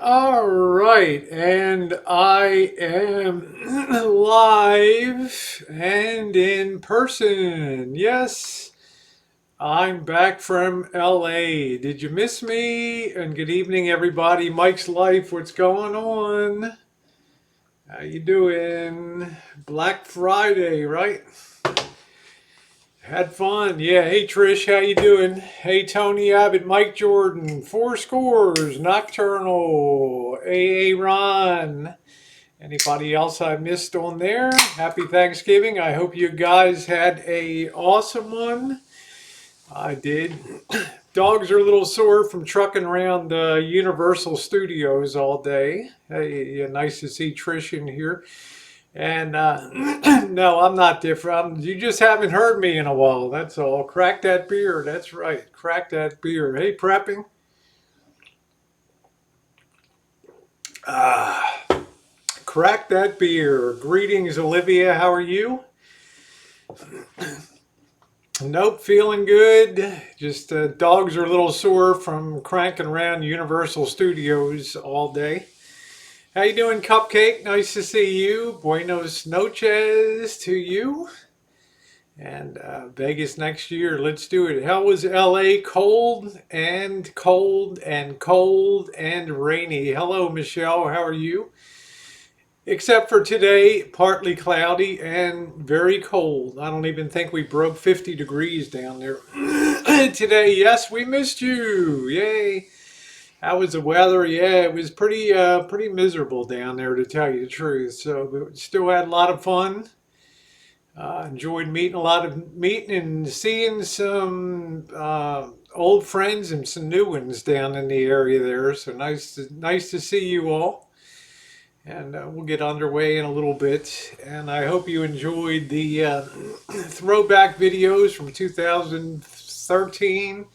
All right, and I am live and in person. Yes, I'm back from LA. Did you miss me? And good evening, everybody. Mike's Life, what's going on? How you doing? Black Friday, right? Had fun. Yeah. Hey Trish, how you doing? Hey Tony Abbott, Mike Jordan, Four Scores, Nocturnal, AA Ron. Anybody else I missed on there? Happy Thanksgiving. I hope you guys had a awesome one. I did. Dogs are a little sore from trucking around Universal Studios all day. Hey, yeah, nice to see Trish in here. And no, I'm not different. You just haven't heard me in a while. That's all. Crack that beer. That's right. Crack that beer. Hey, prepping. Ah, crack that beer. Greetings, Olivia. How are you? Nope, feeling good. Just dogs are a little sore from cranking around Universal Studios all day. How you doing, Cupcake? Nice to see you. Buenos noches to you. And Vegas next year. Let's do it. How was LA? Cold and cold and cold and rainy. Hello, Michelle. How are you? Except for today, partly cloudy and very cold. I don't even think we broke 50 degrees down there today. Yes, we missed you. Yay. How was the weather? Yeah, it was pretty miserable down there to tell you the truth. So we still had a lot of fun. Enjoyed meeting and seeing some old friends and some new ones down in the area there. So nice to see you all. And we'll get underway in a little bit. And I hope you enjoyed the throwback videos from 2013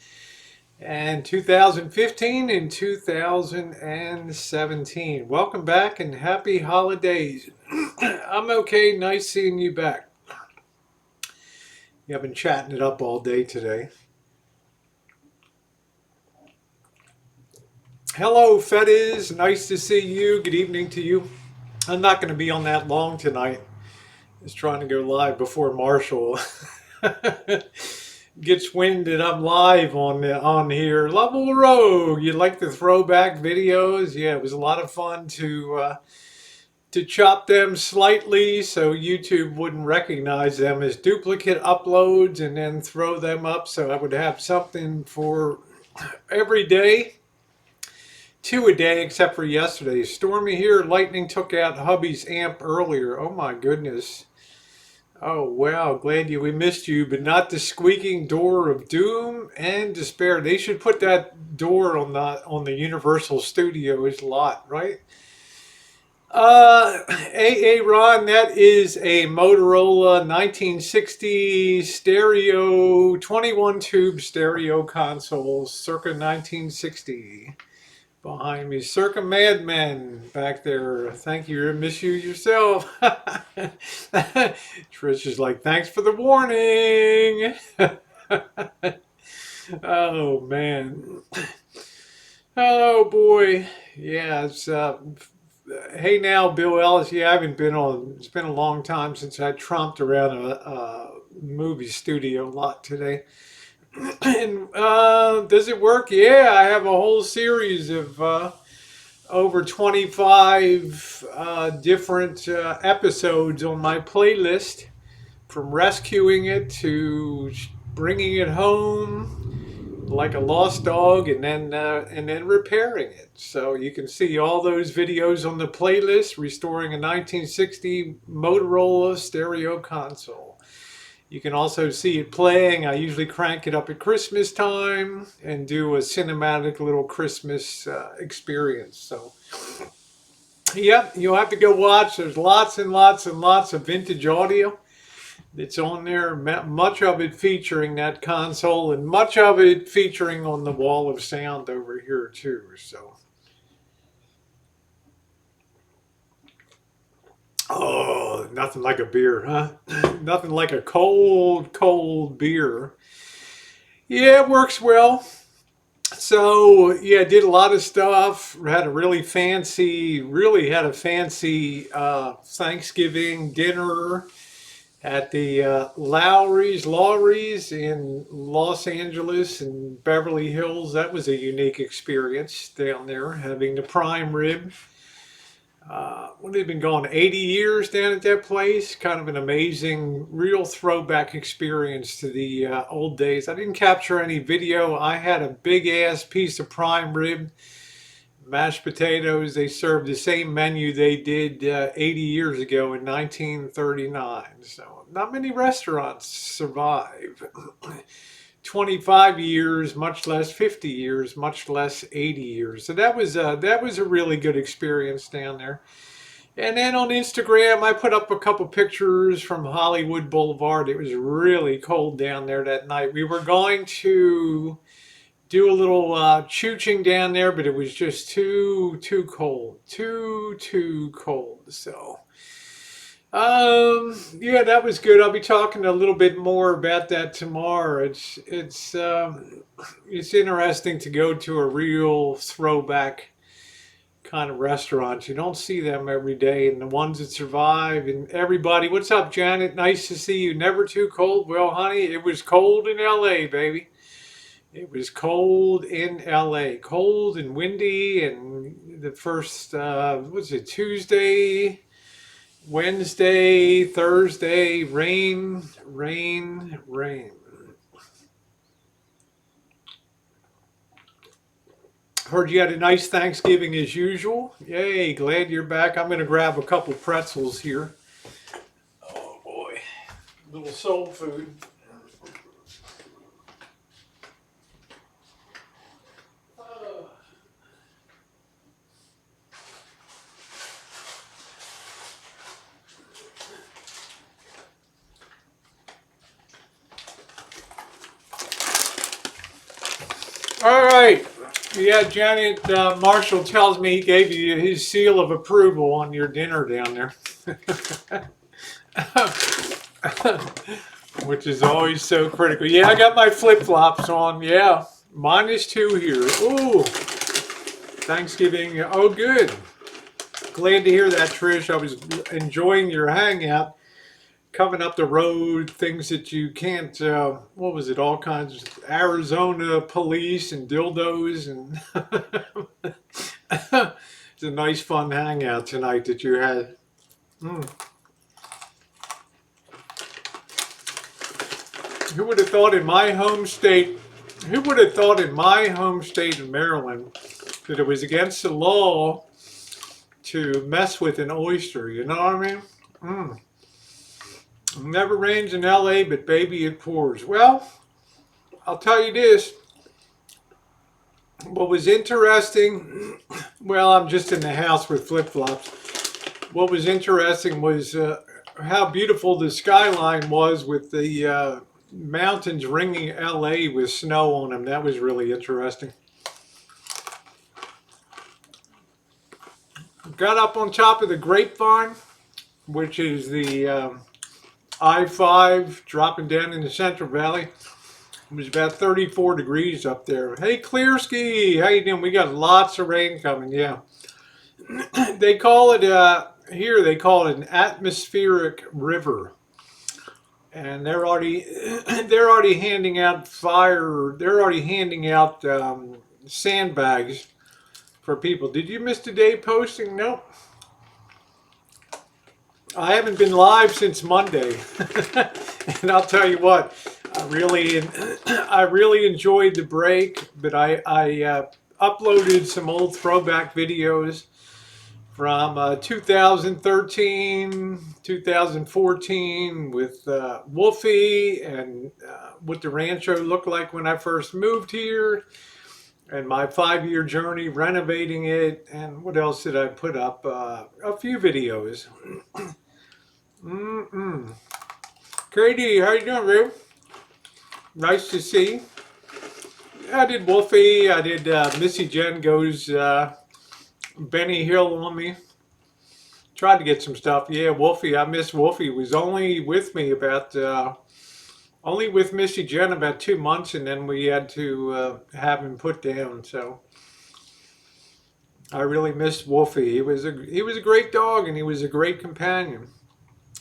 and 2015 and 2017. Welcome back and happy holidays. I'm okay. Nice seeing you back. You have been chatting it up all day today. Hello, Fetiz. Nice to see you. Good evening to you. I'm not going to be on that long tonight. Just trying to go live before Marshall gets wind that I'm live on here. Level Rogue. You like the throwback videos? Yeah, it was a lot of fun to chop them slightly so YouTube wouldn't recognize them as duplicate uploads and then throw them up so I would have something for every day. 2 a day except for yesterday. Stormy here. Lightning took out hubby's amp earlier. Oh my goodness. Oh wow, we missed you, but not the squeaking door of doom and despair. They should put that door on the Universal Studios lot, right? AA Ron, that is a Motorola 1960 stereo, 21 tube stereo console, circa 1960. Behind me, circa Madmen back there. Thank you. Miss you yourself. Trish is like, thanks for the warning. Oh man. Oh boy. Yeah. Hey now, Bill Ellis. Yeah, I haven't been on. It's been a long time since I tromped around a movie studio lot today. And does it work? Yeah, I have a whole series of over 25 different episodes on my playlist, from rescuing it to bringing it home like a lost dog, and then repairing it. So you can see all those videos on the playlist, restoring a 1960 Motorola stereo console. You can also see it playing. I usually crank it up at Christmas time and do a cinematic little Christmas experience. So, yep, you'll have to go watch. There's lots and lots and lots of vintage audio that's on there. Much of it featuring that console and much of it featuring on the wall of sound over here too. So, oh, nothing like a beer, huh? Nothing like a cold beer. Yeah, it works well. So yeah, did a lot of stuff. Had a really had a fancy Thanksgiving dinner at the Lowry's in Los Angeles and Beverly Hills. That was a unique experience down there, having the prime rib. What had been going 80 years down at that place. Kind of an amazing, real throwback experience to the old days. I didn't capture any video. I had a big ass piece of prime rib, mashed potatoes. They served the same menu they did 80 years ago in 1939. So not many restaurants survive 25 years, much less 50 years, much less 80 years. So that was a really good experience down there. And then on Instagram, I put up a couple pictures from Hollywood Boulevard. It was really cold down there that night. We were going to do a little chooching down there, but it was just too cold, too cold. So yeah, that was good. I'll be talking a little bit more about that tomorrow. It's interesting to go to a real throwback kind of restaurants. You don't see them every day, and the ones that survive. And everybody, what's up, Janet? Nice to see you. Never too cold. Well, honey, it was cold in LA, baby. It was cold in LA, cold and windy. And the first, what's it, Tuesday, Wednesday, Thursday, rain, rain, rain. Heard you had a nice Thanksgiving as usual. Yay, glad you're back. I'm going to grab a couple pretzels here. Oh boy, little soul food. All right. Yeah, Janet Marshall tells me he gave you his seal of approval on your dinner down there. Which is always so critical. Yeah, I got my flip-flops on. Yeah, -2 here. Ooh, Thanksgiving. Oh, good. Glad to hear that, Trish. I was enjoying your hangout. Coming up the road, things that you can't, what was it, all kinds of Arizona police and dildos. And it's a nice, fun hangout tonight that you had. Mm. Who would have thought in my home state, who would have thought in my home state of Maryland that it was against the law to mess with an oyster, you know what I mean? Mm. Never rains in LA, but baby, it pours. Well, I'll tell you this. What was interesting, well, I'm just in the house with flip-flops. What was interesting was how beautiful the skyline was with the mountains ringing LA with snow on them. That was really interesting. Got up on top of the Grapevine, which is the I-5 dropping down in the Central Valley. It was about 34 degrees up there. Hey, Clearski, how you doing? We got lots of rain coming, yeah. They call it, here they call it an atmospheric river. And they're already handing out sandbags for people. Did you miss today posting? Nope. I haven't been live since Monday, and I'll tell you what, I really enjoyed the break. But I uploaded some old throwback videos from 2013, 2014 with Wolfie, and what the rancho looked like when I first moved here, and my 5-year journey renovating it. And what else did I put up? A few videos. Katie, how you doing, Rue? Nice to see. I did Wolfie. I did Missy Jen goes Benny Hill on me. Tried to get some stuff. Yeah, Wolfie. I miss Wolfie. Was only with me about Only with Missy Jen about 2 months, and then we had to have him put down. So I really missed Wolfie. He was a great dog, and he was a great companion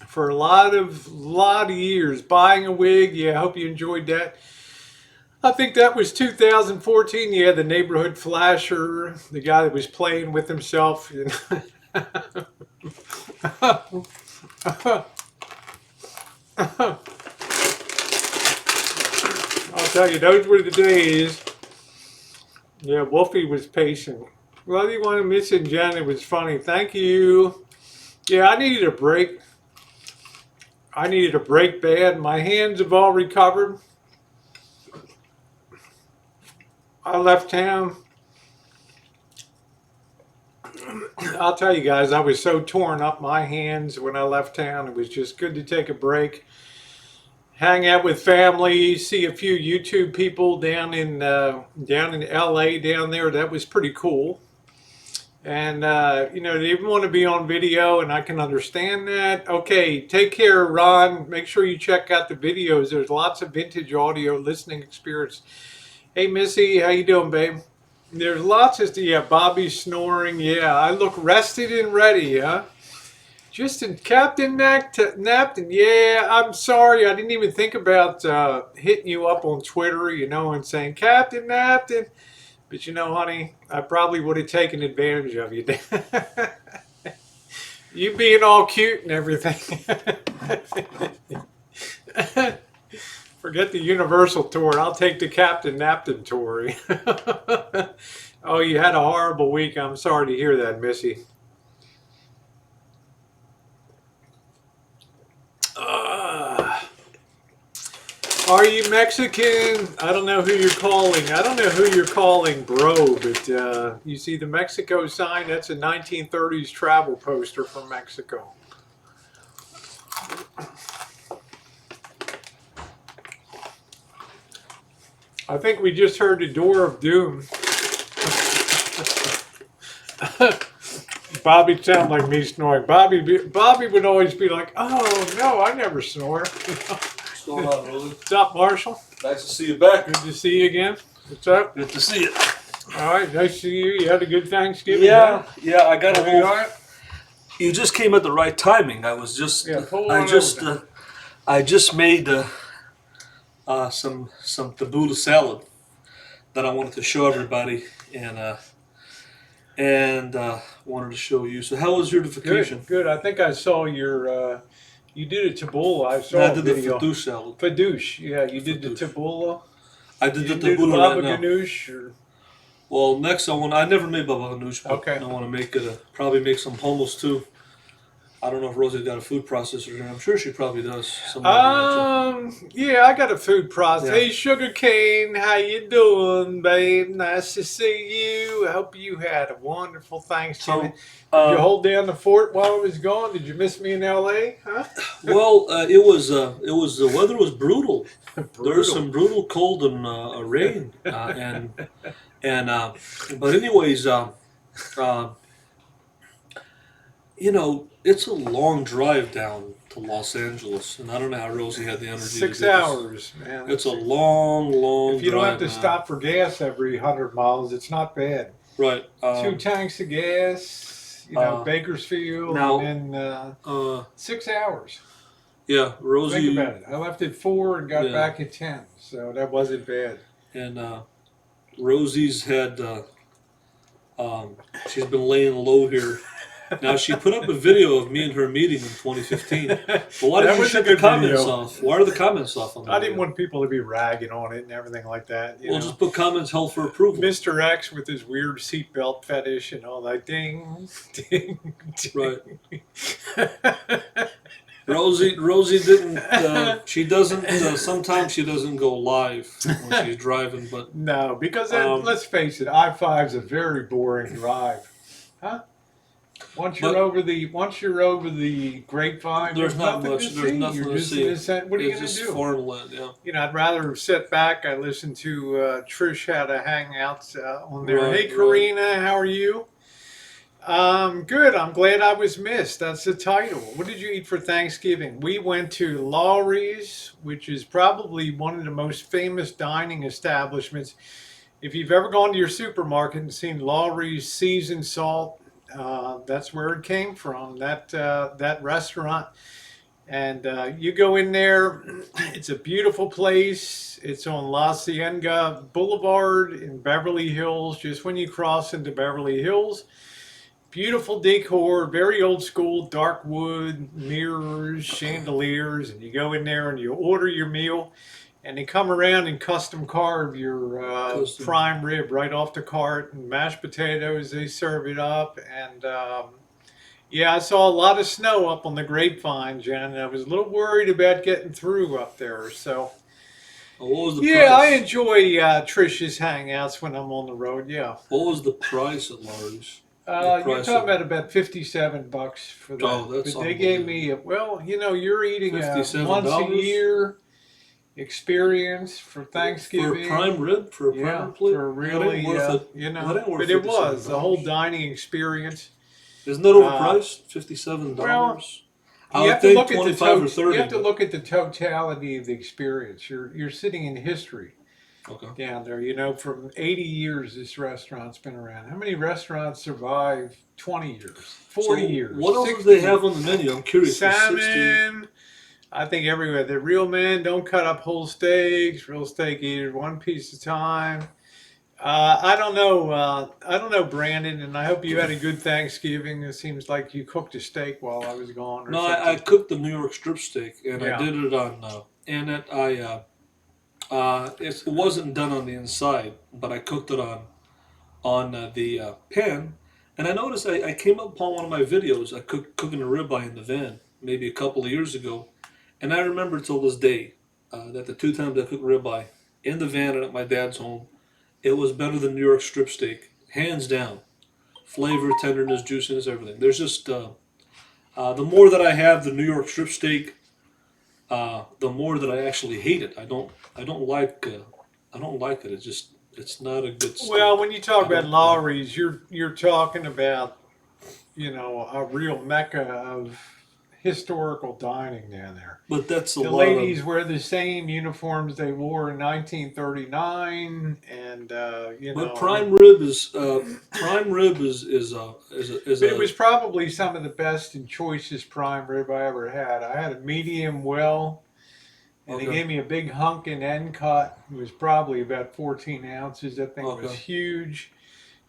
for a lot of years. Buying a wig, yeah. I hope you enjoyed that. I think that was 2014. Yeah, the neighborhood flasher, the guy that was playing with himself. You know. I'll tell you, those were the days. Yeah, Wolfie was patient. Love you, one missing Jen. It was funny. Thank you. Yeah, I needed a break. I needed a break bad. My hands have all recovered. I left town. I'll tell you guys, I was so torn up my hands when I left town. It was just good to take a break, hang out with family, see a few YouTube people down in LA down there. That was pretty cool. And they didn't want to be on video, and I can understand that. Okay, take care, Ron. Make sure you check out the videos. There's lots of vintage audio listening experience. Hey, Missy, how you doing, babe? There's lots of Bobby's snoring. Yeah, I look rested and ready, huh? Just in Captain Napton. Yeah, I'm sorry. I didn't even think about hitting you up on Twitter, and saying Captain Napton. But honey, I probably would have taken advantage of you. You being all cute and everything. Forget the Universal tour. I'll take the Captain Napton tour. Oh, you had a horrible week. I'm sorry to hear that, Missy. Are you Mexican? I don't know who you're calling. I don't know who you're calling, bro, but you see the Mexico sign? That's a 1930s travel poster from Mexico. I think we just heard the door of doom. Bobby sounded like me snoring. Bobby would always be like, "Oh no, I never snore." What's going on, Rosie? What's up, Marshall? Nice to see you back. Good to see you again. What's up? Good to see you. All right, nice to see you. You had a good Thanksgiving. Yeah, I got a You little. all right? You just came at the right timing. I was just, Pull I on just, over. I just made some tabbouleh salad that I wanted to show everybody, and wanted to show you. So, how was your vacation? Good. I think I saw your. You did a tabbouleh. I saw I a did video. the fadoush salad. Fadoush. Yeah, you did the Fadoush. tabbouleh. I did You the did tabbouleh baba right now. ganoush. Or... Well, next I never made baba ganoush, but Okay. I want to make it. Probably make some hummus too. I don't know if Rosie's got a food processor. I'm sure she probably does. Yeah, I got a food process. Yeah. Hey, Sugar Cane, how you doing, babe? Nice to see you. I hope you had a wonderful Thanksgiving. Did you hold down the fort while I was gone? Did you miss me in LA? Huh? Well, it was the weather was brutal. There was some brutal cold and rain, but anyways, it's a long drive down to Los Angeles, and I don't know how Rosie had the energy. 6 to do hours, man. This. It's a long If you drive. don't have to stop for gas every 100 miles, it's not bad. Right. 2 tanks of gas, Bakersfield, now, and then 6 hours. Yeah, Rosie. Think about it. I left at 4 and got back at 10, so that wasn't bad. And Rosie's had, she's been laying low here. Now, she put up a video of me and her meeting in 2015. But why did you shut the comments off? Why are the comments off on that? I didn't want people to be ragging on it and everything like that. Well, just put comments held for approval. Mr. X with his weird seatbelt fetish and all that. Ding, ding, ding. Right. Rosie didn't. She doesn't. Sometimes she doesn't go live when she's driving, but no, because let's face it, I-5's a very boring drive, huh? Once you're over the grapevine, there's not nothing much. to There's see. nothing You're to just see. What are you It's going to just do? farmland, yeah. I'd rather sit back. I listen to Trish had a hangout on there. Right, Hey, Karina, how are you? Good. I'm glad I was missed. That's the title. What did you eat for Thanksgiving? We went to Lawry's, which is probably one of the most famous dining establishments. If you've ever gone to your supermarket and seen Lawry's seasoned salt, that's where it came from. That restaurant. And you go in there. It's a beautiful place. It's on La Cienega Boulevard in Beverly Hills. Just when you cross into Beverly Hills. Beautiful decor, very old school, dark wood, mirrors, chandeliers, and you go in there and you order your meal, and they come around and custom carve your Custom. prime rib right off the cart, and mashed potatoes. They serve it up, and yeah, I saw a lot of snow up on the grapevine, Jen. And I was a little worried about getting through up there. So What was the yeah, I price? enjoy Trish's hangouts when I'm on the road. Yeah. What was the price at Larry's? The You're price talking of. about 57 bucks for Oh, that, that's but they gave unbelievable. me well, you're eating a Fifty-seven once a dollars year experience for for a prime Thanksgiving. rib for a Yeah, prime plate. for That ain't really, worth it. That ain't worth but it fifty-seven was the whole dollars. dining experience. Isn't that Uh, overpriced? Fifty-seven well, dollars. I you would have to think look at the 25 or you 30, have to but look at the totality of the experience. You're sitting in history okay. down there. From 80 years this restaurant's been around. How many restaurants survive 20 years, 40 So years, what else do 60 they have on years? the menu? I'm curious. For 60, Salmon. I think everywhere. The real men don't cut up whole steaks. Real steak eaters, one piece at a time. I don't know. I don't know, Brandon, and I hope you had a good Thanksgiving. It seems like you cooked a steak while I was gone or no, I something. cooked the New York strip steak, and I Yeah. did it on. And it wasn't done on the inside, but I cooked it on the pan. And I noticed I came up upon one of my videos. I cooked cooking a ribeye in the van maybe a couple of years ago, and I remember till this day that the two times I cooked ribeye in the van and at my dad's home, it was better than New York strip steak, hands down. Flavor, tenderness, juiciness, everything. There's just the more that I have the New York strip steak, the more that I actually hate it. I don't like I don't like it. It's not a good Well, steak. when you talk I about don't like. Lowry's, you're talking about a real mecca of historical dining down there. But that's a The lot of. ladies wear the same uniforms they wore in 1939, and But is but it a was probably some of the best and choicest prime rib I ever had. I had a medium well, and they okay, gave me a big hunk and end cut. It was probably about 14 ounces. That thing was okay. huge,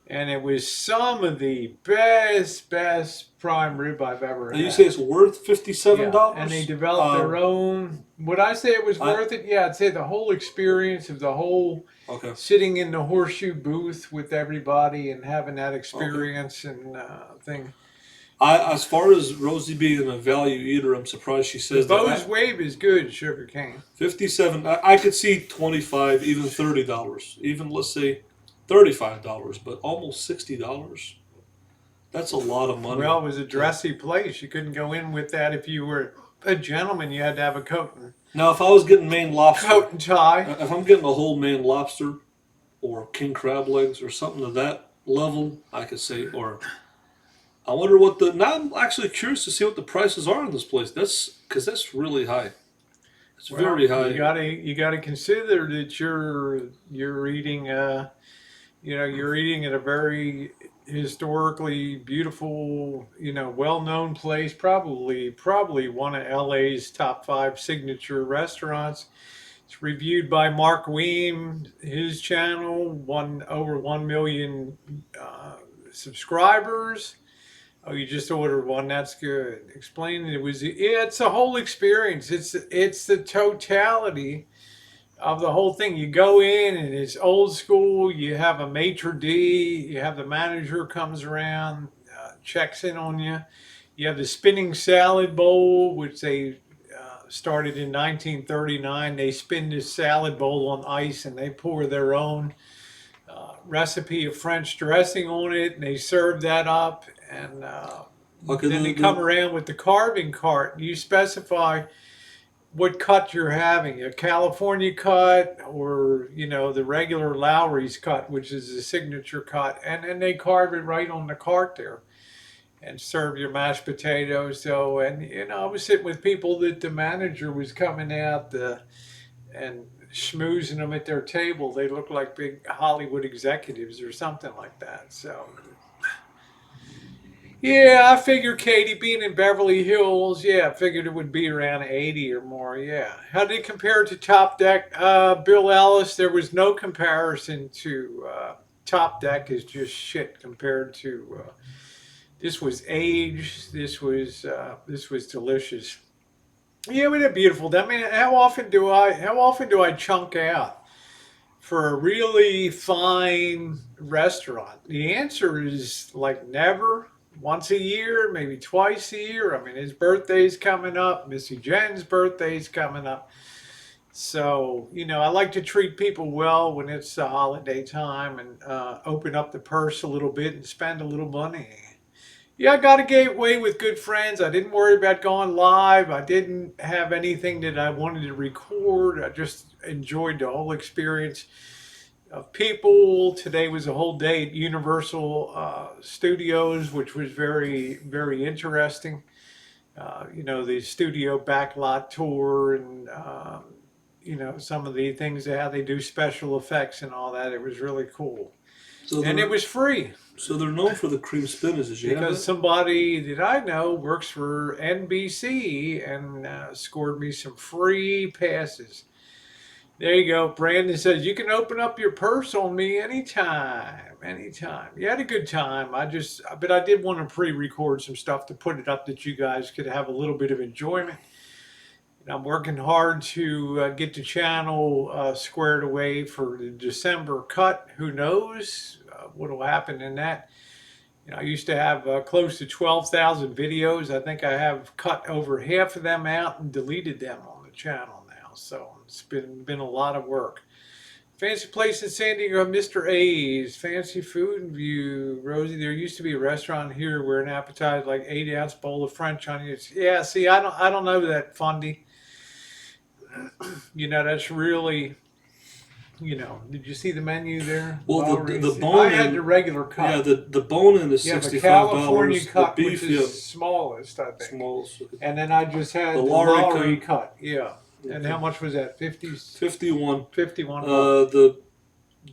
and it was some of the best prime rib I've ever Now you say had. it's worth fifty-seven Yeah, and they dollars. developed their own. Would I say it was I worth it? Yeah, I'd say the whole experience of the whole okay, sitting in the horseshoe booth with everybody and having that okay. experience and thing. I as far as Rosie being a value eater, I'm surprised she The says that. Bose Wave is good, sugar cane. 57. I could see 25, even $30, even let's say $35, but almost $60. That's a lot of money. Well, it was a dressy place. You couldn't go in with that if you were a gentleman. You had to have a Now, if I was getting Maine lobster, coat and tie. if I'm getting a whole Maine lobster or king crab legs or something to that level, I could say. Or I wonder what the. Now I'm actually curious to see what the prices are in this place. That's because that's really high. It's very Well, high. you gotta consider that you're eating you're eating at a very historically beautiful, well-known place, probably one of LA's top 5 signature restaurants. It's reviewed by Mark Weem, his channel, won over 1 million subscribers. Oh, you just ordered one. That's good. Explain it was. Yeah, it's a whole experience. It's the totality of the whole thing. You go in and it's old school. You have a maitre d. You have the manager comes around, checks in on you. You have the spinning salad bowl, which they started in 1939. They spin this salad bowl on ice and they pour their own recipe of French dressing on it, and they serve that up. And Okay, then they come around with the carving cart. You specify what cut you're having, a California cut or the regular Lowry's cut, which is a signature cut, and then they carve it right on the cart there. and serve your mashed potatoes. So, and I was sitting with people that the manager was coming out and schmoozing them at their table. They looked like big Hollywood executives or something like that. So, yeah, I figured Katie being in Beverly Hills, yeah, I figured it would be around 80 or more, yeah. How did it compare to Top Deck? Bill Ellis, there was no comparison to Top Deck is just shit compared to this was age, this was delicious. Yeah, we did beautiful. I mean, how often do I chunk out for a really fine restaurant? The answer is like never. Once a year, maybe twice a year. I mean, his birthday's coming up. Missy Jen's birthday's coming up. So, I like to treat people well when it's the holiday time and open up the purse a little bit and spend a little money. Yeah, I got a gateway with good friends. I didn't worry about going live. I didn't have anything that I wanted to record. I just enjoyed the whole experience of people. Today was a whole day at Universal Studios, which was very, very interesting. The studio backlot tour and, some of the things, how they do special effects and all that. It was really cool. So And it they're was free so they're known for the cream spinners. Did you have because that? somebody that I know works for NBC and scored me some free passes. There you go. Brandon says you can open up your purse on me anytime, anytime. You had a good time. But I did want to pre-record some stuff to put it up that you guys could have a little bit of enjoyment. And I'm working hard to get the channel squared away for the December cut. Who knows what will happen in that? I used to have close to 12,000 videos. I think I have cut over half of them out and deleted them on the channel now. So it's been a lot of work. Fancy place in San Diego, Mr. A's, fancy food and view. Rosie, there used to be a restaurant here where an appetizer like 8-ounce bowl of French onions. Yeah, see, I don't know that, Fundy. That's really, did you see the menu there? Well, the I bone had in the regular cut. yeah the bone in is Yeah, the California $65. The cut, beef, which yeah, is smallest, I think. small. And then I just had The the Lowry Lowry cut. cut. Yeah. And Okay. how much was that? 51. 51 bucks.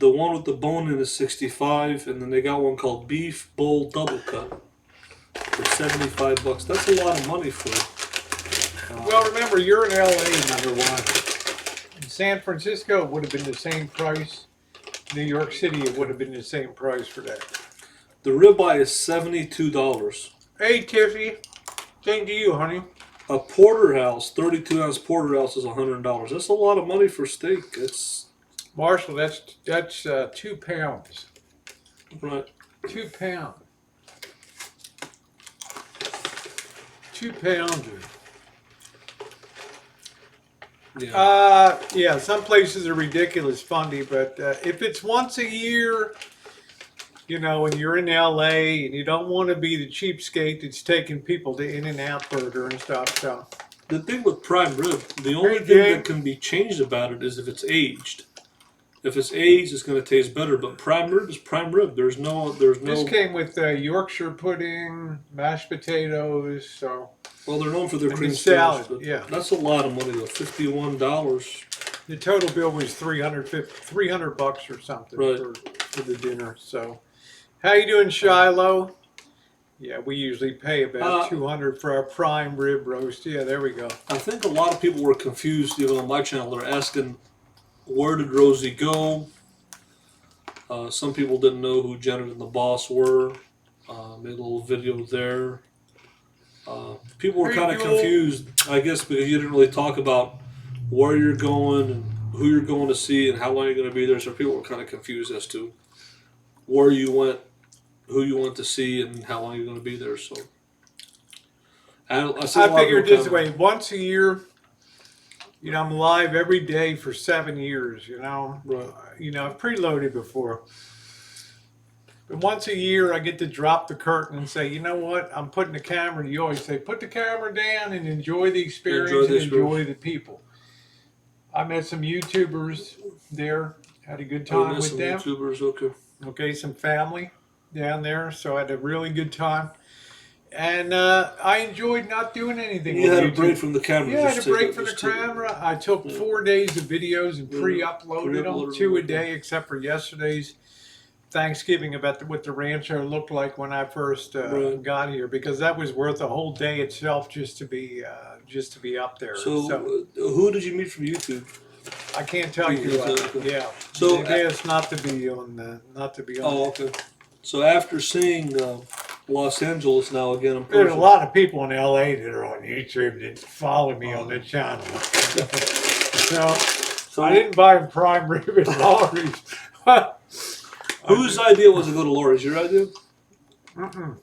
The one with the bone in is 65, and then they got one called beef bowl double cut for $75. That's a lot of money for it. Well, remember, you're in LA, number one. In San Francisco, it would have been the same price. New York City, it would have been the same price for that. The ribeye is $72. Hey, Tiffy. Same to you, honey. A porterhouse, 32-ounce porterhouse, is $100. That's a lot of money for steak. It's Marshall, that's 2 pounds. right. 2 pounds. 2 pounder. Yeah, some places are ridiculous funny, but if it's once a year, and you're in LA and you don't want to be the cheapskate that's taking people to In-N-Out Burger and stuff, so. The thing with prime rib, the only Hey, thing Jay. that can be changed about it is if it's aged. If it's aged, it's going to taste better. But prime rib is prime rib. There's no. This came with Yorkshire pudding, mashed potatoes, so. Well, they're known for their And cream the salad, spinach, but yeah. that's a lot of money though. $51. The total bill was $300 bucks or something Right. for the dinner. So, how you doing, Shiloh? Yeah, we usually pay about $200 for our prime rib roast. Yeah, there we go. I think a lot of people were confused, even on my channel. They're asking, where did Rosie go? Some people didn't know who Janet and the boss were. Made a little video there. People were Hey, kind of Joel. confused, I guess, because you didn't really talk about where you're going and who you're going to see and how long you're going to be there. So people were kind of confused as to where you went, who you went to see, and how long you're going to be there. So I figured this way: once a year, I'm live every day for 7 years. Right. I've preloaded before. But once a year, I get to drop the curtain and say, you know what? I'm putting the camera. You always say, put the camera down and enjoy the experience and enjoy the people. I met some YouTubers there. Had a good time with some them. YouTubers, okay. Okay, some family down there. So I had a really good time. And I enjoyed not doing anything You on had a break YouTube. from the camera, Yeah, I had a just take break it, from the just take it. camera. I took Yeah, 4 days of videos and yeah. pre-uploaded them, Pre-uploaded them, 2 a okay. day, except for yesterday's Thanksgiving about what the rancho looked like when I first Right. got here, because that was worth a whole day itself just to be up there. So So, who did you meet from YouTube? I can't tell You you. can tell, okay. Yeah, So, they've asked not to be on not to be on oh, it. okay. So after seeing Los Angeles now again in There's a person, lot of people in LA that are on YouTube that follow me on the okay. channel. So I So didn't buy prime rib at Lawry's. I whose just, idea was to go to Laura's? Your idea? mm-mm,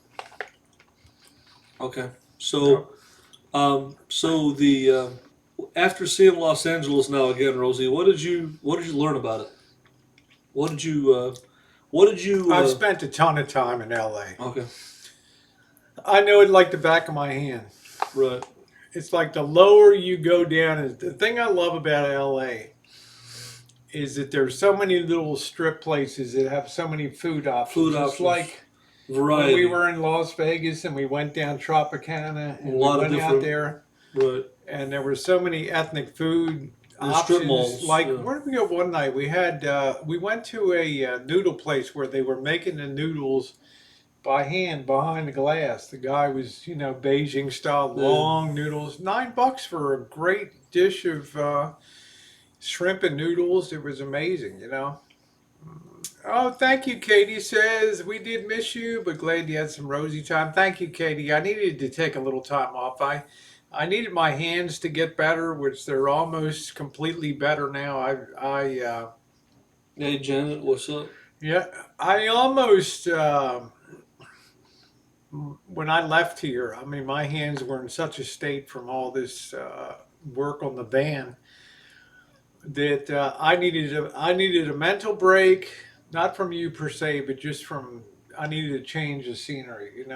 Okay. no. So the after seeing Los Angeles now again, Rosie, what did you learn about it? What did you what did you I've spent a ton of time in LA. okay, I know it like the back of my hand. right. It's like the lower you go down. Is the thing I love about LA is that there's so many little strip places that have so many food Food options. It's options, like when we variety, were in Las Vegas and we went down Tropicana a and we lot of went out different there right. and there were so many ethnic food The strip options. malls, Like yeah. where did we go one night? We went to a noodle place where they were making the noodles by hand behind the glass. The guy was, Beijing style Yeah. long noodles. $9 for a great dish of shrimp and noodles. It was amazing. Oh, thank you, Katie says. We did miss you, but glad you had some rosy time. Thank you, Katie. I needed to take a little time off. I needed my hands to get better, which they're almost completely better now. Hey Janet, what's up? Yeah, I almost, when I left here, I mean, my hands were in such a state from all this work on the van that I needed a mental break, not from you per se, but just from I needed to change the scenery. And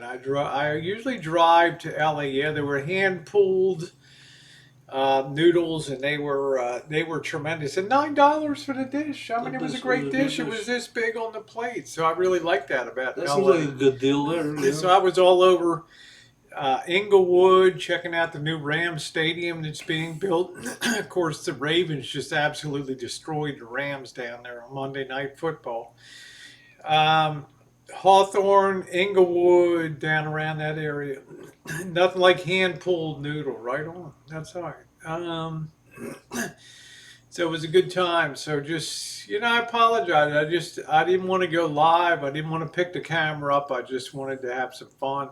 I usually drive to LA. Yeah, they were hand pulled noodles, and they were tremendous. And $9 for the dish. I mean, it was a This was great a great dish. It was dish. this big on the plate, so I really like that about That seems like a LA. good deal there, yeah. So I was all over Inglewood, checking out the new Rams stadium that's being built. Of course, the Ravens just absolutely destroyed the Rams down there on Monday Night Football. Um, Hawthorne, Inglewood, down around that area. Nothing like hand pulled noodle, right on. That's all right. So it was a good time. So just, I apologize. I didn't want to go live. I didn't want to pick the camera up. I just wanted to have some fun.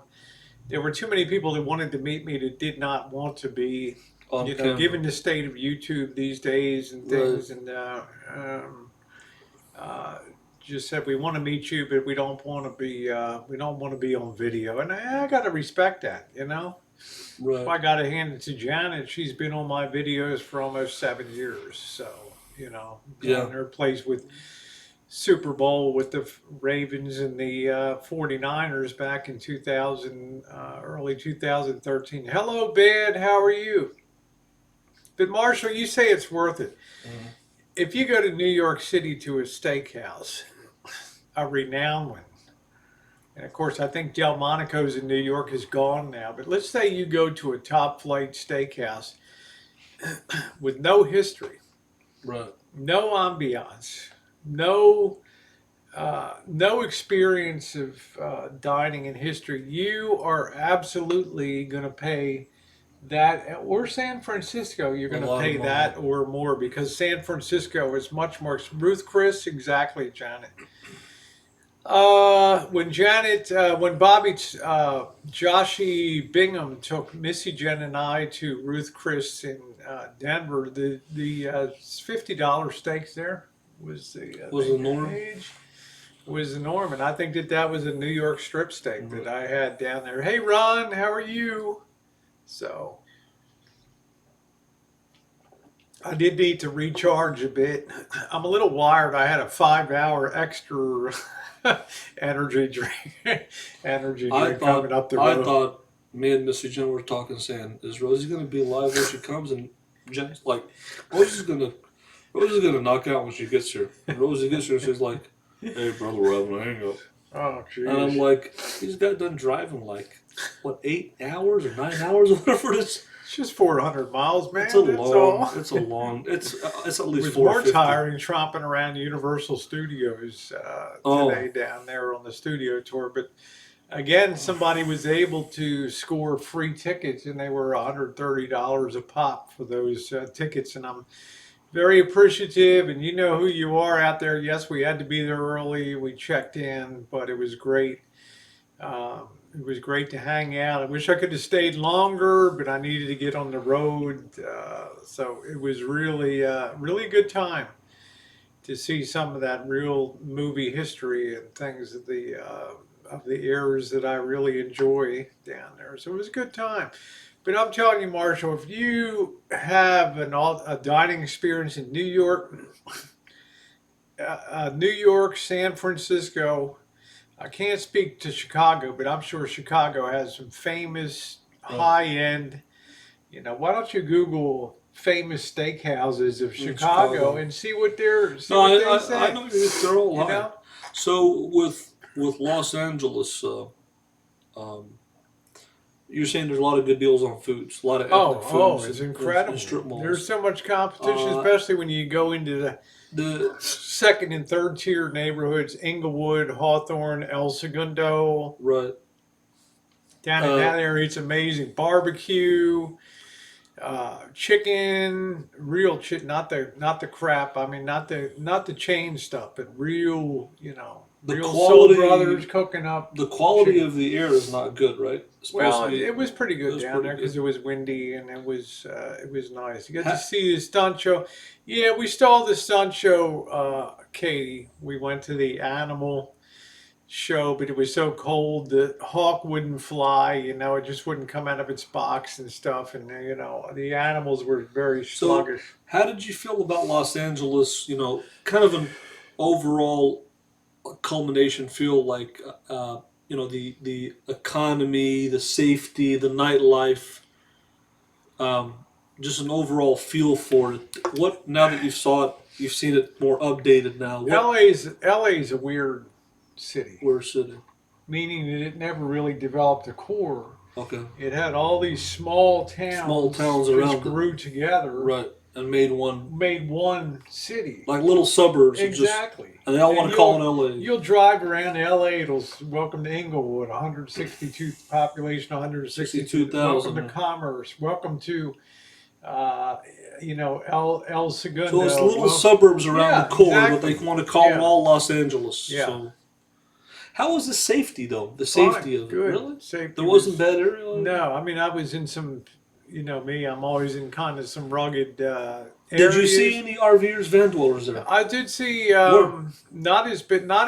There were too many people that wanted to meet me that did not want to be, On camera. given the state of YouTube these days and Right. things, and uh, just said we want to meet you, but we don't want to be on video, and I got to respect that. Right. I got to hand it to Janet. She's been on my videos for almost 7 years, so Yeah. going her place with Super Bowl with the Ravens and the 49ers back in 2000, early 2013. Hello, Ben. How are you? But Marshall, you say it's worth it. Mhm. If you go to New York City to a steakhouse, a renowned one, and of course, I think Delmonico's in New York is gone now, but let's say you go to a top flight steakhouse with no history, Right. no ambiance, no experience of dining in history, you are absolutely going to pay that, or San Francisco, you're A going to lot of pay money. that or more, because San Francisco is much more. Ruth Chris, exactly, Janet. When Bobby, Joshy Bingham took Missy Jen and I to Ruth Chris in Denver, the $50 steaks there was the Was the norm? age was the norm, and I think that was a New York strip steak that Right. I had down there. Hey, Ron, how are you? So I did need to recharge a bit. I'm a little wired. I had a 5 hour extra energy drink, energy I drink coming thought up the I road. thought me and Mr. Jen were talking, saying, "Is Rosie gonna be live when she comes?" And Jen's like, "Rosie's gonna knock out when she gets here." And Rosie gets here, and she's like, "Hey, brother, we're having a hang up." Oh, And I'm jeez. like, he just got done driving like what 8 hours or 9 hours or whatever it is. It's just 400 miles, It's a man. That's long. all. It's a long. It's at It least was more 450. tiring tromping around Universal Studios today Oh, down there on the studio tour. But again, somebody was able to score free tickets, and they were $130 a pop for those tickets. And I'm very appreciative. And you know who you are out there. Yes, we had to be there early. We checked in, but it was great. It was great to hang out. I wish I could have stayed longer, but I needed to get on the road. So it was really, really good time to see some of that real movie history and things of the eras that I really enjoy down there. So it was a good time. But I'm telling you, Marshall, if you have a dining experience in New York, San Francisco, I can't speak to Chicago, but I'm sure Chicago has some famous right. high end. Why don't you Google famous steakhouses of In Chicago Chicago. and see No, what they I say? know they're all You high. know? So with Los Angeles, um, you're saying there's a lot of good deals on foods, a lot of ethnic foods, It's and incredible. strip There's malls. so much competition, Uh, especially when you go into the the second and third tier neighborhoods, Inglewood, Hawthorne, El Segundo. right. Down in Uh, that area, it's amazing. Barbecue, chicken, real chicken, not the crap. I mean, not the chain stuff, but real, the real Soul Brothers quality cooking up the quality chicken. of the air is not good, right? It's supposed Well, to be. it was pretty It good was down pretty there because good. it was windy and it was nice. You got to Ha- see the stunt show. Yeah, we saw the stunt show, Katie. We went to the animal show, but it was so cold the hawk wouldn't fly. It just wouldn't come out of its box and stuff. And the animals were very so, sluggish. how did you feel about Los Angeles? Kind of an overall culmination feel like the economy, the safety, the nightlife, um, just an overall feel for it. What now that you've seen it more updated now. What LA's a weird city, we're sitting? meaning that it never really developed a core. Okay, It had all these small small towns towns just around it, grew together, right? And made one made one city. like little suburbs of just, Exactly. and they all And want to call it L.A. you'll drive around LA. It'll welcome to Inglewood, 162 population, 162. Welcome 62,000. to Commerce. Welcome to uh, El So it's Segundo. little Well, suburbs around the yeah, core, but they exactly. want to call it Yeah, all Los Angeles. yeah. So how was the safety though? The Fine, safety of it, good. really? There Safety wasn't was bad area. no. I mean, I was in some. Me. I'm always in kind of some rugged Did you see areas. any RVers, van dwellers there? I did see Where? not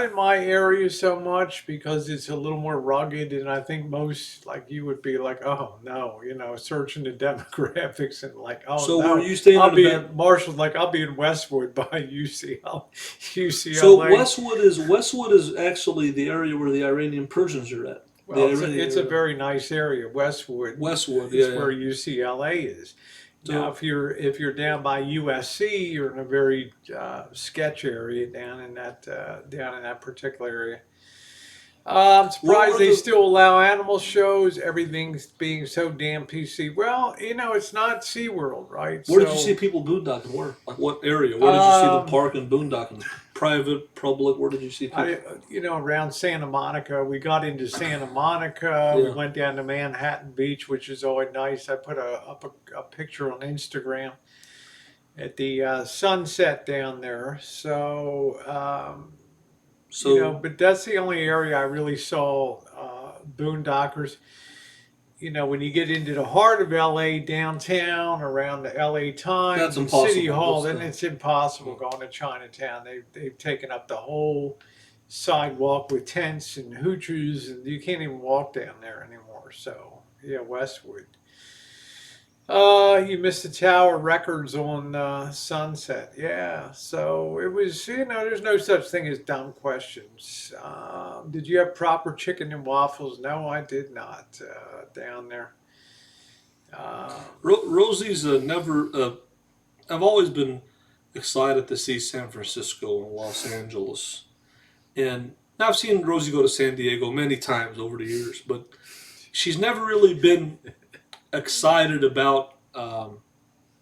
in my area so much because it's a little more rugged, and I think most like you would be like, oh no, searching the demographics and like, oh So were no, you staying I'll in a be van? in Marshall's like I'll be in Westwood by So UCLA. Westwood is actually the area where the Iranian Persians are at. The Well, Iranian it's a area. very nice area. Westwood Westwood, yeah, is yeah. where UCLA is. Now, So if you're down by USC, you're in a very sketch area down in that particular area. I'm what surprised were they the? still allow animal shows. Everything's being so damn PC. Well, it's not SeaWorld, right? Where did you see So, people boondocking? Where? Like what area? Where did you see them um, parking boondocking? Private, public? Where did you see I, people? around Santa Monica, we got into Santa Monica. We Yeah. went down to Manhattan Beach, which is always nice. I put a picture on Instagram at the sunset down there. So, So but that's the only area I really saw boondockers. When you get into the heart of LA, downtown, around the LA that's Times and City impossible. Hall, What's then the? it's impossible Mm. going to Chinatown. They've taken up the whole sidewalk with tents and hoochers, and you can't even walk down there anymore. So, yeah, Westwood. You missed the Tower Records on Sunset. Yeah, so it was, there's no such thing as dumb questions. Did you have proper chicken and waffles? No, I did not down there. Um, Rosie's never. I've always been excited to see San Francisco and Los Angeles, and Now, I've seen Rosie go to San Diego many times over the years, but she's never really been excited about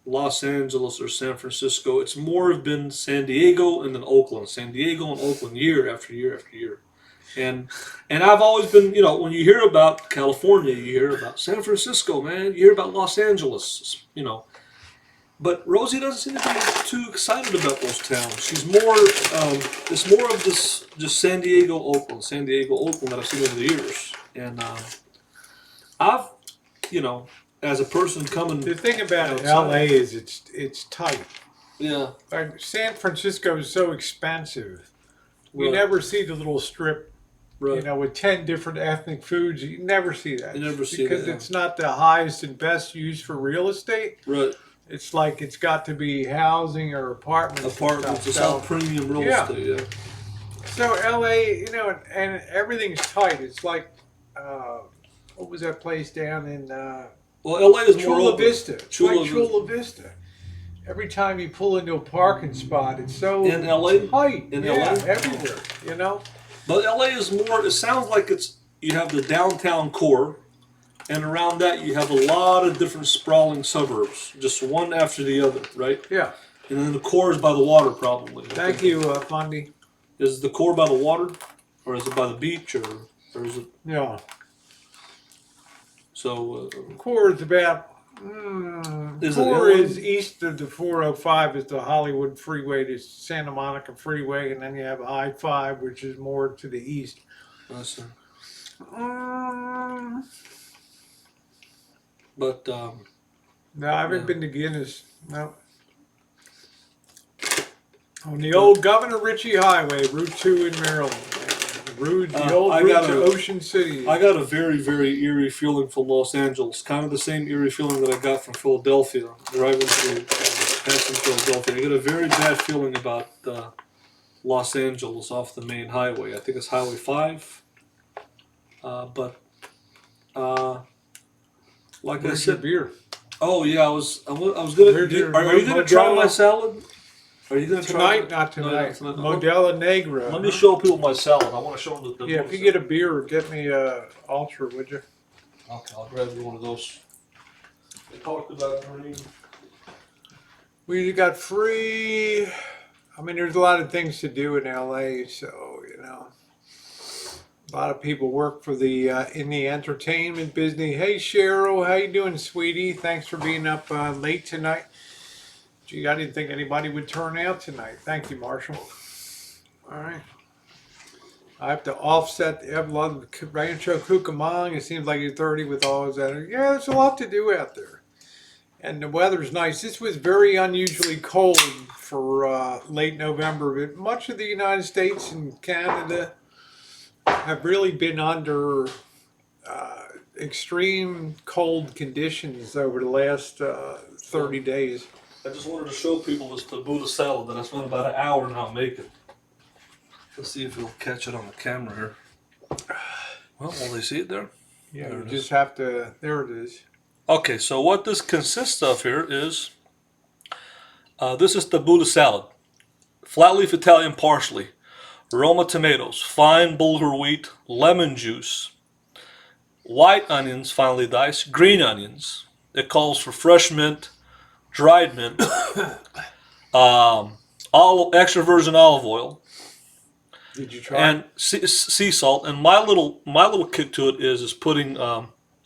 Los Angeles or San Francisco. It's more have been San Diego and then Oakland, San Diego and Oakland, year after year after year. And and I've always been, when you hear about California, you hear about San Francisco, man. You hear about Los Angeles. But Rosie doesn't seem to be too excited about those towns. She's more, it's more of this just San Diego, Oakland that I've seen over the years. And I've, you know, as a person coming The thing about outside, LA is it's tight. yeah, Like San Francisco is so expensive. You right, never see the little strip, right. with 10 different ethnic foods. You never see that. You never see Because that, yeah. it's not the highest and best use for real estate. Right. It's like it's got to be housing or apartments. and Apartments, stuff. it's all premium real Yeah. estate, yeah. So LA, and everything's tight. It's like, what was that place down in Well, LA is more Chula open. Vista? It's Chula like Chula Vista. Every time you pull into a parking spot, it's so In LA? tight. In yeah, LA? everywhere. But LA is more, it sounds like you have the downtown core, and around that you have a lot of different sprawling suburbs, just one after the other, right? Yeah. And then the core is by the water, probably. Thank you, Fundy. Is the core by the water, or is it by the beach, or is it? Yeah. So Core is about. Is it Core inland? is east of the 405 is the Hollywood Freeway to Santa Monica Freeway, and then you have I-5, which is more to the east. I see. Um, But no, I haven't Yeah. been to Guinness. No. On the old Governor Ritchie Highway, Route 2 in Maryland. The old I route got to a- Ocean City. I got a very, very eerie feeling from Los Angeles. Kind of the same eerie feeling that I got from Philadelphia, driving through passing Philadelphia. I got a very bad feeling about Los Angeles off the main highway. I think it's Highway 5. But like Where's I your said, beer? oh yeah, I was gonna. Where's your Are you gonna try my Modelo? salad? Are you gonna Tonight, try? not tonight. No, Modella Negra. Let me show people my salad. I want to show them the. Yeah, if you get a beer, get me a Ultra, would you? Okay, I'll grab you one of those. We talked about green. We got free. I mean, there's a lot of things to do in LA, so a lot of people work for the in the entertainment business. Hey, Cheryl, how you doing, sweetie? Thanks for being up late tonight. Gee, I didn't think anybody would turn out tonight. Thank you, Marshall. All right. I have to offset the Evelyn Rancho Cucamonga. It seems like you're 30 with all his energy. Yeah, there's a lot to do out there. And the weather's nice. This was very unusually cold for late November, but much of the United States and Canada have really been under extreme cold conditions over the last 30 days. I just wanted to show people this tabbouleh salad that I spent about an hour now making. Let's see if you'll catch it on the camera here. Well, will they see it there? Yeah, There you it just have to, there it is. Okay, so what this consists of here is, this is tabbouleh salad. Flat leaf Italian parsley, Roma tomatoes, fine bulgur wheat, lemon juice, white onions finely diced, green onions. It calls for fresh mint, dried mint, extra virgin olive oil, Did you try? and sea salt. And my little kick to it is putting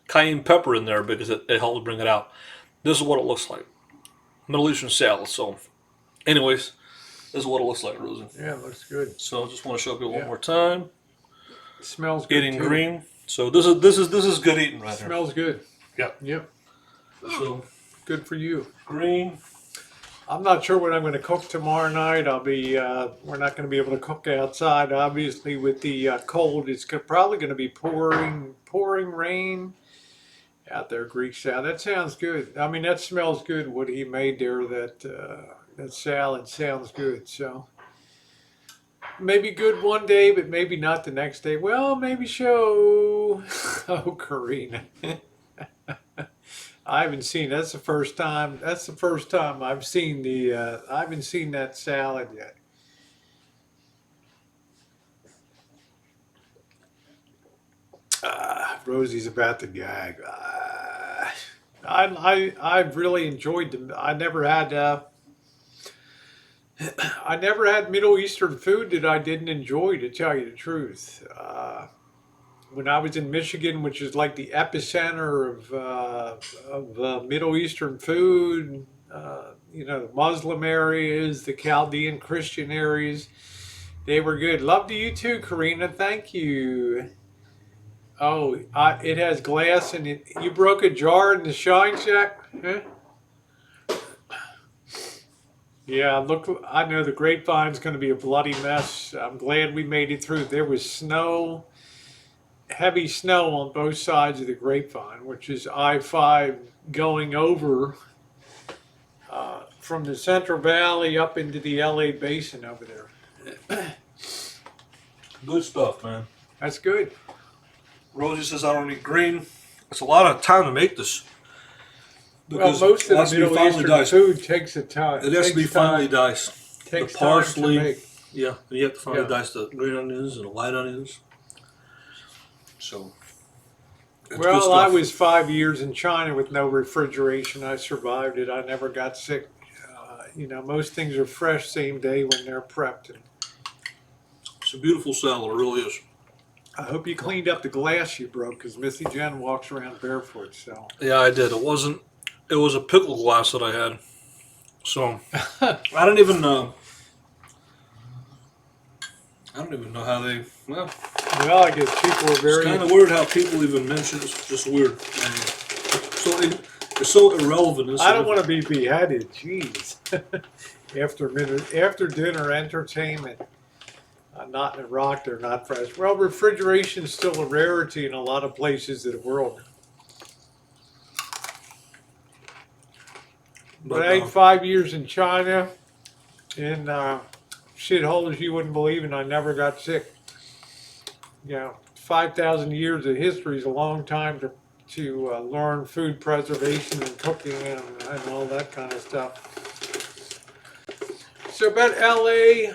cayenne pepper in there because it helps bring it out. This is what it looks like. Middle Eastern salad. So, anyways, this is what it looks like, Rosen. Yeah, it looks good. So, I just want to show you one Yeah. more time. It smells good Eating too. green. So this is good eating right here. Smells good. Yep. Yep. So Good for you. green. I'm not sure what I'm going to cook tomorrow night. We're not going to be able to cook outside, obviously, with the cold. It's probably going to be pouring rain out there, Greek salad. That sounds good. I mean, that smells good. What he made there, that salad sounds good. So maybe good one day, but maybe not the next day. Well, maybe show. Oh, Karina. I haven't seen. That's the first time. That's the first time I've seen I haven't seen that salad yet. Rosie's about to gag. I've really enjoyed them. I never had Middle Eastern food that I didn't enjoy, to tell you the truth. When I was in Michigan, which is like the epicenter of Middle Eastern food, the Muslim areas, the Chaldean Christian areas, they were good. Love to you too, Karina. Thank you. Oh, it has glass in it. You broke a jar in the shine shack? Huh? Yeah, look, I know the grapevine's going to be a bloody mess. I'm glad we made it through. There was snow, heavy snow on both sides of the grapevine, which is I-5 going over from the Central Valley up into the LA basin over there. Good stuff, man. That's good. Rosie says I don't eat green. It's a lot of time to make this. Well, most of the Middle Eastern food takes a time. It has to be finely diced. The Takes parsley, time to make. yeah, and you have to finely dice the green onions and the white onions. So, it's good Well, stuff. I was 5 years in China with no refrigeration. I survived it. I never got sick. Most things are fresh same day when they're prepped. And It's a beautiful salad, it really is. I hope you cleaned up the glass you broke, because Missy Jen walks around barefoot. So Yeah, I did. It was a pickle glass that I had. So I don't even know how they. Well, I guess people are it's very. kind of weird how people even mention it. It's just weird. It's so irrelevant. I don't want to be beheaded. Jeez. After dinner entertainment. Not in Iraq, they're not fresh. Well, refrigeration is still a rarity in a lot of places of the world. But I ate 5 years in China in shitholes you wouldn't believe, and I never got sick. 5,000 years of history is a long time to learn food preservation and cooking and all that kind of stuff. So about LA,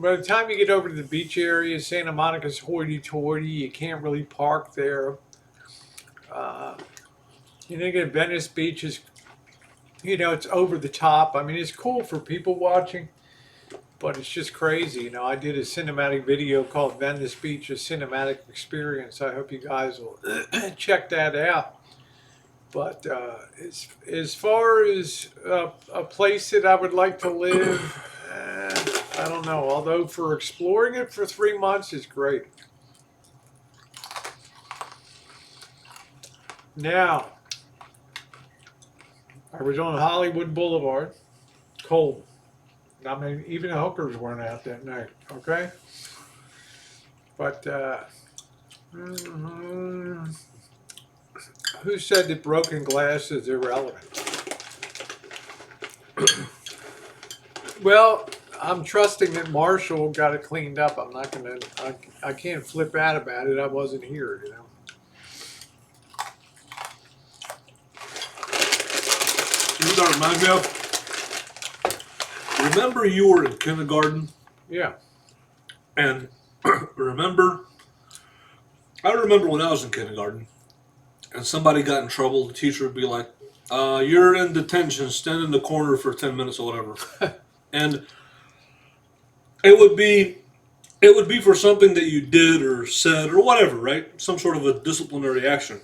by the time you get over to the beach area, Santa Monica's hoity-toity. You can't really park there. Get Venice Beach is, it's over the top. I mean, it's cool for people watching, but it's just crazy. I did a cinematic video called Venice Beach, a cinematic experience. I hope you guys will check that out. But as far as a place that I would like to live, I don't know. Although for exploring it for 3 months is great. Now, I was on Hollywood Boulevard, cold. I mean, even the hookers weren't out that night, okay? But who said that broken glass is irrelevant? Well, I'm trusting that Marshall got it cleaned up. I'm not gonna. I can't flip out about it. I wasn't here, You got to remind me of. Remember, you were in kindergarten, Yeah. and I remember when I was in kindergarten, and somebody got in trouble. The teacher would be like, "You're in detention. Stand in the corner for 10 minutes or whatever," and it would be for something that you did or said or whatever, right? Some sort of a disciplinary action.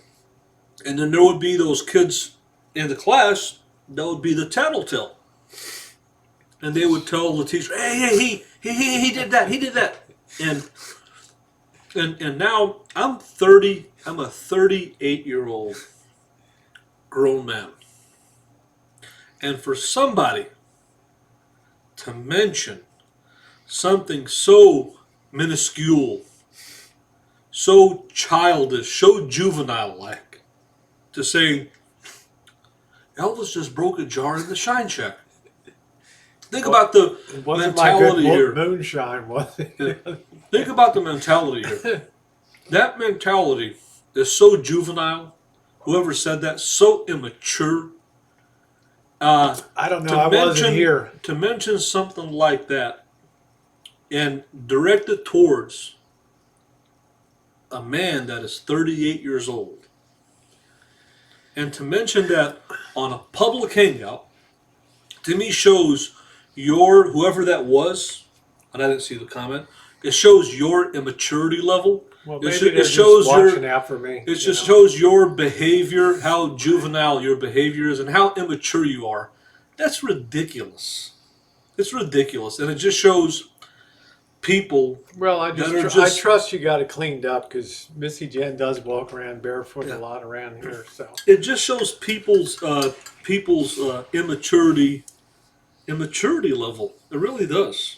And then there would be those kids in the class that would be the tattletale. And they would tell the teacher, "Hey, he did that. He did that." And now I'm 30. I'm a 38-year-old grown man. And for somebody to mention something so minuscule, so childish, so juvenile-like, to say, Elvis just broke a jar in the shine shack. Think about the It wasn't mentality my here. good moonshine, was it? Think about the mentality here. That mentality is so juvenile. Whoever said that, so immature. I don't know. I wasn't here. To mention something like that and direct it towards a man that is 38 years old. And to mention that on a public hangout, to me shows your, whoever that was, and I didn't see the comment, it shows your immaturity level. Well, It, maybe it they're just shows watching your, out for me. it just shows your behavior, how juvenile your behavior is, and how immature you are. That's ridiculous. It's ridiculous. And it just shows people Well, that are I just, trust you got it cleaned up because Missy Jen does walk around barefoot a yeah. lot around here. So It just shows people's immaturity level. It really does.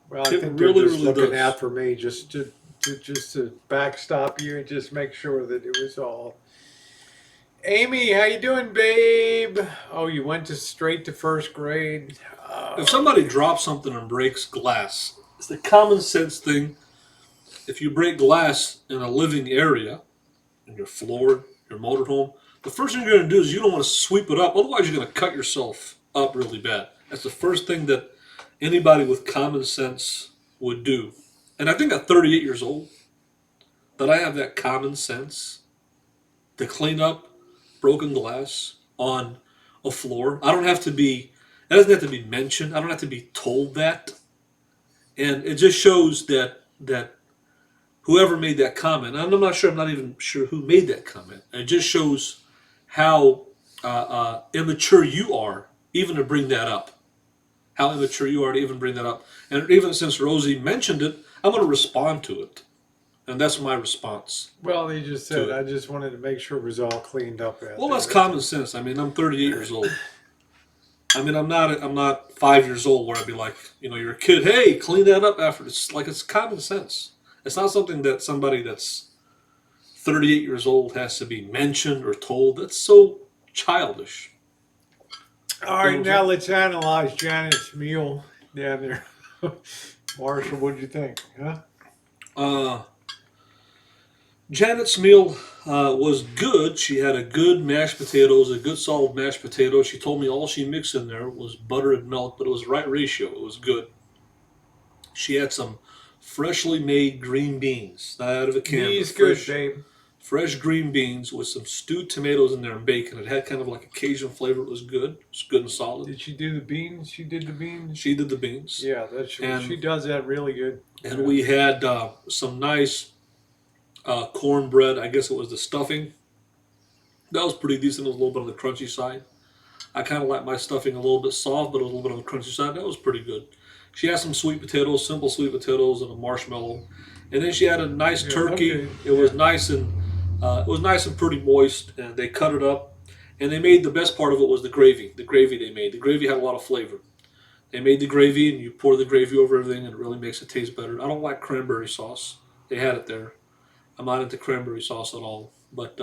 well, I It think they're really, just really looking does. out for me just to backstop you and just make sure that it was all. Amy, how you doing, babe? Oh, you went to straight to first grade. If somebody drops something and breaks glass, it's the common sense thing. If you break glass in a living area, in your floor, your motorhome, the first thing you're going to do is you don't want to sweep it up. Otherwise, you're going to cut yourself up really bad. That's the first thing that anybody with common sense would do. And I think at 38 years old, that I have that common sense to clean up broken glass on a floor. I don't have to be, that doesn't have to be mentioned. I don't have to be told that. And it just shows that whoever made that comment, and I'm not sure, I'm not even sure who made that comment. It just shows how immature you are even to bring that up. How immature you are to even bring that up. And even since Rosie mentioned it, I'm going to respond to it. And that's my response Well, he just to said, it. I just wanted to make sure it was all cleaned up out Well, there. that's common sense. I mean, I'm 38 years old. I mean, I'm not 5 years old where I'd be like, you're a kid. Hey, clean that up after. It's like it's common sense. It's not something that somebody that's 38 years old has to be mentioned or told. That's so childish. All You know right, what now I'm let's analyze Janet's meal down there. Marshall, what'd you think? Huh? saying? Janet's meal was good. She had a good mashed potatoes, a good solid mashed potato. She told me all she mixed in there was butter and milk, but it was the right ratio. It was good. She had some freshly made green beans, not out of a can, but Me's good, babe. fresh green beans with some stewed tomatoes in there and bacon. It had kind of like a Cajun flavor. It was good. It was good and solid. Did she do the beans? She did the beans? She did the beans. Yeah, she And does that really good. and we had some nice cornbread. I guess it was the stuffing. That was pretty decent. It was a little bit on the crunchy side. I kind of like my stuffing a little bit soft, but a little bit on the crunchy side. That was pretty good. She had some sweet potatoes, simple sweet potatoes, and a marshmallow, and then she had a nice Yeah, turkey. okay. It was nice and pretty moist, and they cut it up, and they made the best part of it was the gravy. The gravy they made. The gravy had a lot of flavor. They made the gravy, and you pour the gravy over everything, and it really makes it taste better. I don't like cranberry sauce. They had it there. I'm not into cranberry sauce at all, but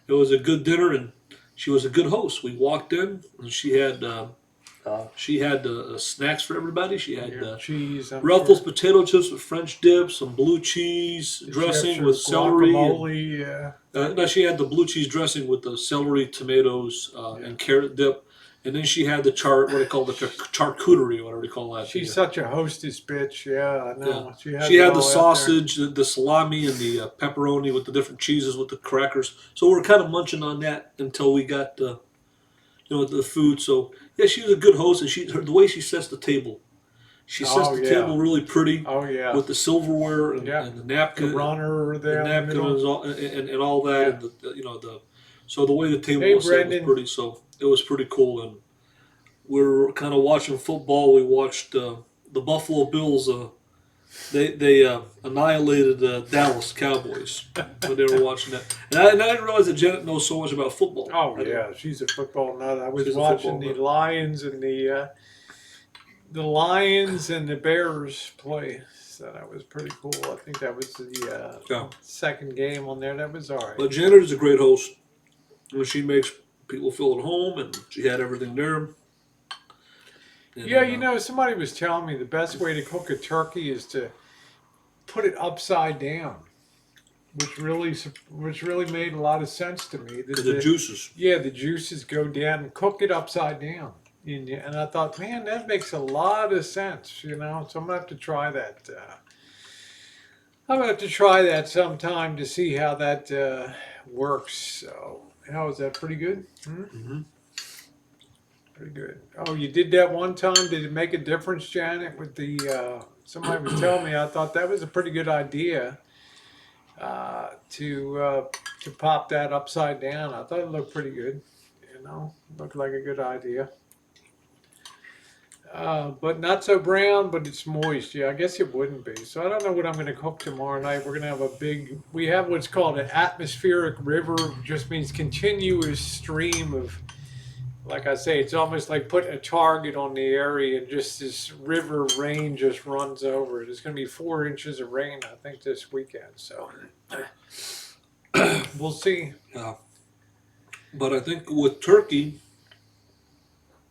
it was a good dinner, and she was a good host. We walked in, and she had snacks for everybody. She had Yeah, cheese, I'm Ruffles sure. potato chips with French dip, some blue cheese Did she have dressing some with celery. guacamole? Yeah. No, she had the blue cheese dressing with the celery, tomatoes, Yeah. and carrot dip. And then she had the what they call the charcuterie, whatever they call that. She's such a hostess bitch. Yeah, I know. Yeah. Has She it had the all out there. sausage, the salami, and the pepperoni with the different cheeses with the crackers. So we were kind of munching on that until we got the food. So yeah, she was a good host, and the way she sets the table, she sets Oh the yeah. table really pretty Oh yeah. with the silverware and, Yeah. and the The napkin, runner the there in the napkin and middle. all that, Yeah. and so the way the table Hey, was set was Brendan. pretty. So it was pretty cool, and we were kind of watching football. We watched the Buffalo Bills. They annihilated the Dallas Cowboys when they were watching that, and I didn't realize that Janet knows so much about football. Oh yeah, she's a football nut. I was She's a watching football the nut. Lions and the Bears play. So that was pretty cool. I think that was the Yeah. second game on there. That was all right. But Janet is a great host. She makes people feel at home, and she had everything there. And, Yeah, somebody was telling me the best way to cook a turkey is to put it upside down, which really made a lot of sense to me. the juices. Yeah, the juices go down and cook it upside down. And I thought, man, that makes a lot of sense. So I'm gonna have to try that. I'm gonna have to try that sometime to see how that works. So, how is that? Pretty good. Hmm? Hmm. Pretty good. Oh, you did that one time. Did it make a difference, Janet? With the somebody was telling me. I thought that was a pretty good idea to pop that upside down. I thought it looked pretty good. Looked like a good idea. But not so brown, but it's moist. Yeah, I guess it wouldn't be. So I don't know what I'm going to cook tomorrow night. We're going to have we have what's called an atmospheric river, just means continuous stream of, like I say, it's almost like putting a target on the area and just this river rain just runs over it. It's going to be 4 inches of rain, I think, this weekend. So we'll see. Yeah. But I think with turkey,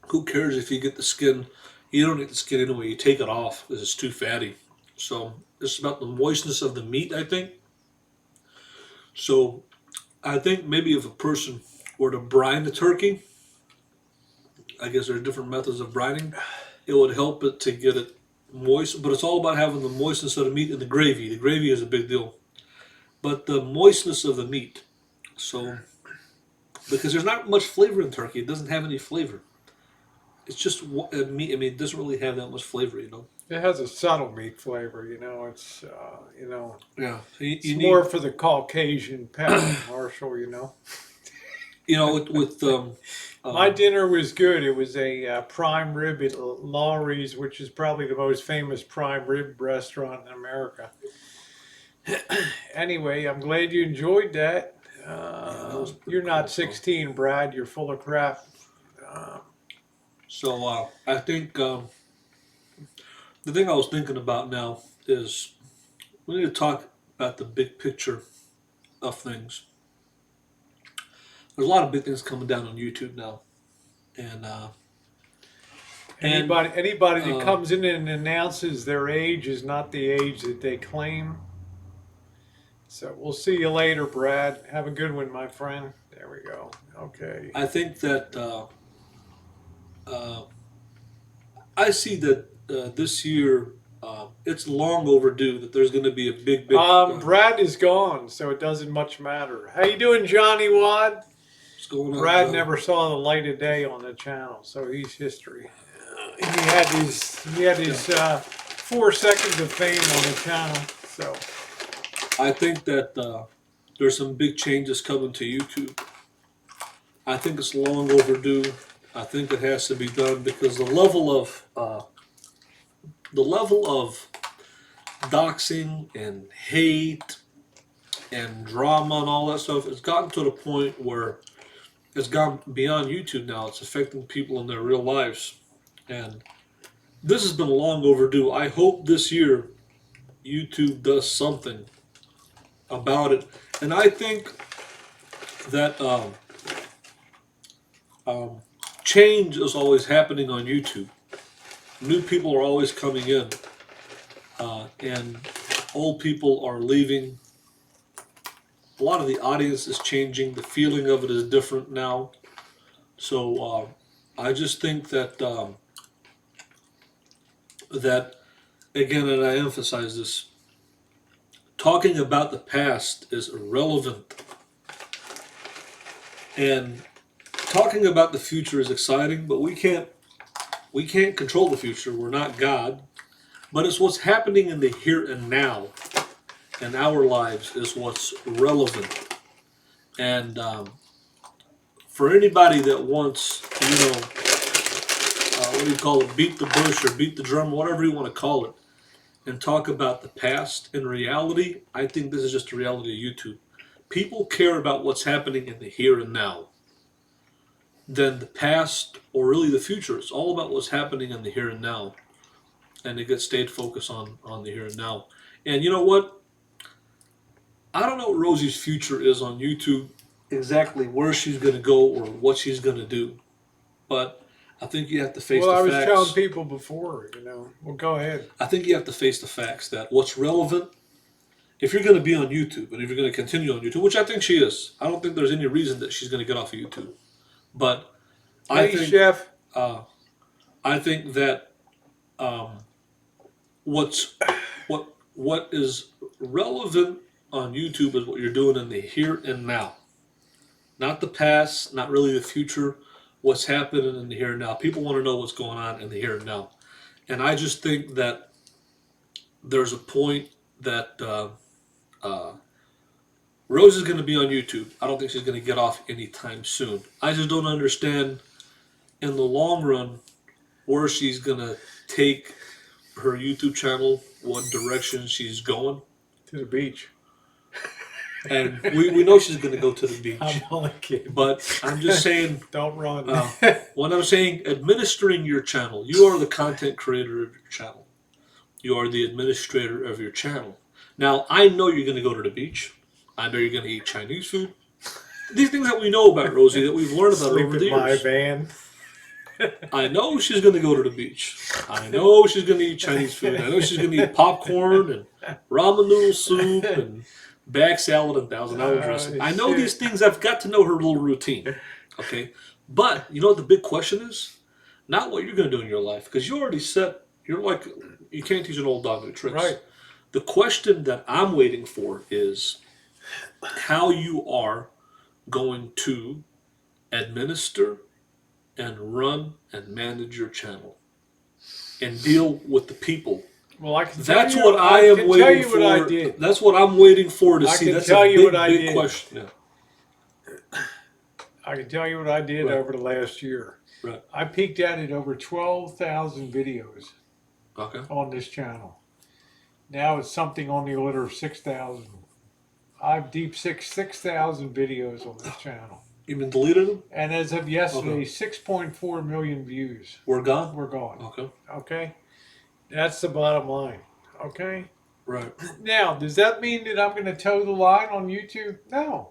who cares if you get the skin? You don't eat the skin anyway. You take it off because it's too fatty. So it's about the moistness of the meat, I think. So I think maybe if a person were to brine the turkey, I guess there are different methods of brining. It would help it to get it moist, but it's all about having the moistness of the meat and the gravy. The gravy is a big deal, but the moistness of the meat. So because there's not much flavor in turkey, it doesn't have any flavor. It's just meat. I mean, it doesn't really have that much flavor, you know. It has a subtle meat flavor, It's Yeah, so you, it's you more need, for the Caucasian palate, Marshall. with My um, dinner was good. It was a prime rib at Lawry's, which is probably the most famous prime rib restaurant in America. Anyway, I'm glad you enjoyed that. yeah, that was pretty You're cool. not So 16, Brad. You're full of crap. Uh, I think the thing I was thinking about now is we need to talk about the big picture of things. There's a lot of big things coming down on YouTube now, and and anybody that uh, comes in and announces their age is not the age that they claim. So we'll see you later, Brad. Have a good one, my friend. There we go. Okay. I think that uh, I see that this year it's long overdue that there's going to be a big Brad is gone, so it doesn't much matter. How you doing, Johnny Wad? what's going on, Brad Johnny? never saw the light of day on the channel, so he's history. He had his Yeah, 4 seconds of fame on the channel. So I think that there's some big changes coming to YouTube. I think it's long overdue. I think it has to be done because the level of doxing and hate and drama and all that stuff has gotten to the point where it's gone beyond YouTube now. It's affecting people in their real lives, and this has been long overdue. I hope this year YouTube does something about it, and I think that um, change is always happening on YouTube. New people are always coming in, and old people are leaving. A lot of the audience is changing. The feeling of it is different now. So I just think that again, and I emphasize this: talking about the past is irrelevant, and talking about the future is exciting. But we can't control the future. We're not God. But it's what's happening in the here and now in our lives is what's relevant. And for anybody that wants, what do you call it, beat the bush or beat the drum, whatever you want to call it, and talk about the past and reality, I think this is just the reality of YouTube. People care about what's happening in the here and now than the past or really the future. It's all about what's happening in the here and now, and they get stayed focused on the here and now. And you know what? I don't know what Rosie's future is on YouTube, exactly where she's going to go or what she's going to do. But I think you have to face well, the I was telling facts. people before. Well, go ahead. I think you have to face the facts that what's relevant, if you're going to be on YouTube and if you're going to continue on YouTube, which I think she is, I don't think there's any reason that she's going to get off of YouTube. But I Hey, think, chef. uh, I think that um, what's what what is relevant on YouTube is what you're doing in the here and now, not the past, not really the future. What's happening in the here and now? People want to know what's going on in the here and now, and I just think that there's a point that uh, Rose is going to be on YouTube. I don't think she's going to get off anytime soon. I just don't understand in the long run where she's going to take her YouTube channel, what direction she's going. To the beach. And we know she's going to go to the beach. I'm only kidding. But I'm just saying, Don't run. when I'm saying administering your channel, you are the content creator of your channel. You are the administrator of your channel. Now, I know you're going to go to the beach. I know you're going to eat Chinese food. These things that we know about Rosie, that we've learned about Sleep over the in my years. van. I know she's going to go to the beach. I know she's going to eat Chinese food. I know she's going to eat popcorn and ramen noodle soup and bag salad and $1,000 dressing. I know these things. I've got to know her little routine. Okay? But you know what the big question is? Not what you're going to do in your life. Because you already set, you're like, you can't teach an old dog new tricks. Right. The question that I'm waiting for is how you are going to administer and run and manage your channel and deal with the people. Well, I can That's tell you, what I am can waiting tell you for. what I did. That's what I'm waiting for to I see. can That's tell a you big, what I big did. question. Yeah. I can tell you what I did Right. over the last year. Right. I peaked out at over 12,000 videos Okay. on this channel. Now it's something on the order of 6,000. I've deep 6,000 videos on this channel. You've been deleted them? And as of yesterday, Okay. 6.4 million views. We're gone? We're gone. Okay. Okay? That's the bottom line. Okay? Right. Now, does that mean that I'm going to toe the line on YouTube? No.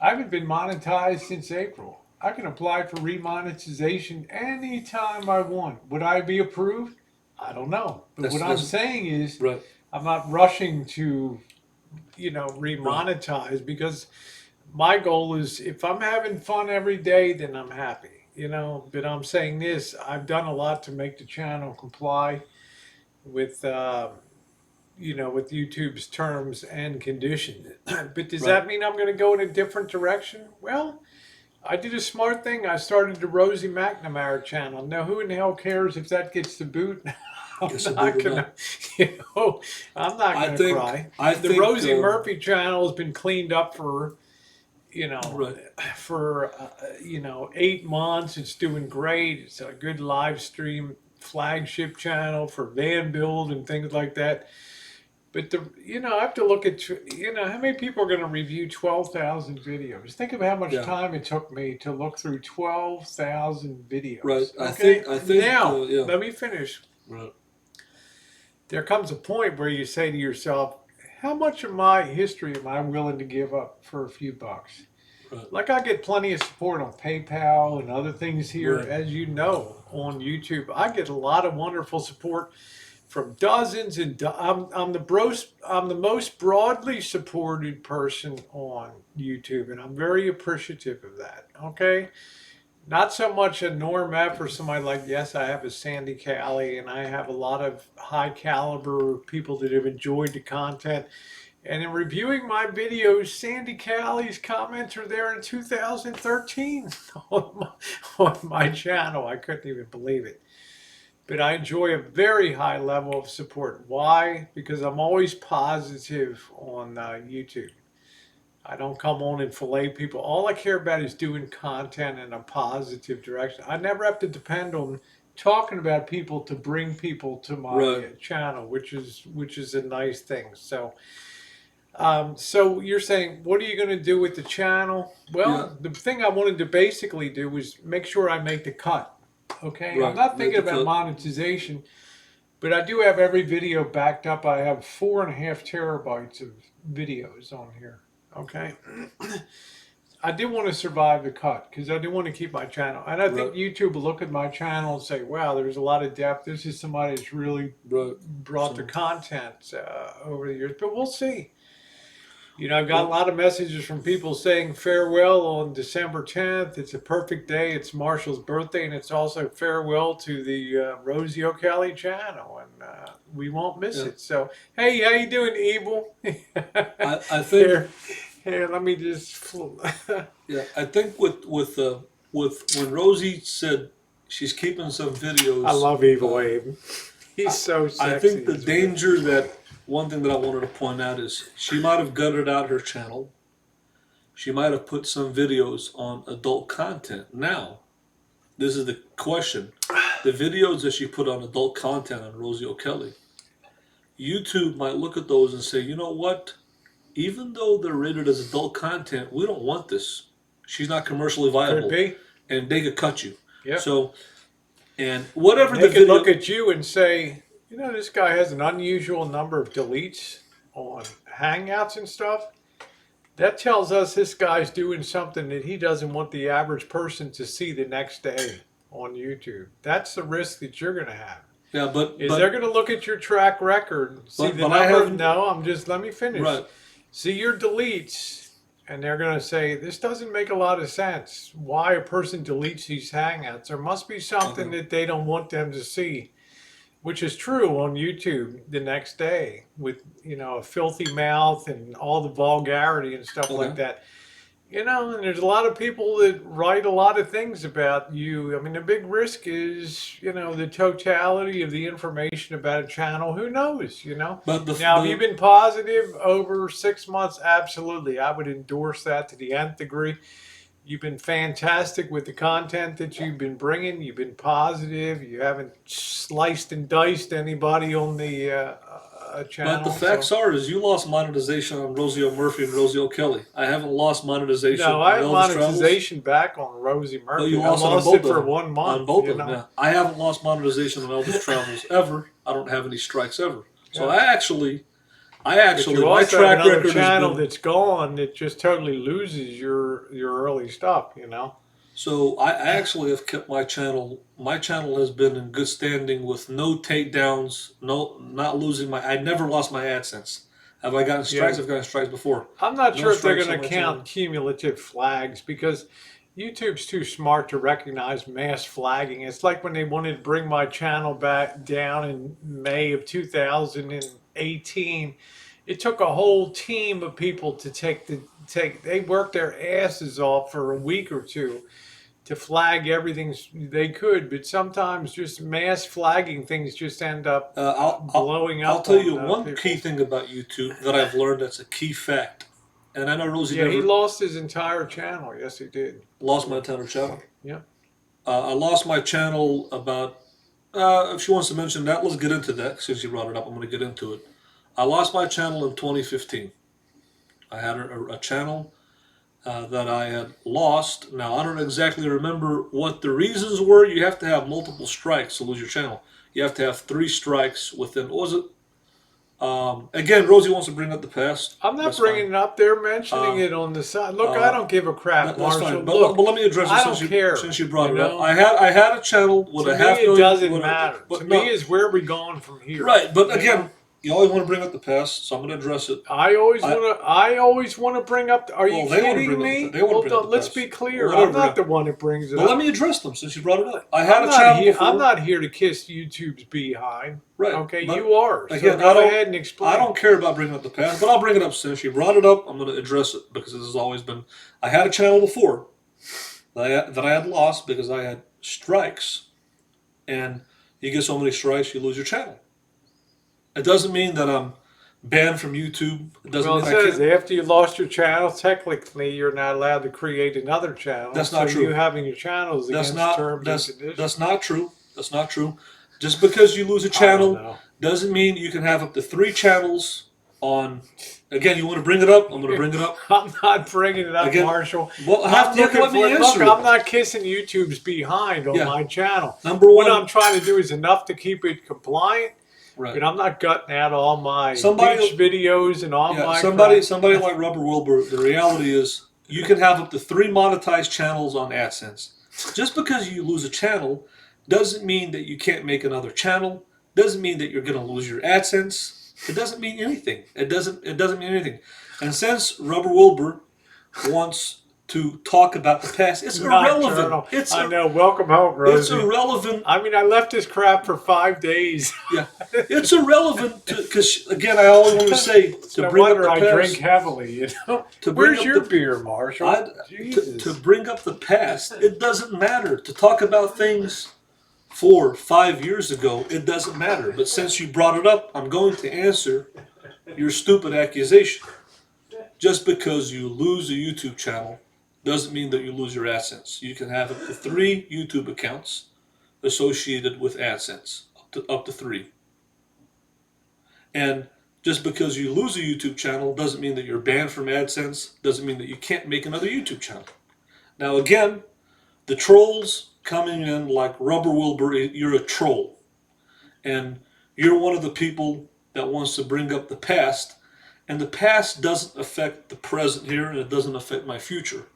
I haven't been monetized since April. I can apply for remonetization anytime I want. Would I be approved? I don't know. But what I'm saying is, right. I'm not rushing to, remonetize because my goal is if I'm having fun every day, then I'm happy. But I'm saying this, I've done a lot to make the channel comply with, with YouTube's terms and conditions. But does that mean I'm going to go in a different direction? Well, I did a smart thing. I started the Rosie McNamara channel. Now, who in the hell cares if that gets the boot? I'm not gonna, I'm not gonna cry. The Rosie Murphy channel has been cleaned up for, for 8 months. It's doing great. It's a good live stream flagship channel for van build and things like that. But I have to look at, how many people are going to review 12,000 videos? Think of how much time it took me to look through 12,000 videos. Right. Okay? I think. Now, let me finish. Right. There comes a point where you say to yourself, how much of my history am I willing to give up for a few bucks? Right. Like I get plenty of support on PayPal and other things here, Right. as you know, on YouTube. I get a lot of wonderful support from dozens and I'm the most broadly supported person on YouTube, and I'm very appreciative of that. Okay, not so much a Norm F or somebody like, yes, I have a Sandy Callie, and I have a lot of high caliber people that have enjoyed the content. And in reviewing my videos, Sandy Callie's comments are there in 2013 on my channel. I couldn't even believe it. But I enjoy a very high level of support. Why? Because I'm always positive on YouTube. I don't come on and fillet people. All I care about is doing content in a positive direction. I never have to depend on talking about people to bring people to my channel, which is a nice thing. So, so you're saying, what are you going to do with the channel? Well, the thing I wanted to basically do was make sure I make the cut. Okay, I'm not thinking about monetization, but I do have every video backed up. I have 4.5 terabytes of videos on here. Okay, I did want to survive the cut because I do want to keep my channel, and I think YouTube will look at my channel and say, "Wow, there's a lot of depth. This is somebody that's really brought the content over the years." But we'll see. I've got a lot of messages from people saying farewell on December 10th. It's a perfect day. It's Marshall's birthday, and it's also farewell to the Rosie O'Kelly channel, and we won't miss Yeah. it. So, hey, how you doing, Evil? I think Here, here, let me just. yeah, I think with when Rosie said she's keeping some I videos, love Evil Abe. He's so I sexy. think the danger that one thing that I wanted to point out is she might have gutted out her channel. She might have put some videos on adult content. Now, this is the question: the videos that she put on adult content on Rosie O'Kelly, YouTube might look at those and say, you know what? Even though they're rated as adult content, we don't want this. She's not commercially Could viable, be. and they could cut you. Yep. So, and whatever They the could video, look at you and say, this guy has an unusual number of deletes on Hangouts and stuff. That tells us this guy's doing something that he doesn't want the average person to see the next day on YouTube. That's the risk that you're going to have. yeah, but They're going to look at your track record, see the but I number. haven't. No, let me finish. Right. See your deletes, and they're going to say, this doesn't make a lot of sense. Why a person deletes these Hangouts? There must be something that they don't want them to see. Which is true on YouTube the next day with, a filthy mouth and all the vulgarity and stuff like that. And there's a lot of people that write a lot of things about you. I mean, the big risk is, the totality of the information about a channel. Who knows, But Now, have you been positive over 6 months? Absolutely. I would endorse that to the nth degree. You've been fantastic with the content that you've been bringing. You've been positive. You haven't sliced and diced anybody on the channel. But the facts are, is you lost monetization on Rosie O'Murphy and Rosie O'Kelly. I haven't lost monetization. No, on I have Elvis monetization back on Rosie Murphy. But you I lost it on lost both it of for them. 1 month. On both of them. Yeah. I haven't lost monetization on Elvis Travels ever. I don't have any strikes ever. So Yeah. I actually, But you my also track have another record channel has been. that's gone that just totally loses your early stuff. So I actually have kept my channel. My channel has been in good standing with no takedowns, not losing my. I never lost my AdSense. Have I gotten strikes? Yeah. I've gotten strikes before. I'm not No sure if they're strikes going on to my channel. count cumulative flags because YouTube's too smart to recognize mass flagging. It's like when they wanted to bring my channel back down in May of 2018. It took a whole team of people to they worked their asses off for a week or two to flag everything they could, but sometimes just mass flagging things just end up blowing up. I'll tell you on, one people. key thing about YouTube that I've learned that's a key fact. And I know Rosie Yeah, never he lost his entire channel. Yes, he did. lost my entire channel. Yeah. I lost my channel about. If she wants to mention that, let's get into that. Since you brought it up, I'm going to get into it. I lost my channel in 2015. I had a channel that I had lost. Now, I don't exactly remember what the reasons were. You have to have multiple strikes to lose your channel. You have to have 3 strikes within, what was it? Again, Rosie wants to bring up the past. I'm not That's bringing fine. it up. They're mentioning it on the side. Look, I don't give a crap, That's Marshall. fine. Look, But let me address it I since don't care. since you brought you it up. know? I had a channel with To a me, half it million. doesn't matter. To me, is where we going from here. Right, but you again, know? you always want to bring up the past, so I'm going to address it. I always want to bring up. Are you Well, they wanna kidding bring up me? the- they wanna bring up the Let's past. be clear. Whatever, I'm not yeah. the one that brings it But up. let me address them since you brought it up. I had I'm a not channel here. before. I'm not here to kiss YouTube's behind. Right. Okay, but you are. So again, go ahead and explain. I don't care about bringing up the past, but I'll bring it up since you brought it up. I'm going to address it because this has always been. I had a channel before that I had lost because I had strikes, and you get so many strikes, you lose your channel. It doesn't mean that I'm banned from YouTube. It doesn't Well, it mean I says can't. after you lost your channel, technically you're not allowed to create another channel. That's not so true. You having your channels That's against not. terms That's and conditions. that's not true. That's not true. Just because you lose a I don't channel know. doesn't mean you can have up to 3 channels on. Again, you want to bring it up? I'm going to bring it up. I'm not bringing it up, Again, Marshall. well, I'm you have to looking let me for. Look, answer it. I'm not kissing YouTube's behind on Yeah. my channel. Number What one, I'm trying to do is enough to keep it compliant. right? But I'm not gutting out all my Somebody- beach videos and all Yeah, my somebody crap. like Rubber Wilbur. The reality is, you can have up to 3 monetized channels on AdSense. Just because you lose a channel doesn't mean that you can't make another channel. Doesn't mean that you're going to lose your AdSense. It doesn't mean anything. It doesn't mean anything. And since Rubber Wilbur wants to talk about the past, it's irrelevant. Nocturnal. I know. Welcome home, It's Rosie. irrelevant. I mean, I left this crap for 5 days. Yeah, it's irrelevant because again, I always want to say to No bring up wonder the I past. drink heavily. You know. To bring Where's up your the- beer, Marshall? I, Jesus. to bring up the past, it doesn't matter. To talk about things 4, 5 years ago, it doesn't matter. But since you brought it up, I'm going to answer your stupid accusation. Just because you lose a YouTube channel doesn't mean that you lose your AdSense. You can have up to 3 YouTube accounts associated with AdSense, up to 3. And just because you lose a YouTube channel doesn't mean that you're banned from AdSense, doesn't mean that you can't make another YouTube channel. Now again, the trolls coming in like Rubber Wilbur, you're a troll. And you're one of the people that wants to bring up the past. And the past doesn't affect the present here, and it doesn't affect my future.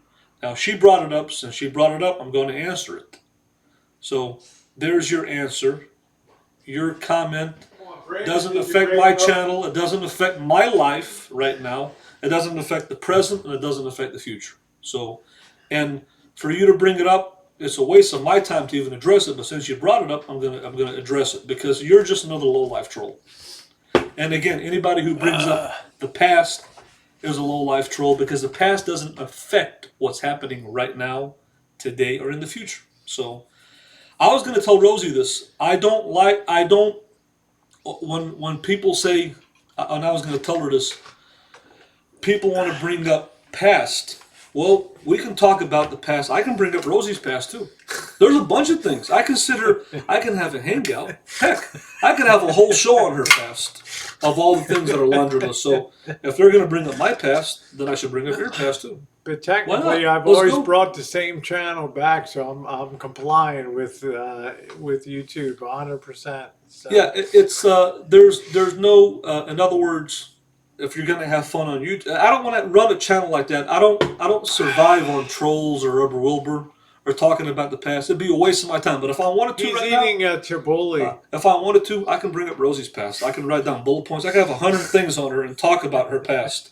Now she brought it up. Since she brought it up, I'm going to answer it. So there's your answer. Your comment doesn't affect my channel. It doesn't affect my life right now. It doesn't affect the present, and it doesn't affect the future. So, and for you to bring it up, it's a waste of my time to even address it. But since you brought it up, I'm gonna address it because you're just another low life troll. And again, anybody who brings up the past is a low life troll because the past doesn't affect what's happening right now, today, or in the future. So, I was gonna tell Rosie this. I don't when people say, and I was going to tell her this, people want to bring up past. Well, we can talk about the past. I can bring up Rosie's past too. There's a bunch of things. I can have a hangout. Heck, I could have a whole show on her past of all the things that are laundry list. So if they're going to bring up my past, then I should bring up your past too. But technically, not? I've Let's always go. brought the same channel back, so I'm complying with YouTube 100%. So. Yeah, there's no in other words, if you're gonna have fun on YouTube, I don't want to run a channel like that. I don't survive on trolls or Rubber Wilbur or talking about the past. It'd be a waste of my time. But if I wanted to He's right now, eating Tabbouleh. if I wanted to, I can bring up Rosie's past. I can write down bullet points. I can have 100 things on her and talk about her past.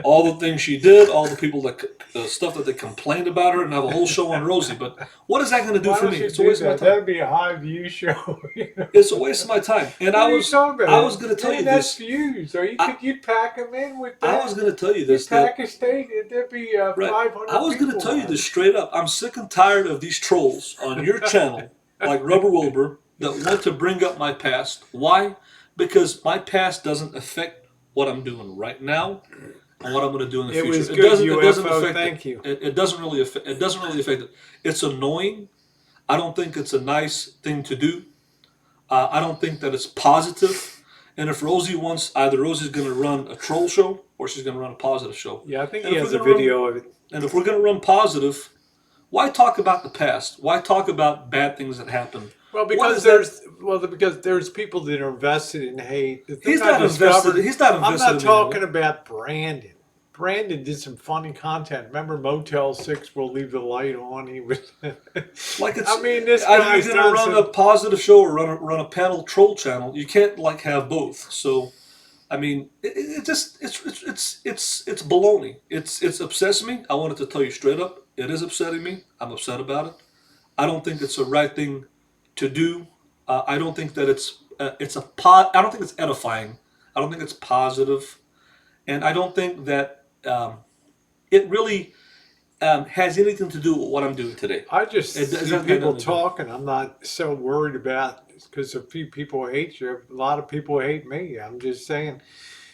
All the things she did, all the people the stuff that they complained about her, and have a whole show on Rosie. But what is that going to do Why for don't me? you It's a do waste of my that? time. That'd be a high view show. You know? It's a waste of my time. And What are you talking about? I was going to tell you that's this. views. Or you'd pack them in with that. I was going to tell you this. You'd pack a state. There'd be 500 I was going to people tell you on this it. straight up. I'm sick and tired of these trolls on your channel, like Rubber Wilbur, that want to bring up my past. Why? Because my past doesn't affect what I'm doing right now and what I'm going to do in the It future. was It good, doesn't. It doesn't UFO. affect Thank it. you. It doesn't really affect. It doesn't really affect it. It's annoying. I don't think it's a nice thing to do. I don't think that it's positive. And if Rosie wants, either Rosie's going to run a troll show or she's going to run a positive show. Yeah, I think And he if has a we're gonna video of it. And if we're going to run positive, why talk about the past? Why talk about bad things that happened? Well, What is because there's people that are invested in hate. The thing He's I not discovered- invested. He's not I'm invested. not in talking anyone. about Brandon. Brandon did some funny content. Remember Motel 6 will leave the light on? He was Like it's. I mean, this either guy's you're going to done run some- a positive show or run a panel troll channel. You can't like have both. So, I mean, it's baloney. It's upsets me. I wanted to tell you straight up. It is upsetting me. I'm upset about it. I don't think it's the right thing to do. I don't think that I don't think it's edifying. I don't think it's positive, and I don't think that it really has anything to do with what I'm doing today. I just It see doesn't people have to do. talking. I'm not so worried about because a few people hate you. A lot of people hate me. I'm just saying.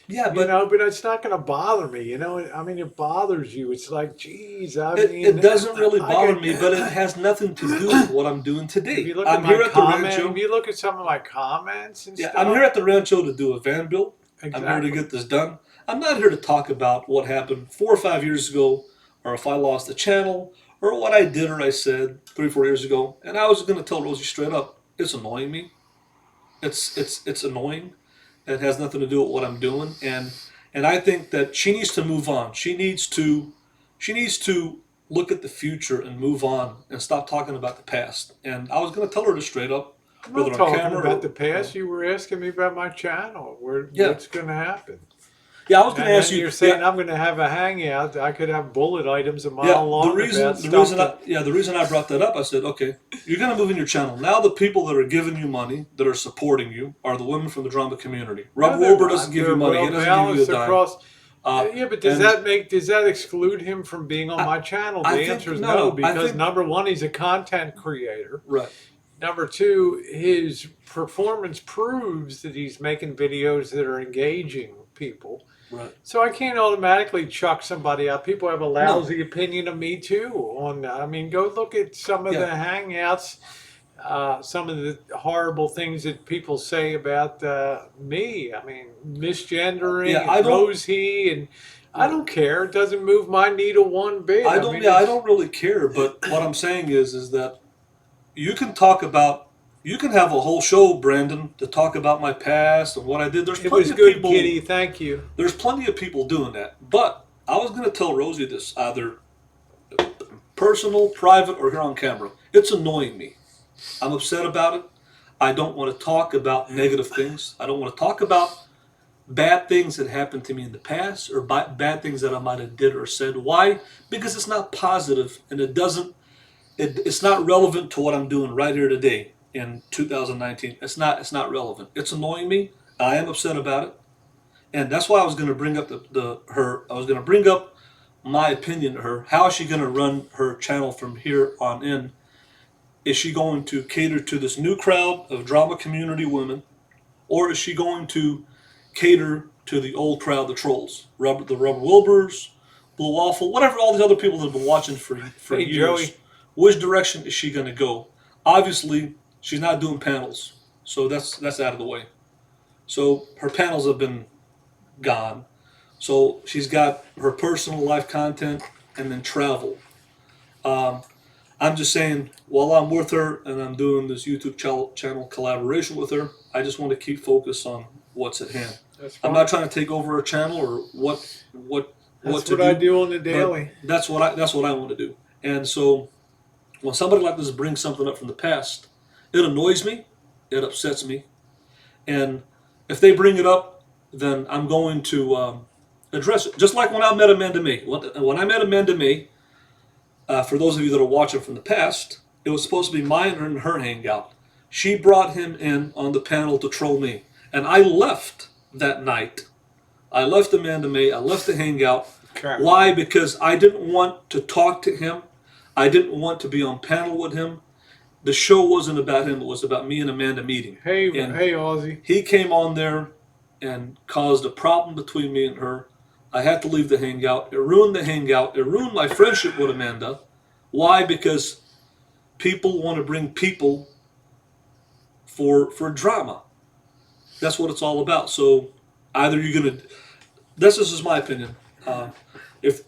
Yeah, But but it's not going to bother me. I mean, it bothers you. It's like, geez, I mean, it doesn't really I bother could- me, but it has nothing to do with what I'm doing today. If you look I'm at here my at the comment, rancho. if you look at some of my comments and Yeah, stuff. I'm here at the rancho to do a van build. I'm here Exactly. to get this done. I'm not here to talk about what happened 4 or 5 years ago, or if I lost the channel, or what I did or I said 3 or 4 years ago. And I was going to tell Rosie straight up, it's annoying me. It's annoying. It has nothing to do with what I'm doing, and I think that she needs to move on. She needs to look at the future and move on and stop talking about the past. And I was going to tell her this straight up. I'm whether not on talking camera about or the past. You were asking me about my channel. yeah, What's going to happen? yeah. I was going to And ask then you. you're saying Yeah, I'm going to have a hangout. I could have bullet items a yeah. mile long about The stuff reason that. the reason I brought that up, I said, okay, you're going to move in your channel now. The people that are giving you money, that are supporting you, are the women from the drama community. Rob No, they're Wilbur doesn't not. give you They're money. He well doesn't give you a balanced dime. across. Uh, Yeah, but and does that exclude him from being on I, my channel? I The think answer is no, no, no. I because think number one, he's a content creator. right, Number two, his performance proves that he's making videos that are engaging people. right. So I can't automatically chuck somebody out. People have a No, lousy opinion of me too. I mean, go look at some of the yeah, hangouts, some of the horrible things that people say about me. I mean, yeah. misgendering and I don't. rose he, and I Right. don't care. It doesn't move my needle one bit. I I don't. mean, Yeah, I it's don't really care. But what I'm saying is that you can talk about. You can have a whole show, Brandon, to talk about my past and what I did. There's it plenty was of good, people. Kitty. Thank you. There's plenty of people doing that. But I was going to tell Rosie this either personal, private, or here on camera. It's annoying me. I'm upset about it. I don't want to talk about negative things. I don't want to talk about bad things that happened to me in the past or bad things that I might have did or said. Why? Because it's not positive and it doesn't. It's not relevant to what I'm doing right here today in 2019. It's not. It's not relevant. It's annoying me. I am upset about it, and that's why I was going to bring up the her. I was going to bring up my opinion to her. How is she going to run her channel from here on in? Is she going to cater to this new crowd of drama community women, or is she going to cater to the old crowd, the trolls, the Rubber Wilburs, Blue Waffle, whatever, all these other people that have been watching for Hey, Joey. years? Which direction is she going to go? Obviously, she's not doing panels, so that's out of the way. So her panels have been gone. So she's got her personal life content and then travel. Um, I'm just saying, while I'm with her and I'm doing this YouTube channel collaboration with her, I just want to keep focus on what's at hand. That's I'm not fine. trying to take over her channel or what That's to what I do, do on the but daily. that's what I want to do. And so when somebody like this brings something up from the past, it annoys me, it upsets me, and if they bring it up, then I'm going to address it. Just like when I met Amanda May. When I met Amanda May, for those of you that are watching from the past, it was supposed to be mine and her hangout. She brought him in on the panel to troll me. And I left that night. I left Amanda May. I left the hangout. Okay. Why? Because I didn't want to talk to him. I didn't want to be on panel with him. The show wasn't about him. It was about me and Amanda meeting. Hey, And hey, Ozzy. he came on there and caused a problem between me and her. I had to leave the hangout. It ruined the hangout. It ruined my friendship with Amanda. Why? Because people want to bring people for drama. That's what it's all about. So either you're gonna. This is my opinion. If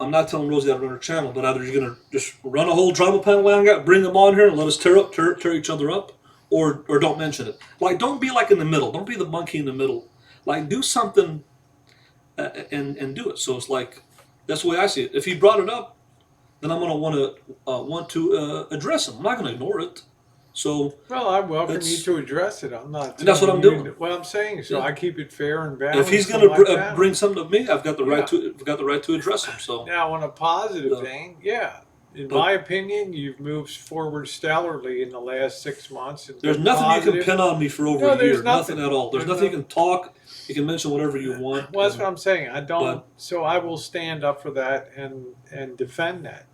I'm not telling Rosie how to run her channel, but either you're gonna just run a whole drama panel hangout, bring them on here, and let us tear each other up, or don't mention it. Like, don't be like in the middle. Don't be the monkey in the middle. Like, do something and do it. So it's like that's the way I see it. If he brought it up, then I'm gonna want to address him. I'm not gonna ignore it. So Well, I welcome you that's to address it. I'm not and that's what telling I'm you doing. what I'm saying. So Yeah. I keep it fair and If he's balanced on gonna my channel. bring something to me, I've got the right Yeah. to I've got the right to address him. So, Now, on a positive the, vein, yeah. In but my opinion, you've moved forward stellarly in the last 6 months and there's been nothing you can positive. pin on me for over No, a there's year. Nothing nothing. at all. There's There's nothing you no. can talk. You can mention whatever you want. Well, that's what I'm saying. I don't. But So I will stand up for that and defend that.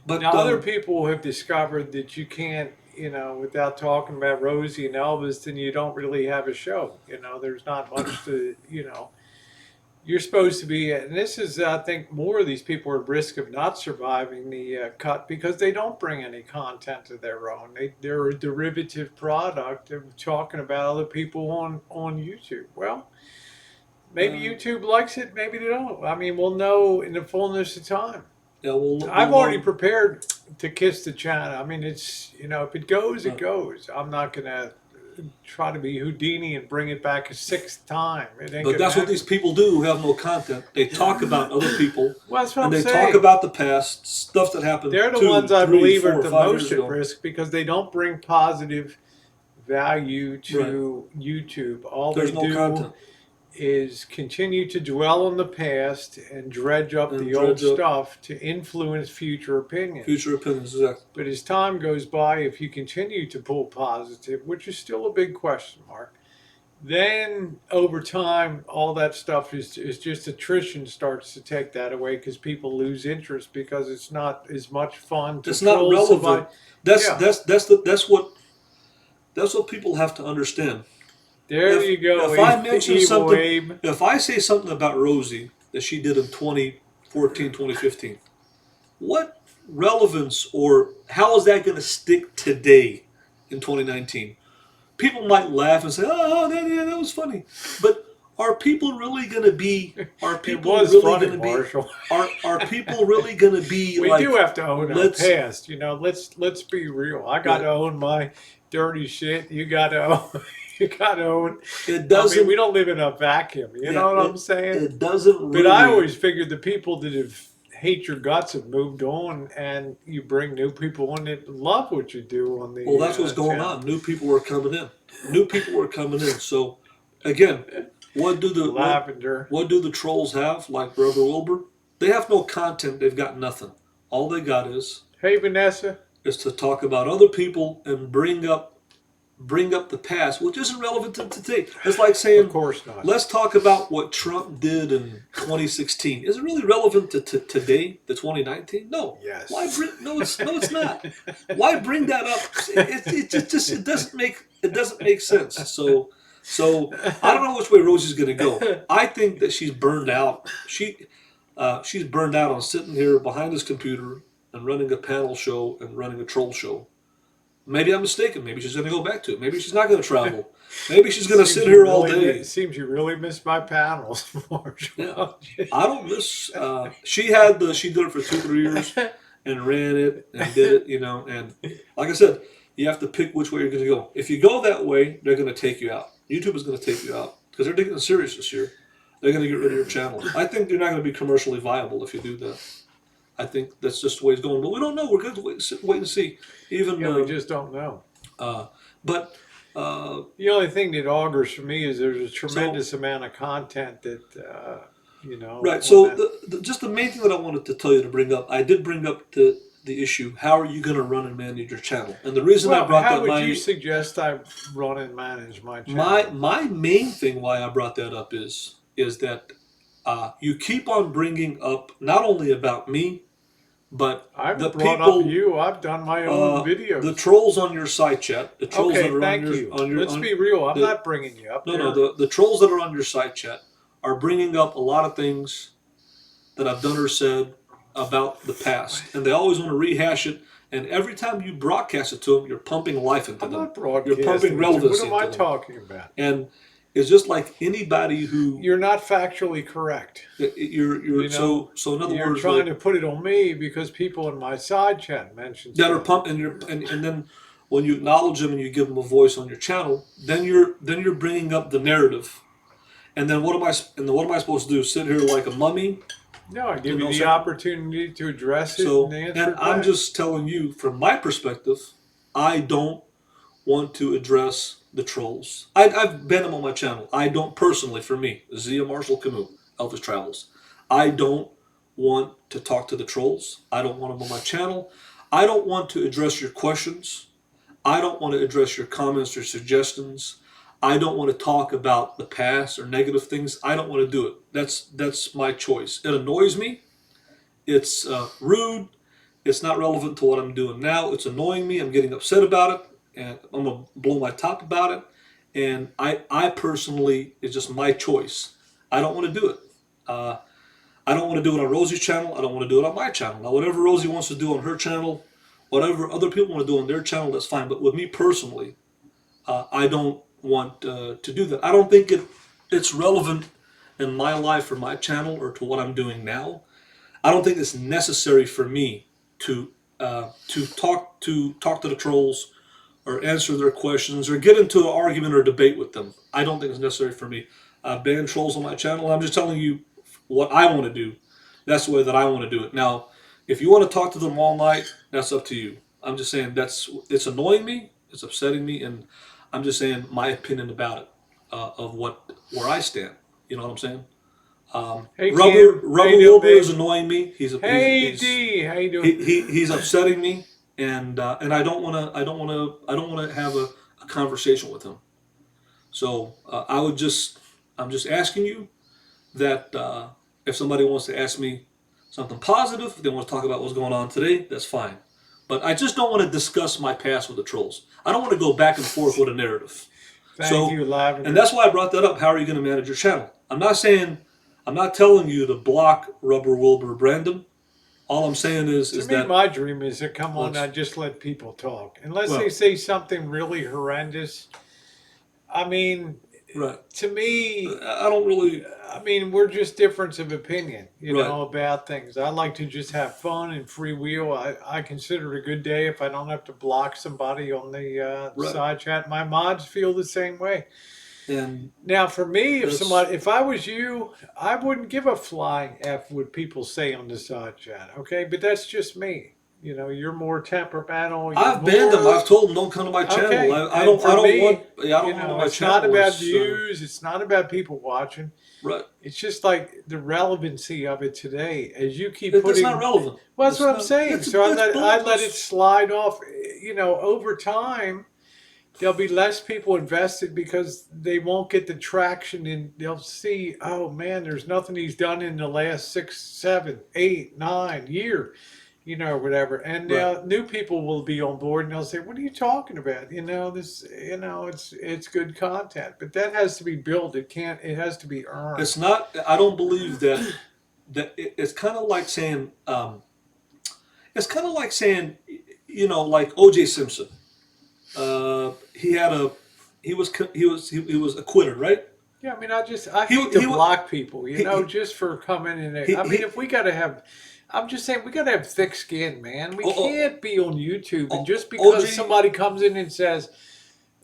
but Now, other people have discovered that you can't, without talking about Rosie and Elvis, then you don't really have a show. There's not much to, you're supposed to be, and this is, I think, more of these people are at risk of not surviving the cut because they don't bring any content of their own. They're a derivative product of talking about other people on YouTube. Well, maybe uh, YouTube likes it, maybe they don't. I mean, we'll know in the fullness of time. yeah, I've we'll already prepared to kiss the China. I mean, it's, if it goes, it uh, goes. I'm not going to try to be Houdini and bring it back a sixth time. It ain't but going to that's what happen. these people do who have no content. They talk about other people Well, that's what and I'm they talk saying. about the past stuff that happened They're the two, ones I three, believe are four, at the 5 years most at ago. risk because they don't bring positive value Right. to YouTube. All they There's no do content is continue to dwell on the past and dredge up and the old dredge up stuff to influence future opinions. future opinions. Exactly. But as time goes by, if you continue to pull positive, which is still a big question mark, then over time, all that stuff is just attrition starts to take that away because people lose interest because it's not as much fun to It's not troll relevant. somebody. That's Yeah, that's that's the that's what people have to understand. there If you go, if I mention evil something, Abe. if I say something about Rosie that she did in 2014, 2015, what relevance or how is that going to stick today in 2019? People might laugh and say, "Oh, yeah, that was funny," but are people really going to be? Are It people was really funny, going to be? Marshall. Are people really going to be We do like, have to own our let's? past. Let's be real. I got Right. to own my dirty shit. You got to own. You got to own. It I mean, we doesn't. don't live in a vacuum. You Yeah. know what I'm saying? It doesn't But I really. always figured the people that have hate your guts have moved on, and you bring new people in that love what you do on Well, the that's what's going channel. on. New people are coming in. New people are coming in. So, again, what do the Lavender. what do the trolls have? Like Brother Wilbur, they have no content. They've got nothing. All they got Hey, Vanessa. is to talk about other people and bring up the past, which isn't relevant to today. It's like Of saying, course not. let's talk about what Trump did in 2016. Is it really relevant to today, the 2019? No. Yes. Why bring? No, it's not. Why bring that up? It doesn't make sense. So I don't know which way Rosie's going to go. I think that she's burned out. She's burned out on sitting here behind this computer and running a panel show and running a troll show. Maybe I'm mistaken. Maybe she's going to go back to it. Maybe she's not going to travel. Maybe she's going to sit here all day. It seems you really missed my panels, Marshall. Yeah. I don't miss. She did it for 2-3 years and ran it and did it. And like I said, you have to pick which way you're going to go. If you go that way, they're going to take you out. YouTube is going to take you out because they're taking it serious this year. They're going to get rid of your channel. I think you're not going to be commercially viable if you do that. I think that's just the way it's going. But we don't know. We're going to wait and see. Even Yeah, we just don't know. but The only thing that augurs for me is there's a so tremendous amount of content that, right. on So that. just the main thing that I wanted to tell you to bring up, I did bring up the issue. How are you going to run and manage your channel? And the reason I Well, brought how that would you suggest I run and manage my my channel? my main thing why I brought that up is that you keep on bringing up not only about me, but I the haven't brought up people, you. I've done my own the videos. trolls on your side chat, the trolls that Okay, are on thank your you. on your Let's on be real. I'm the not bringing you up no no there. the trolls that are on your side chat are bringing up a lot of things that I've done or said about the past, and they always want to rehash it. And every time you broadcast it to them, you're pumping life into I'm them. not You're pumping broadcasting it. What relevancy am I into them. talking about? And it's just like anybody who You're not factually correct. you're You know, so in other you're words, trying like to put it on me because people in my side chat mentioned that are stuff. pumping and then when you acknowledge them and you give them a voice on your channel, then you're bringing up the narrative. And then what am I supposed to do? Sit here like a mummy? No, I You give know you what I'm the saying? opportunity to address it and So, answer and it I'm back. just telling you from my perspective, I don't want to address the trolls. I've banned them on my channel. I don't personally, for me, Zia Marshall Camus, Elvis Travels. I don't want to talk to the trolls. I don't want them on my channel. I don't want to address your questions. I don't want to address your comments or suggestions. I don't want to talk about the past or negative things. I don't want to do it. That's my choice. It annoys me. It's rude. It's not relevant to what I'm doing now. It's annoying me. I'm getting upset about it, and I'm gonna blow my top about it. And I personally, it's just my choice. I don't want to do it. Uh, I don't want to do it on Rosie's channel. I don't want to do it on my channel. Now, whatever Rosie wants to do on her channel, whatever other people want to do on their channel, that's fine. But with me personally, I don't want to do that. I don't think it's relevant in my life or my channel or to what I'm doing now. I don't think it's necessary for me to talk to the trolls or answer their questions or get into an argument or debate with them. I don't think it's necessary for me. Ban trolls on my channel. I'm just telling you what I want to do. That's the way that I want to do it. Now, if you want to talk to them all night, that's up to you. I'm just saying it's annoying me, it's upsetting me, and I'm just saying my opinion about it, of where I stand. You know what I'm saying? Hey Kim, how Rubber you doing, Wilbur is babe? annoying me. Hey D, how you doing? He's upsetting me, and I don't wanna have a conversation with him. So I'm just asking you that, if somebody wants to ask me something positive, if they want to talk about what's going on today, that's fine. But I just don't want to discuss my past with the trolls. I don't want to go back and forth with a narrative. Thank So, you, and Lavender. that's why I brought that up. How are you going to manage your channel? I'm not telling you to block Rubber Wilbur Brandon. All I'm saying To is me, that my dream is to come on let's and just let people talk. Unless they well, say something really horrendous. I mean, right. to me, I don't really I mean, we're just difference of opinion, right, about things. I like to just have fun and free wheel. I consider it a good day if I don't have to block somebody on the right, side chat. My mods feel the same way. and Now, for me, that's if I was you, I wouldn't give a flying F what people say on the side chat, okay? But that's just me. You're more temperamental. You're I've banned them. I've more, told them don't come to my channel. okay. And I for don't want me, yeah, I don't want them on my it's not channel. about It's views. It's not about people watching. right. It's just like the relevancy of it today. As you keep That's not putting, relevant. well, that's It's what I'm not. saying. So That's I bull. let it slide off. Over time, there'll be less people invested because they won't get the traction, and they'll see, oh man, there's nothing he's done in the last 6, 7, 8, 9 year, or whatever. And Right. now new people will be on board and they'll say, what are you talking about? It's good content, but that has to be built. It has to be earned. It's not. I don't believe it's kind of like saying. It's kind of like saying, like O.J. Simpson. He had a. He was acquitted, right? Yeah, I mean, I He hate to he block people, he just for coming in. he, I mean, he if we got to have, I'm just saying we got to have thick skin, man. We o, can't be on YouTube and just because OJ. somebody comes in and says,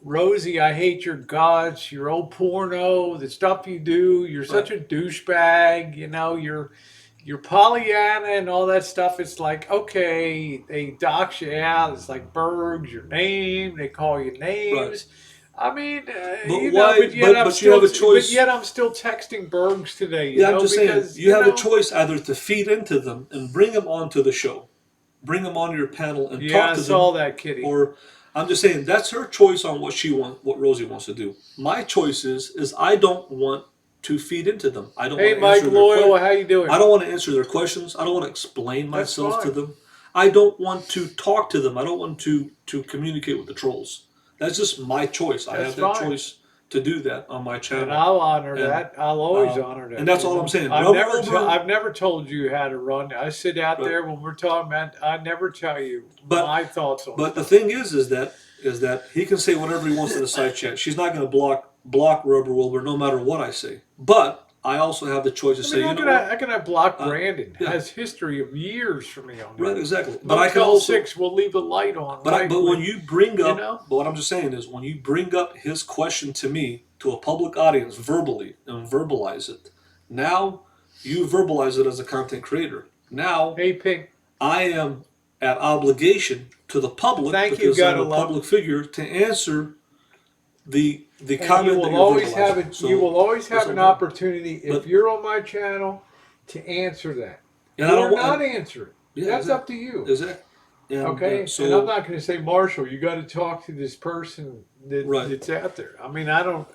"Rosie, I hate your guts, your old porno, the stuff you do. You're Right. such a douchebag. You're Pollyanna and all that stuff." It's like, okay, they dox you out. It's like Berg's your name. They call you Right. names. I mean, But why? But you have a but choice. yet I'm still texting Bergs today. Yeah, I'm just saying Because you have a choice either to feed into them and bring them onto the show, bring them onto your panel and yeah, talk I to saw them, that, Kitty. or I'm just saying that's her choice on what Rosie wants to do. My choice is I don't want to feed into them. I don't Hey, want to Mike answer their Loyal, how you I doing? don't want to answer their questions. I don't want to explain That's myself to fine. them. I don't want to talk to them. I don't want to communicate with the trolls. That's just my choice. I That's have that fine. choice to do that on my And channel, I'll honor and that. I'll always honor and that. that's all I'm saying. I've Rubber never Wilbur, I've never told you how to run. I sit out but there when we're talking about. I never tell you but my thoughts on but the stuff. thing is that he can say whatever he wants in the side chat. She's not going to block Rubber Wilbur no matter what I say. But I also have the choice to I mean, say, you know what? I can block Uh, Brandon. yeah, Has history of years for me on right, there. exactly. But I can Motel also, 6 will leave a light on, but right? when you bring You up, know. but what I'm just saying is when you bring up his question to me to a public audience verbally and verbalize it, now you verbalize it as a content creator. Now Hey, Pink. I am at obligation to the public Thank you, because I'm gotta a love. public figure to answer the And comment that you're verbalizing. you So will always that's have what an I'm saying. opportunity if But you're on my channel to answer that and I don't or want not answer it. yeah, That's up exactly, to you. exactly. And Okay, and I'm not going to say, Marshall, you got to talk to this person right. that's out there. I mean, I don't,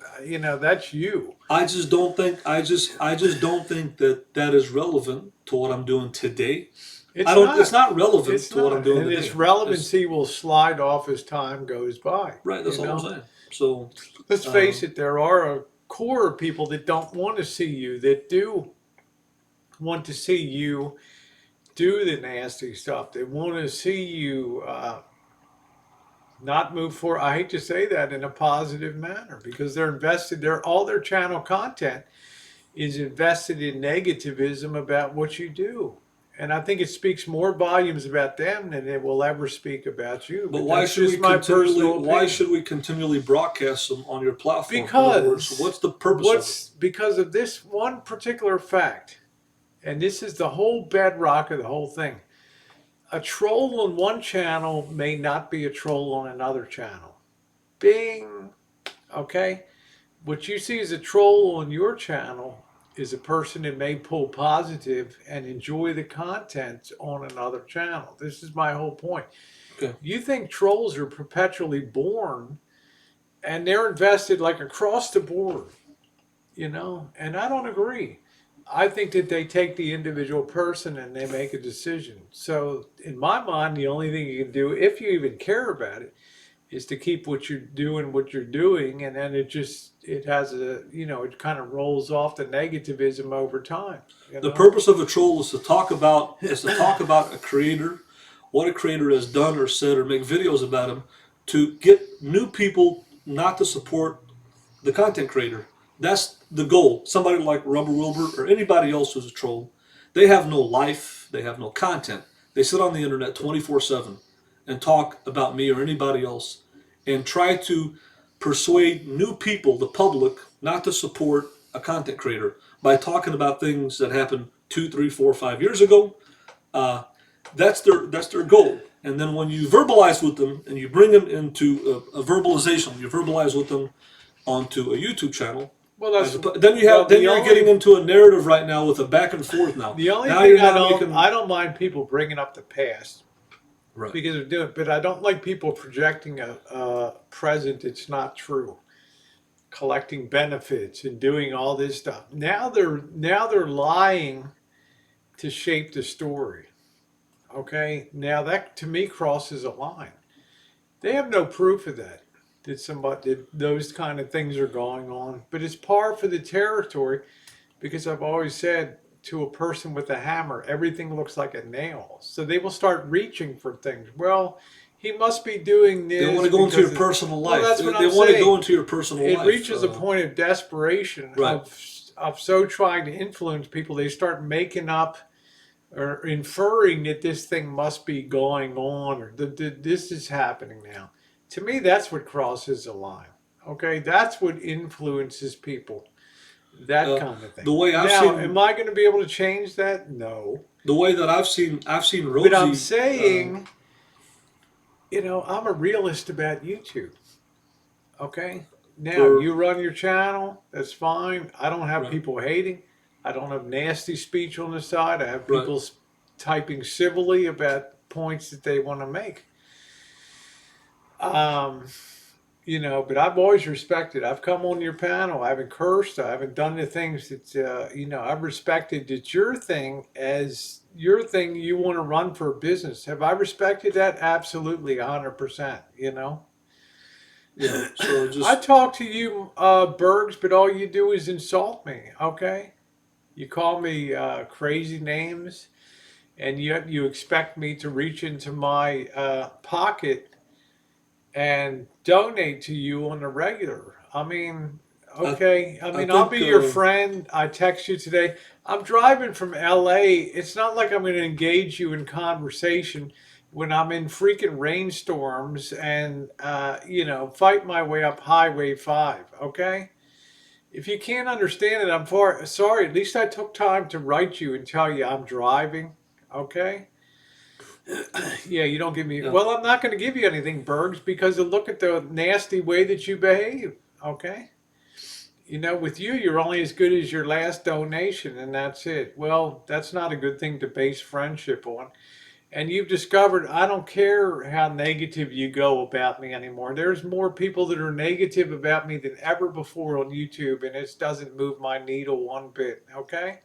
that's you. I just don't think I just don't think that that is relevant to what I'm doing today. I It's don't. It's not. not relevant It's to what I'm not. doing And today. its It's relevancy will slide off as time goes by. right. That's You all I'm know, saying. So let's face um, it, there are a core of people that don't want to see you, that do want to see you do the nasty stuff. They want to see you not move forward. I hate to say that in a positive manner because they're invested. All their channel content is invested in negativism about what you do. And I think it speaks more volumes about them than it will ever speak about you. but But why that's should we just my continually? personal Why opinion. should we continually broadcast them on your platform? In other words, Because what's the purpose of it? because of this one particular fact, and this is the whole bedrock of the whole thing. A troll on one channel may not be a troll on another channel. Bing. Okay? What you see as a troll on your channel is a person that may pull positive and enjoy the content on another channel. This is my whole point. Okay. You think trolls are perpetually born and they're invested like across the board, and I don't agree. I think that they take the individual person and they make a decision. So, in my mind, the only thing you can do, if you even care about it, is to keep what you're doing, and then it has it kind of rolls off the negativism over time. You The know. purpose of a troll is to talk about a creator, what a creator has done or said, or make videos about him to get new people not to support the content creator. That's the goal. Somebody like Rubber Wilbur or anybody else who's a troll, they have no life, they have no content. They sit on the internet 24/7 and talk about me or anybody else and try to persuade new people, the public, not to support a content creator by talking about things that happened 2, 3, 4, 5 years ago. Uh, that's their goal. And then when you verbalize with them and you bring them into a verbalization, you verbalize with them onto a YouTube channel. Well, Then you have well then the you're only getting into a narrative right now with a back and forth now. the only Now thing you're now making I don't mind people bringing up the past right. because they're doing, but I don't like people projecting a present that's not true, collecting benefits and doing all this stuff. Now they're lying to shape the story. Okay, now that to me crosses a line. They have no proof of that. Did those kind of things are going on, but it's par for the territory because I've always said to a person with a hammer, everything looks like a nail. So they will start reaching for things. Well, he must be doing They want this to go into your because personal well, life. that's They, what they I'm want to go saying. into your personal It life. reaches a point of desperation Right. of so trying to influence people, they start making up or inferring that this thing must be going on or this is happening now. To me, that's what crosses the line. Okay, that's what influences people. That kind of thing. The way I've Now, seen am I going to be able to change that? No. the way that I've seen But I'm Rosie. saying, I'm a realist about YouTube. Okay. Now, For you run your channel. That's fine. I don't have right, people hating. I don't have nasty speech on the side. I have right. people typing civilly about points that they want to make. Um, but I've always respected. I've come on your panel. I haven't cursed. I haven't done the things that I've respected that your thing as your thing you want to run for a business. Have I respected that? Absolutely, 100%. Yeah. So I just talk to you, Bergs, but all you do is insult me. Okay, you call me crazy names, and yet you expect me to reach into my pocket and donate to you on the regular. I mean, I okay. I I mean, I'll think be your friend. I text you today. I'm driving from LA. It's not like I'm going to engage you in conversation when I'm in freaking rainstorms and, fight my way up Highway 5. Okay. If you can't understand it, I'm sorry. At least I took time to write you and tell you I'm driving. Okay. Yeah, you don't give me. yeah. Well, I'm not going to give you anything, Bergs, because of look at the nasty way that you behave. Okay. With you, you're only as good as your last donation, and that's it. Well, that's not a good thing to base friendship on. And you've discovered I don't care how negative you go about me anymore. There's more people that are negative about me than ever before on YouTube, and it doesn't move my needle one bit. Okay.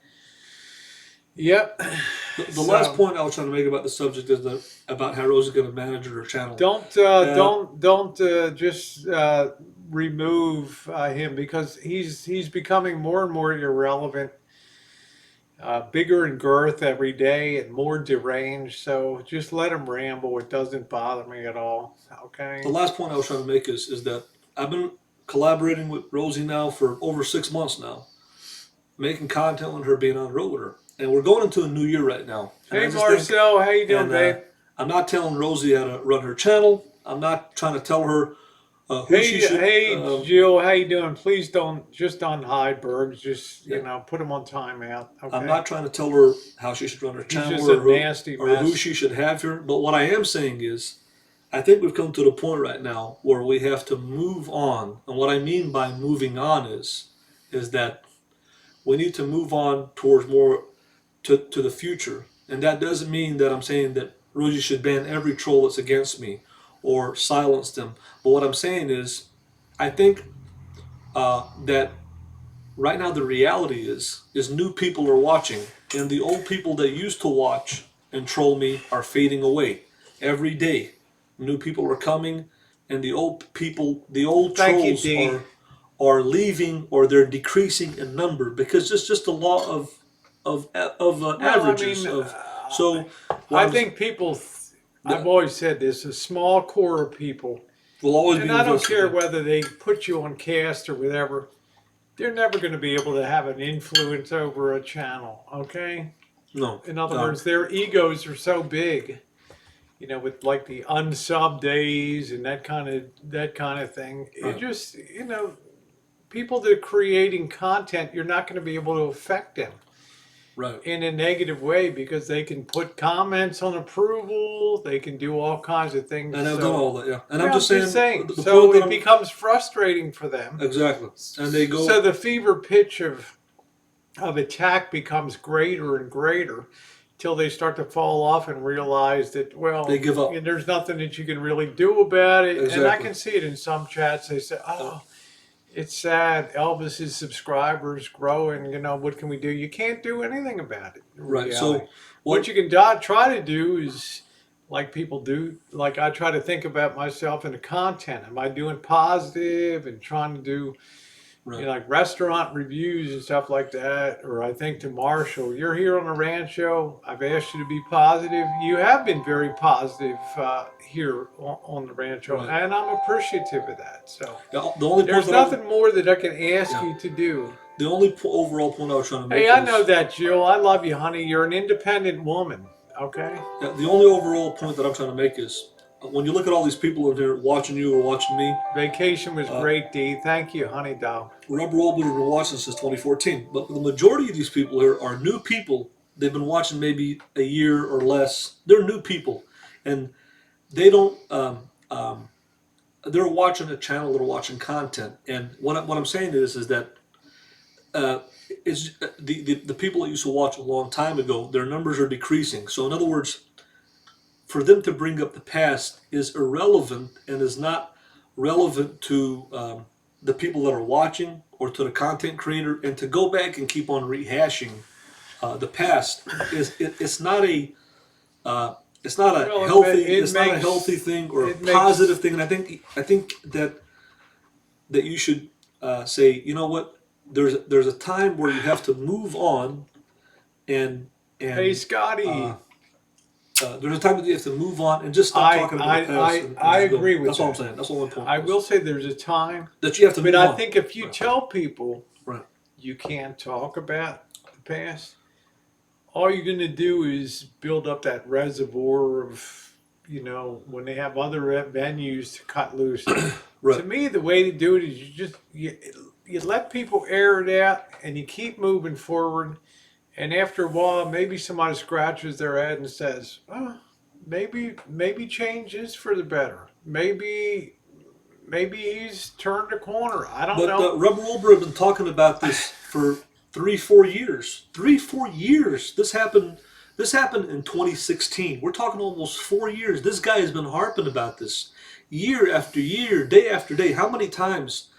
Yep. The last So point I was trying to make about the subject is that about how Rosie's going to manage her channel. don't Uh, just remove him because he's becoming more and more irrelevant, bigger in girth every day and more deranged. So just let him ramble. It doesn't bother me at all. the Okay. last point I was trying to make is that I've been collaborating with Rosie now for over 6 months now, making content with her, being on the road with her, and we're going into a new year right now. And Hey I just think, Marcel, how you doing, and babe? I'm not telling Rosie how to run her channel. I'm not trying to tell her who she Hey, should. hey, Jill, how you doing? Please don't just unhide Bergs. Just Yeah, put him on timeout. I'm Okay. not trying to tell her how she should run her He's channel just a nasty or who mess. she should have here. But what I am saying is I think we've come to the point right now where we have to move on. And what I mean by moving on is that we need to move on towards more to the future. And that doesn't mean that I'm saying that Rosie should ban every troll that's against me or silence them. But what I'm saying is, I think that right now the reality is new people are watching, and the old people that used to watch and troll me are fading away every day. New people are coming, and the old people, the old Thank you, trolls D. are leaving, or they're decreasing in number because it's just the law of Well, I averages mean, of. So what I I'm think people, I've the, always said this, a small core of people, will always be and I don't invested. care Yeah. whether they put you on cast or whatever, they're never going to be able to have an influence over a channel, okay? No, In other words, their egos are so big, with like the unsub days and that kind of thing. It right, just, people that are creating content, you're not going to be able to affect them right. in a negative way because they can put comments on approval, they can do all kinds of things. And I've done all So, that. Yeah, and I'm yeah, I'm just just saying saying. the So point that it I'm becomes frustrating for them. exactly, and they So go the fever pitch of attack becomes greater and greater till they start to fall off and realize that, they well, give up. there's nothing that you can really do about it. And I Exactly. can see it in some chats. They say, oh, it's sad. Elvis's subscribers growing. What can we do? You can't do anything about it in Right. reality. So What what? you can try to do is, like people do, like I try to think about myself in the content. Am I doing positive and trying to do Right. like restaurant reviews and stuff like that? Or I think to Marshall, you're here on the Rancho. I've asked you to be positive. You have been very positive here on the Rancho, Right. and I'm appreciative of that. So The only point there's that I'm nothing more that I can ask yeah you to do. the only overall point I was trying to Hey, make I know is that, Jill. I love you, honey. You're an independent woman. Okay. yeah, the only overall point that I'm trying to make is when you look at all these people in here watching you or watching me, Vacation was uh, great, Dee. Thank you, honey doll. Rubber Roll have been watching since 2014. But the majority of these people here are new people. They've been watching maybe a year or less. They're new people, and they don't. They're watching a channel. They're watching content, and what I'm saying is that uh, is the people that used to watch a long time ago, their numbers are decreasing. So in other words, for them to bring up the past is irrelevant and is not relevant to the people that are watching or to the content creator. And to go back and keep on rehashing the past it's not a it's not a Well, healthy it it's not a makes healthy thing or a it positive makes thing. And I think that you should say, you know what, there's a time where you have to move on and Hey, and Scotty. there's a time that you have to move on and just stop I talking about I the past and I just go. agree with That's all I'm that. saying. That's all my point I was. will say there's a time, That you have to but move I on. think if you Right. tell people Right. you can't talk about the past, all you're going to do is build up that reservoir of, when they have other venues to cut loose. To Right. me, the way to do it is you let people air it out and you keep moving forward. And after a while, maybe somebody scratches their head and says, "Oh, maybe change is for the better. Maybe he's turned a corner. I don't But know." Rubber Wilbur have been talking about this for 3-4 years. 3-4 years. This happened in 2016. We're talking almost 4 years. This guy has been harping about this year after year, day after day. How many times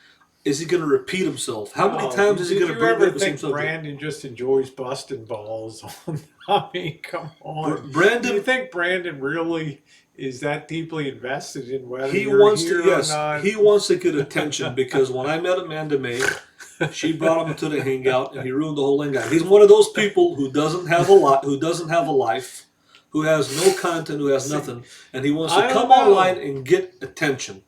is he going to repeat himself? How many Oh, times is he did going to you bring ever up the same think subject? Brandon just enjoys busting balls on? I mean, come on. Do you Brandon, think Brandon really is that deeply invested in whether he you're wants to, here or yes, not? he wants to get attention because when I met Amanda May, she brought him into the hangout and he ruined the whole hangout. He's one of those people who doesn't have a lot, who doesn't have a life, who has no content, who has nothing, and he wants to I don't come online know. and get attention.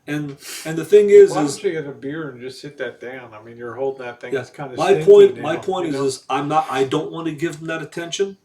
And the thing is Why don't you get a beer and just sit that down? I mean, you're holding that thing. yeah, It's kind of my stinky point my now, point is I don't want to give him that attention.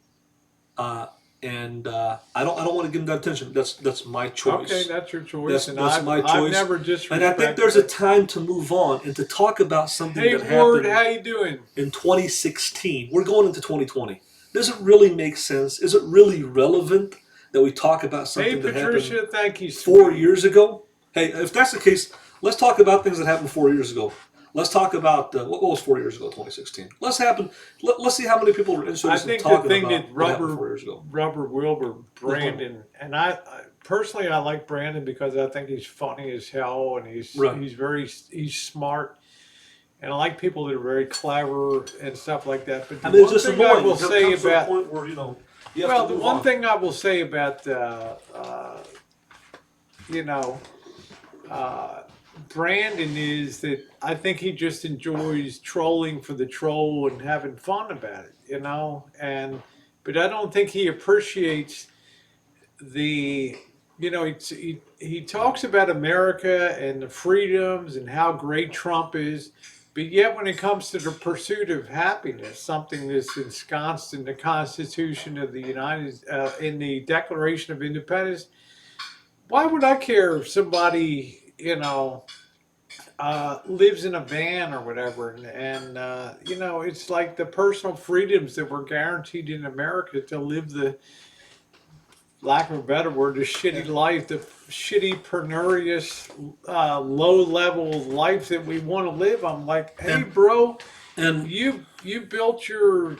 And I don't want to give him that attention. That's my Okay, choice. that's your choice, That's and that's my I've choice. never And I think disrespected there's a it. time to move on and to talk about something Hey, that Ward, happened how you doing? in 2016. We're going into 2020. Does it really make sense? Is it really relevant that we talk about Hey, something that happened Patricia, thank you, 4 years sweetie. ago. Hey, if that's the case, let's talk about things that happened 4 years ago. Let's talk about what was 4 years ago, 2016. Let's see how many people are I interested in think the talking thing that about what happened 4 years ago. Rubber Wilbur, Let's talk about Brandon, and I personally I like Brandon because I think he's funny as hell and right. he's smart and I like people that are very clever and stuff like that. But I the mean, it's one just thing I annoying. will It say comes to a about point where you have well, to the move one on. thing I will say about you know Brandon is that I think he just enjoys trolling for the troll and having fun about it, and but I don't think he appreciates the he talks about America and the freedoms and how great Trump is, but yet when it comes to the pursuit of happiness, something that's ensconced in the Constitution of the in the Declaration of Independence, why would I care if somebody lives in a van or whatever, and it's like the personal freedoms that were guaranteed in America to live the lack of a better word, the shitty Yeah. life, the shitty, penurious, low level life that we want to live. I'm like, hey, And bro, and you built your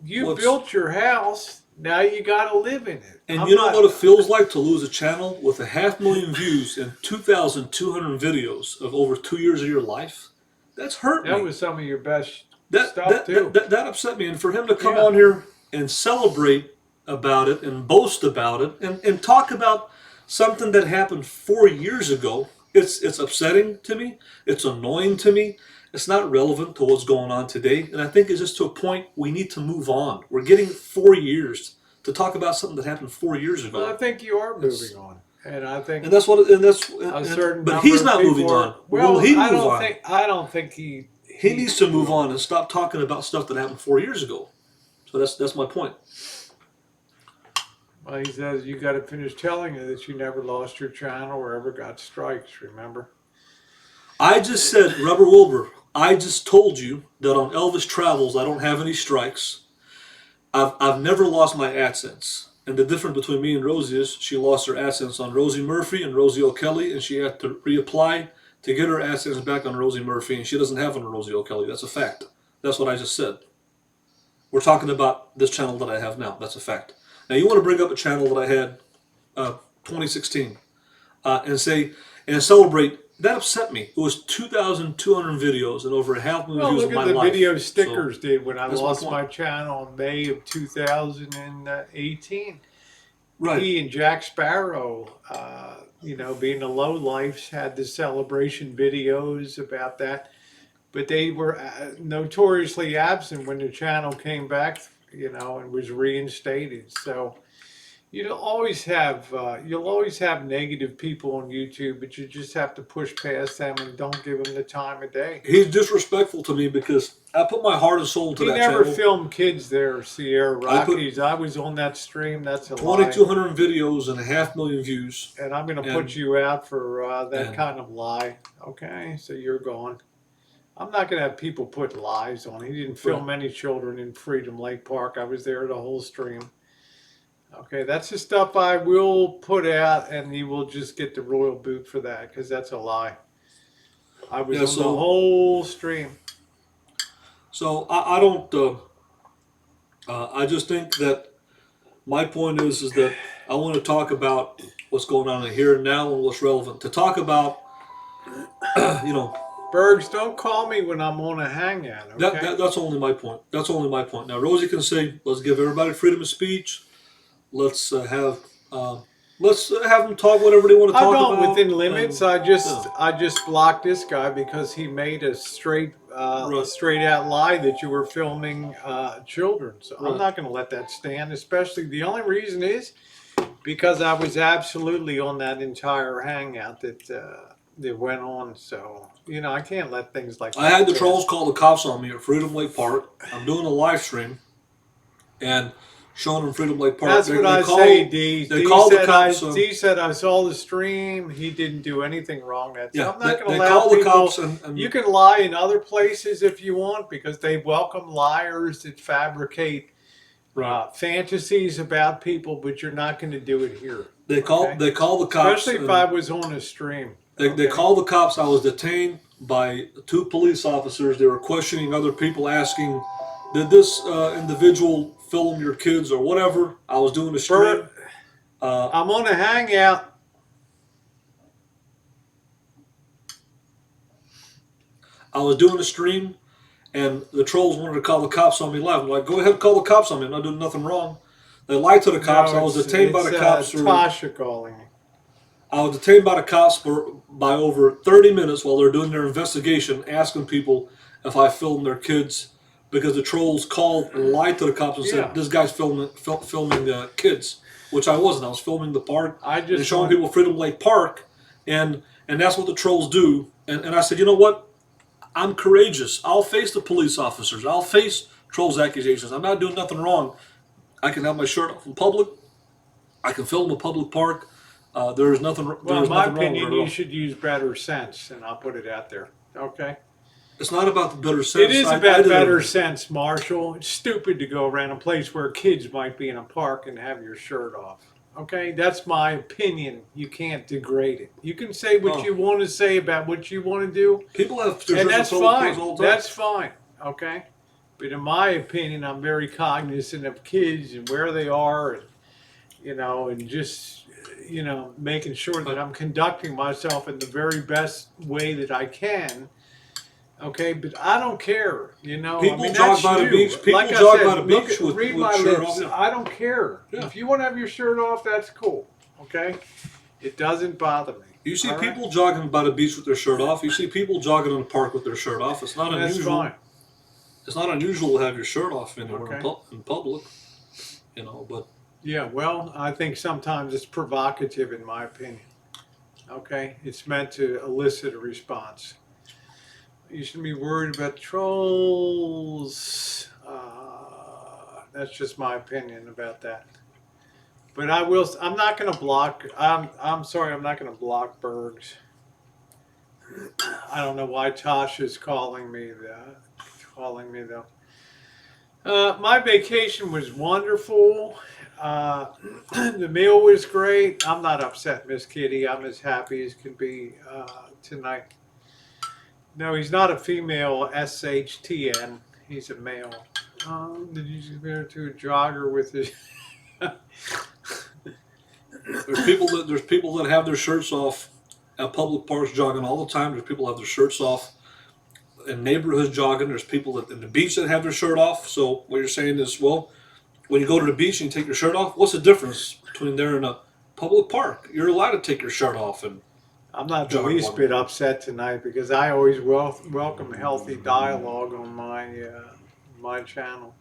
what's house. Now you got to live in it. and I'm you know what not. it feels like to lose a channel with 500,000 views and 2,200 videos of over 2 years of your life? That's hurt That me. was some of your best That stuff that that too. that, that upset me. And for him to come Yeah. on here and celebrate about it and boast about it and talk about something that happened 4 years ago, it's upsetting to me. It's annoying to me. It's not relevant to what's going on today. And I think it's just to a point we need to move on. We're getting 4 years to talk about something that happened 4 years Well, I ago. think you are moving It's on, and I think and that's what and that's a and, certain but number he's of not moving people on. are. Will Well, he move on? I don't think He needs to move will. on and stop talking about stuff that happened 4 years ago. So that's my point. Well, he says you got to finish telling her that you never lost your channel or ever got strikes. Remember? I just said, Rubber Wilbur, I just told you that on Elvis Travels I don't have any strikes. I've never lost my AdSense. And the difference between me and Rosie is she lost her AdSense on Rosie Murphy and Rosie O'Kelly, and she had to reapply to get her AdSense back on Rosie Murphy, and she doesn't have it on Rosie O'Kelly. That's a fact. That's what I just said. We're talking about this channel that I have now. That's a fact. Now you want to bring up a channel that I had 2016 and say and celebrate. That upset me. It was 2,200 videos and over 500,000 Well, views look of at my the life. video So stickers did when I that's my lost point. my channel in May of 2018. Right. He and Jack Sparrow, being the low lifes, had the celebration videos about that, but they were notoriously absent when the channel came back, and was reinstated. So you'll always have negative people on YouTube, but you just have to push past them and don't give them the time of day. He's disrespectful to me because I put my heart and soul to He that never channel. filmed kids there, Sierra I put Rockies. I was on that stream. That's a lie. 2,200 videos and 500,000 views. And I'm going to put And you out for that and kind of lie. Okay, so you're gone. I'm not going to have people put lies on. He didn't right. film any children in Freedom Lake Park. I was there the whole stream. Okay, that's the stuff I will put out, and you will just get the royal boot for that because that's a lie. I was Yeah. on the So whole stream. I don't. I just think that my point is that I want to talk about what's going on in here and now and what's relevant. To talk about, you know, Bergs, don't call me when I'm on a hangout, okay? that's only my point. That's only my point. Now Rosie can say, let's give everybody freedom of speech. Let's uh, have them talk whatever they want to I talk don't about. within limits. And yeah, I just blocked this guy because he made a right, straight out lie that you were filming children. So I'm right. not going to let that stand. Especially the only reason is because I was absolutely on that entire hangout that went on. So I can't let things like I that had the stand. trolls call the cops on me at Freedom Lake Park. I'm doing a live stream and showing them Freedom Lake Park. That's what I say, D. They called the cops. D said I saw the stream. He didn't do anything wrong. Yeah, I'm not going to they allow called the people. cops and You can lie in other places if you want because they welcome liars that fabricate Right. fantasies about people, but you're not going to do it here. They call Okay? they call the cops. Especially if I was on a stream. They Okay. call the cops. I was detained by two police officers. They were questioning other people, asking, "Did this individual film your kids or whatever?" I was doing a stream. Uh, I'm on a hangout. I was doing a stream, and the trolls wanted to call the cops on me live. I'm like, "Go ahead, call the cops on me. I'm not doing nothing wrong." They lied to the cops. No, I was detained by the cops for. Tasha calling me. I was detained by the cops for by over 30 minutes while they're doing their investigation, asking people if I filmed their kids, because the trolls called and lied to the cops and Yeah. said this guy's filming kids, which I wasn't. I was filming the park I and just showing want, people Freedom Lake Park, and that's what the trolls do. And I said, you know what? I'm courageous. I'll face the police officers. I'll face trolls' accusations. I'm not doing nothing wrong. I can have my shirt off in public. I can film a public park. There's nothing. well, There's in my nothing wrong with opinion, it at you all. should use better sense, and I'll put it out there. Okay. It's not about the better sense. It is I about did better everything. sense, Marshall. It's stupid to go around a place where kids might be in a park and have your shirt off. Okay, that's my opinion. You can't degrade it. You can say what Oh. you want to say about what you want to do, People have and that's all fine. the time. That's fine. Okay, but in my opinion, I'm very cognizant of kids and where they are, and and just making sure that I'm conducting myself in the very best way that I can. Okay, but I don't care. People jog by the beach. People Like I jog said, by the beach with read my shirt lips. off. Yeah. I don't care. Yeah. If you want to have your shirt off, that's cool. Okay, it doesn't bother me. You see All right? people jogging by the beach with their shirt off. You see people jogging in the park with their shirt off. It's not That's unusual. fine. It's not unusual to have your shirt off anywhere Okay. in public. But Yeah, well, I think sometimes it's provocative, in my opinion. Okay, it's meant to elicit a response. You shouldn't be worried about trolls. That's just my opinion about that. But I will. I'm not going to block. I'm sorry. I'm not going to block Bergs. I don't know why Tasha's calling me that. Calling me though. My vacation was wonderful. The meal was great. I'm not upset, Miss Kitty. I'm as happy as can be tonight. No, he's not a female SHTN. He's a male. Did you compare to a jogger with his? there's people that have their shirts off at public parks jogging all the time. There's people that have their shirts off in neighborhoods jogging. There's people that in the beach that have their shirt off. So what you're saying is, well, when you go to the beach and you take your shirt off, what's the difference between there and a public park? You're allowed to take your shirt off. And I'm not the Jog least one. bit upset tonight because I always welcome healthy dialogue on my channel.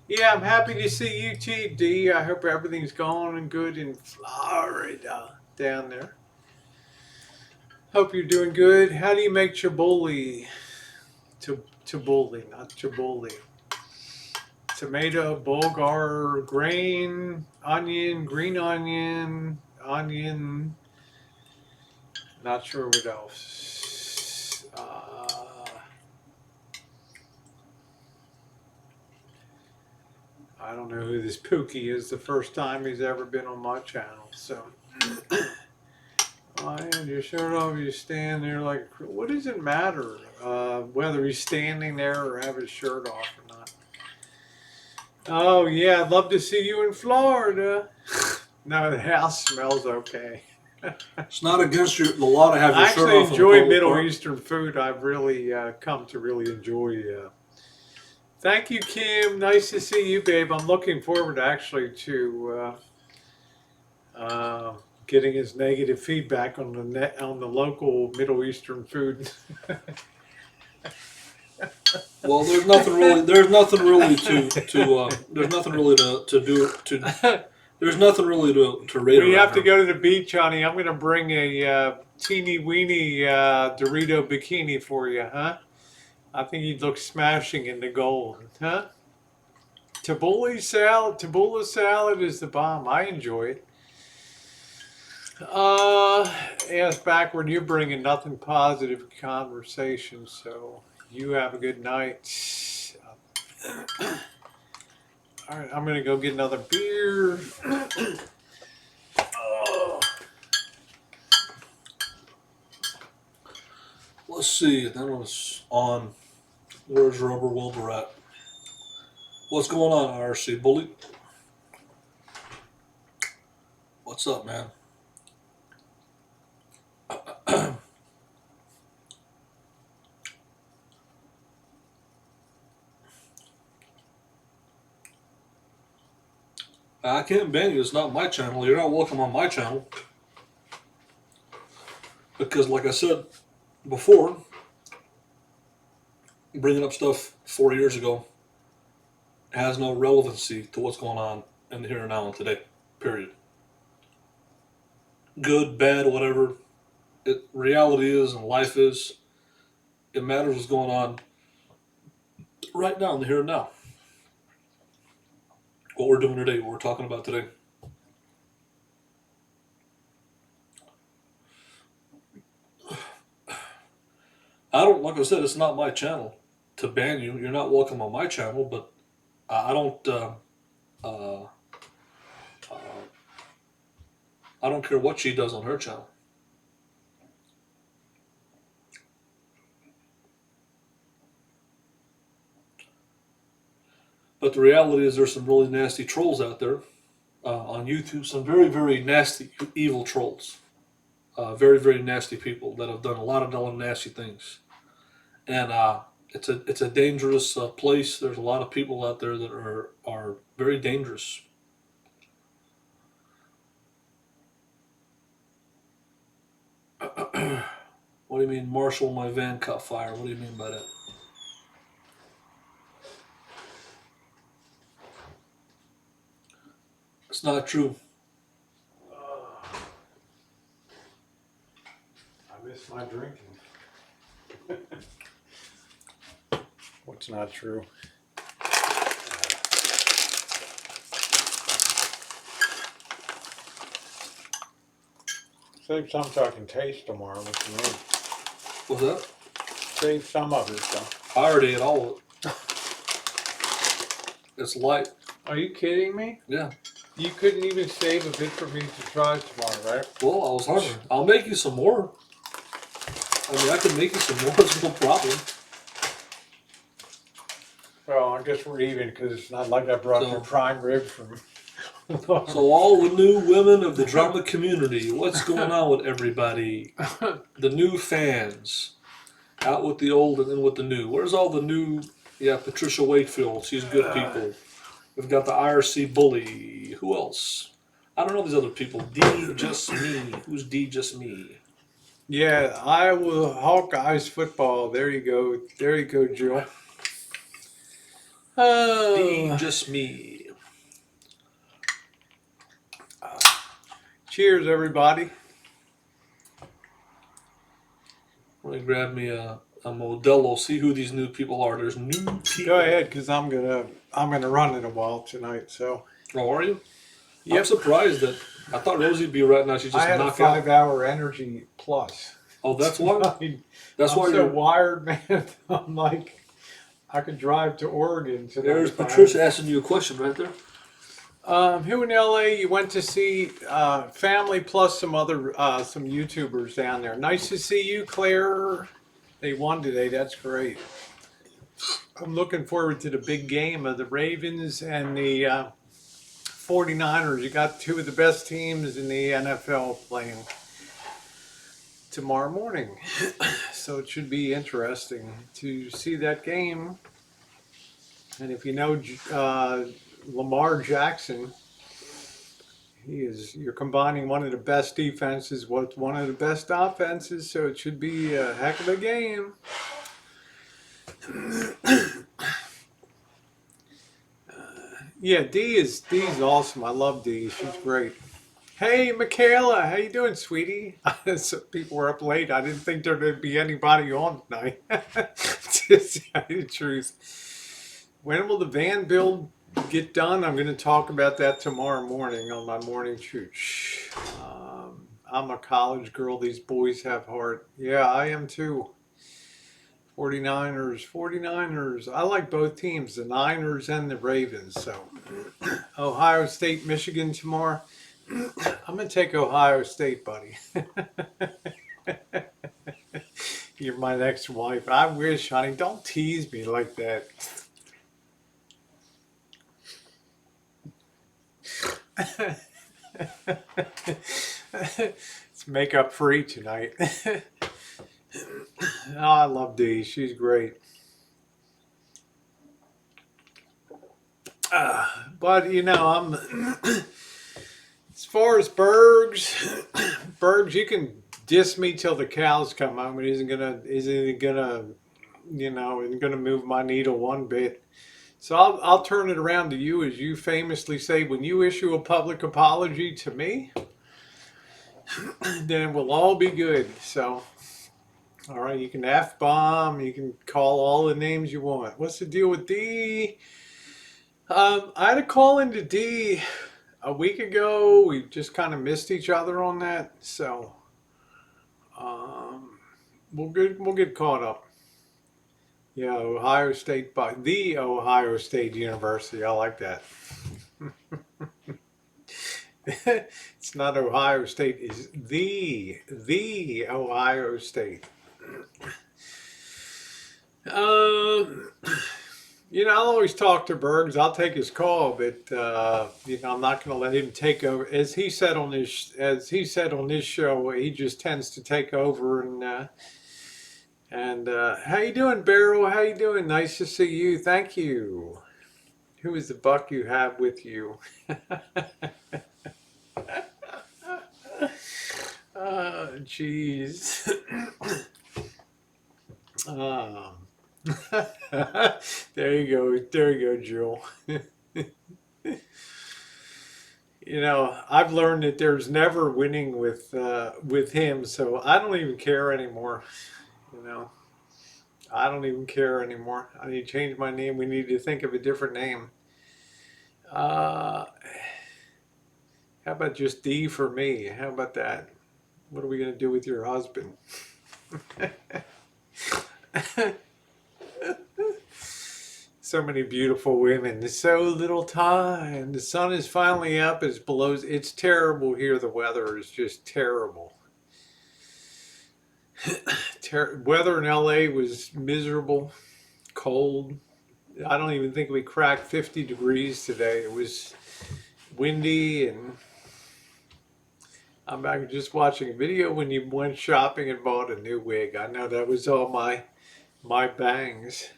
Yeah, I'm happy to see you, TD. I hope everything's going good in Florida down there. Hope you're doing good. How do you make chiboli? Chiboli, not chiboli. Tomato, bulgur, grain, onion, green onion, not sure what else. I don't know who this Pookie is. The first time he's ever been on my channel. So, why had your shirt off? You stand there like. What does it matter whether he's standing there or have his shirt off or not? Oh yeah, I'd love to see you in Florida. No, the house smells okay. it's not against the law to have your I shirt actually off. enjoy in a public Middle park. Eastern food. I've really come to really enjoy. Thank you, Kim. Nice to see you, babe. I'm looking forward actually to getting his negative feedback on the local Middle Eastern food. Well, there's nothing really. There's nothing really to. There's nothing really to do. There's nothing really to rate. We have to around. go to the beach, honey. I'm going to bring a teeny weeny Dorito bikini for you, huh? I think you'd look smashing in the gold, huh? Tabbouleh salad is the bomb. I enjoy it. Ask backward. You're bringing nothing positive conversation, so you have a good night. All right, I'm gonna go get another beer. Oh. Let's see. That one's on. Where's Rubber Wilbur at? What's going on, IRC Bully? What's up, man? I can't ban you. It's not my channel. You're not welcome on my channel. Because, like I said before, bringing up stuff 4 years ago has no relevancy to what's going on in the here and now and today. Period. Good, bad, whatever. Reality is and life is. It matters what's going on right now in the here and now. What we're doing today, what we're talking about today. I don't, like I said, it's not my channel to ban you. You're not welcome on my channel, but I don't, uh, I don't care what she does on her channel. But the reality is, there's some really nasty trolls out there on YouTube. Some very, very nasty, evil trolls. Very, very nasty people that have done a lot of nasty things. And it's a dangerous place. There's a lot of people out there that are very dangerous. What do you mean, Marshall? My van caught fire. What do you mean by that? It's not true. I miss my drinking. What's not true? Save some so I can taste tomorrow with you. What's that? Save some of it, though. I already ate all of it. It's light. Are you kidding me? Yeah. You couldn't even save a bit for me to try tomorrow, right? Well, I was hungry. I'll make you some more. I mean, I can make you some more. It's no problem. Well, I guess we're even because it's not like I brought your prime rib from. So all the new women of the drama community, what's going on with everybody? The new fans. Out with the old and in with the new. Where's all the new? Yeah, Patricia Wakefield. She's good people. We've got the IRC Bully. Who else? I don't know these other people. D Just Me. Who's D Just Me? Yeah, Iowa Hawkeyes football. There you go. There you go, Jill. D Oh, Just Me. cheers, everybody. Let me grab me a Modelo. See who these new people are. There's new people. Go ahead, because I'm gonna run in a while tonight. So. Oh, are you? Yep. I'm surprised that I thought Rosie'd be right now. She's just I had a knocked out. 5-hour energy plus. Oh, that's why. That's I'm why so you're wired, man. I'm like, I could drive to Oregon tonight. There's Patricia asking you a question right there. Who in LA you went to see? Family plus some other some YouTubers down there. Nice to see you, Claire. They won today. That's great. I'm looking forward to the big game of the Ravens and the 49ers. You got two of the best teams in the NFL playing tomorrow morning. So it should be interesting to see that game. And if you know Lamar Jackson, you're combining one of the best defenses with one of the best offenses, so it should be a heck of a game. Yeah, D's awesome. I love D. She's great. Hey, Michaela, how you doing, sweetie? So people were up late. I didn't think there would be anybody on tonight. To tell you the truth. When will the van build get done? I'm going to talk about that tomorrow morning on my morning chooch. I'm a college girl. These boys have heart. Yeah, I am too. 49ers, 49ers. I like both teams, the Niners and the Ravens. So Ohio State, Michigan tomorrow. I'm going to take Ohio State, buddy. You're my next wife. I wish, honey. Don't tease me like that. It's makeup free tonight. Oh, I love Dee. She's great. But I'm as far as Bergs, you can diss me till the cows come home. It isn't gonna move my needle one bit. So I'll turn it around to you, as you famously say, when you issue a public apology to me, then we'll all be good. So, all right, you can F bomb, you can call all the names you want. What's the deal with D? I had a call into D a week ago. We just kind of missed each other on that, so um, we'll get caught up. Yeah, Ohio State, by the Ohio State University. I like that. It's not Ohio State. It's the Ohio State. Um, I'll always talk to Bergs. I'll take his call, but I'm not going to let him take over. As he said on this show, he just tends to take over. And how you doing, Beryl? How you doing? Nice to see you. Thank you. Who is the buck you have with you? Jeez. um, there you go. There you go, Jill. I've learned that there's never winning with him, so I don't even care anymore. You know, I don't even care anymore. I need to change my name. We need to think of a different name. Uh, how about just D for me? How about that? What are we gonna do with your husband? So many beautiful women. So little time. The sun is finally up. It's below. It's terrible here. The weather is just terrible. Weather in LA was miserable, cold. I don't even think we cracked 50 degrees today. It was windy, and I'm back just watching a video when you went shopping and bought a new wig. I know that was all my bangs.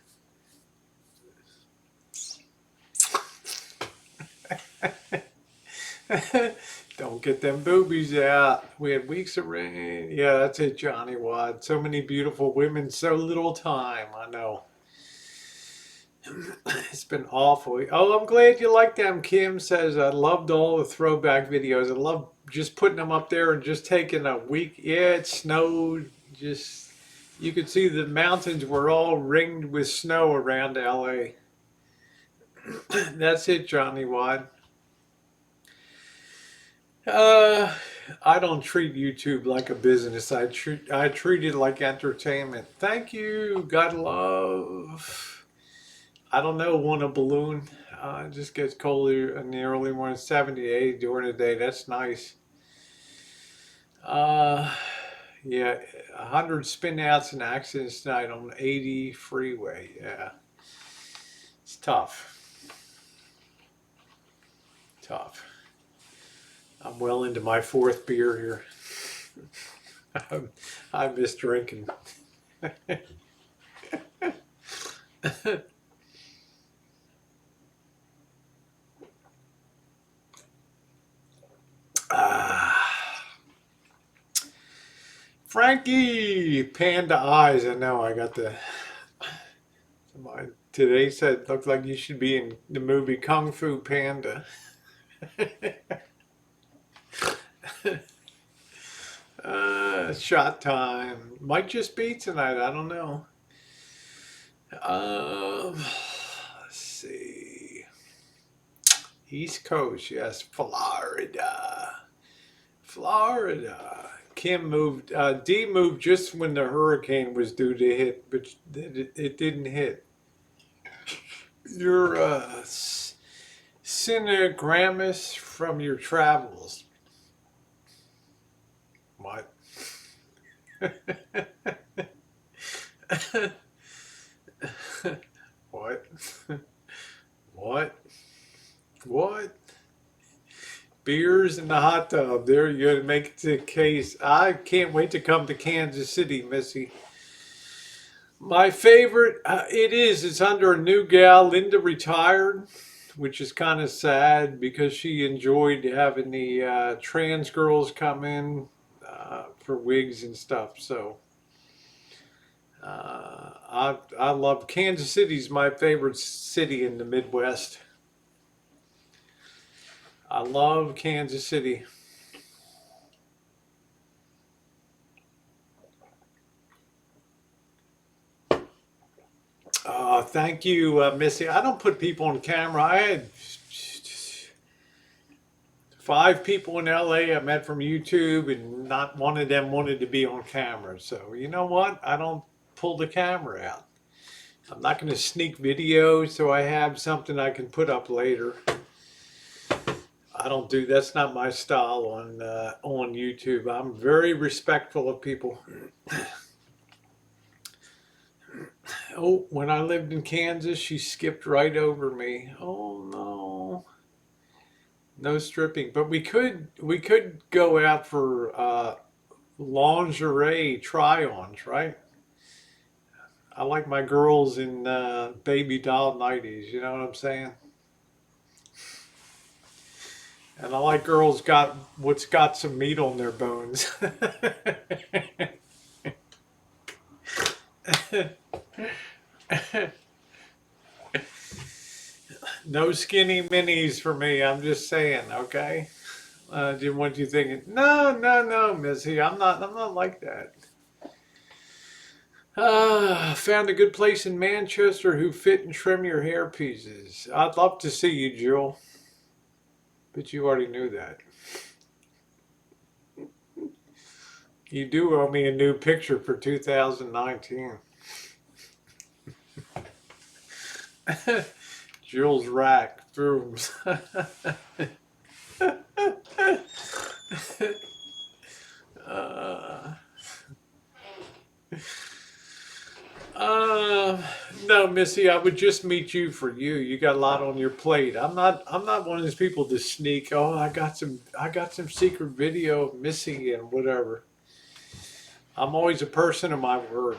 Don't get them boobies out. We had weeks of rain. Yeah, that's it, Johnny Watt. So many beautiful women, so little time. I know. It's been awful. Oh, I'm glad you like them. Kim says, I loved all the throwback videos. I love just putting them up there and just taking a week. Yeah, it snowed. Just, you could see the mountains were all ringed with snow around LA. That's it, Johnny Watt. Uh, I don't treat YouTube like a business. I treat it like entertainment. Thank you. God love. I don't know. Want a balloon? It just gets colder in the early morning, 70 to 80 during the day. That's nice. Uh, yeah, 100 spin outs and accidents tonight on 80 freeway. Yeah, it's tough. Tough. I'm well into my fourth beer here. I miss drinking. Ah, Frankie, panda eyes. I know. I got today said looked like you should be in the movie Kung Fu Panda. Shot time might just be tonight. I don't know. Let's see. East Coast, yes, Florida. Florida. Kim moved. D moved just when the hurricane was due to hit, but it didn't hit. Your Cinegrammus from your travels. What? What? What? What? Beers in the hot tub. There you go to make it to the case. I can't wait to come to Kansas City, Missy. My favorite, it is. It's under a new gal. Linda retired, which is kind of sad because she enjoyed having the trans girls come in for wigs and stuff. So I love Kansas City's my favorite city in the Midwest. I love Kansas City. Thank you, Missy. I don't put people on camera. I had 5 people in LA I met from YouTube, and not one of them wanted to be on camera. So, you know what? I don't pull the camera out. I'm not going to sneak video so I have something I can put up later. I don't do that's not my style on YouTube. I'm very respectful of people. Oh, when I lived in Kansas, she skipped right over me. Oh no. No stripping, but we could go out for lingerie try-ons, right? I like my girls in baby doll nighties, you know what I'm saying? And I like girls got some meat on their bones. No skinny minis for me. I'm just saying, okay? What you thinking? No, no, no, Missy. I'm not like that. Found a good place in Manchester who fit and trim your hair pieces. I'd love to see you, Jill. But you already knew that. You do owe me a new picture for 2019. Jill's rack brooms. No, Missy, I would just meet you for you. You got a lot on your plate. I'm not one of those people to sneak. Oh, I got some secret video of Missy and whatever. I'm always a person of my word,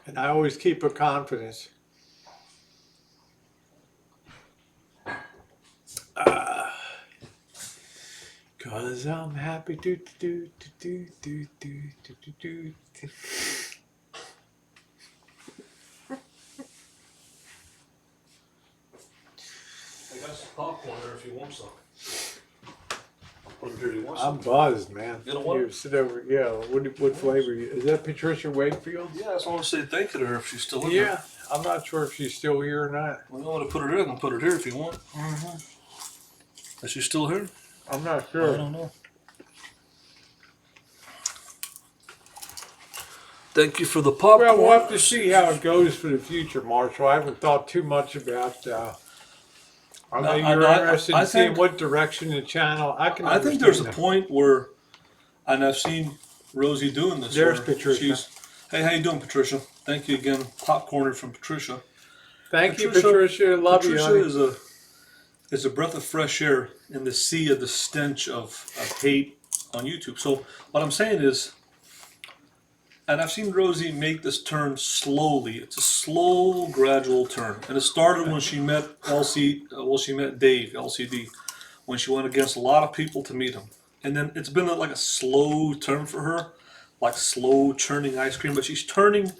and I always keep a confidence. Cause I'm happy do. I got some popcorn there if you want some. Put it here. You want I'm some? buzzed, man. You don't want Here, it? sit over. Yeah. What flavor? Is that Patricia Wakefield? Yeah, I just want to say thank you to her if she's still in there. Yeah. I'm not sure if she's still here or not. Well, you want to put it here? I can put it here if you want. Is she still here? I'm not I sure. don't know. Thank you for the popcorn. Well, we'll have to see how it goes for the future, Marshall. I haven't thought too much about. I know you're interested in seeing what direction the channel. I think there's a point where, and I've seen Rosie doing this. There's where Patricia. Hey, how you doing, Patricia? Thank you again. Popcorner from Patricia. Thank you, Patricia. Love you, honey. Patricia is a breath of fresh air in the sea of the stench of hate on YouTube. So what I'm saying is, and I've seen Rosie make this turn slowly. It's a slow, gradual turn. And it started when she met she met Dave, LCD, when she went against a lot of people to meet him. And then it's been like a slow turn for her, like slow churning ice cream. But she's turning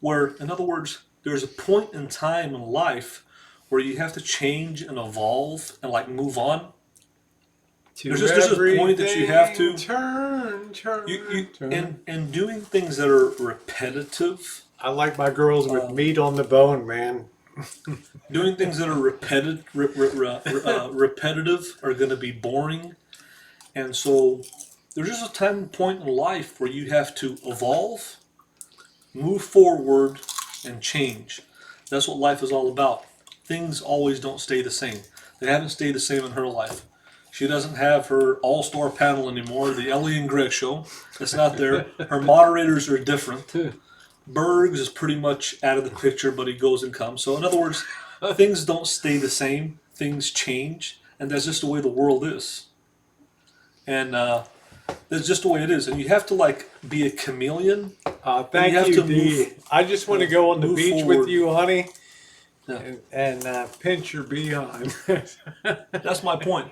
where, in other words, there's a point in time in life where you have to change and evolve and like move on. There's just a point that you have to turn. And doing things that are repetitive. I like my girls with meat on the bone, man. Doing things that are repetitive are going to be boring, And so there's just a time point in life where you have to evolve, move forward, and change. That's what life is all about. Things always don't stay the same. They haven't stayed the same in her life. She doesn't have her all-star panel anymore, the Ellie and Greg show. It's not there. Her moderators are different. Bergs is pretty much out of the picture, but he goes and comes. So in other words, things don't stay the same. Things change, and that's just the way the world is. And that's just the way it is. And you have to like be a chameleon. Thank you, Dee. I just want to go on the beach forward. with you, honey, Yeah. and pinch your behind. That's my point.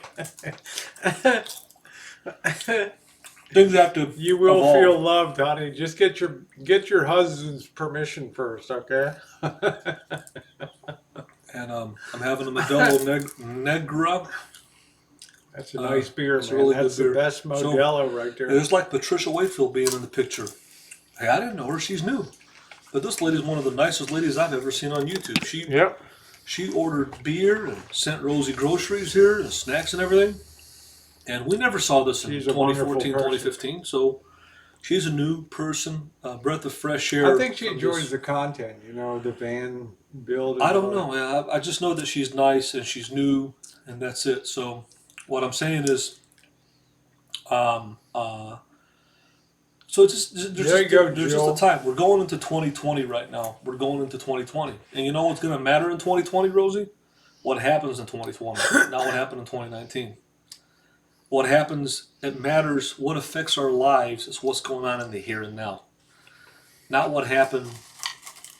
Things have to You will evolve. feel loved, honey. Just get your husband's permission first, okay? And I'm having a Modelo Negra. That's a nice beer, it's a man. really That's good the beer. best So, Modelo right there. It's like Patricia Wakefield being in the picture. Hey, I didn't know her. She's new. But this lady's one of the nicest ladies I've ever seen on YouTube. Yep. She ordered beer and sent Rosie groceries here and snacks and everything. And we never saw this in She's a wonderful 2014, person. 2015. So she's a new person, a breath of fresh air. I think she from enjoys this. the content, the van build. I don't know. Yeah, I just know that she's nice and she's new, and that's it. So what I'm saying is, so it's just, there's just a time. We're going into 2020 right now. We're going into 2020. And you know what's going to matter in 2020, Rosie? What happens in 2020, not what happened in 2019. What happens, it matters, what affects our lives is what's going on in the here and now. Not what happened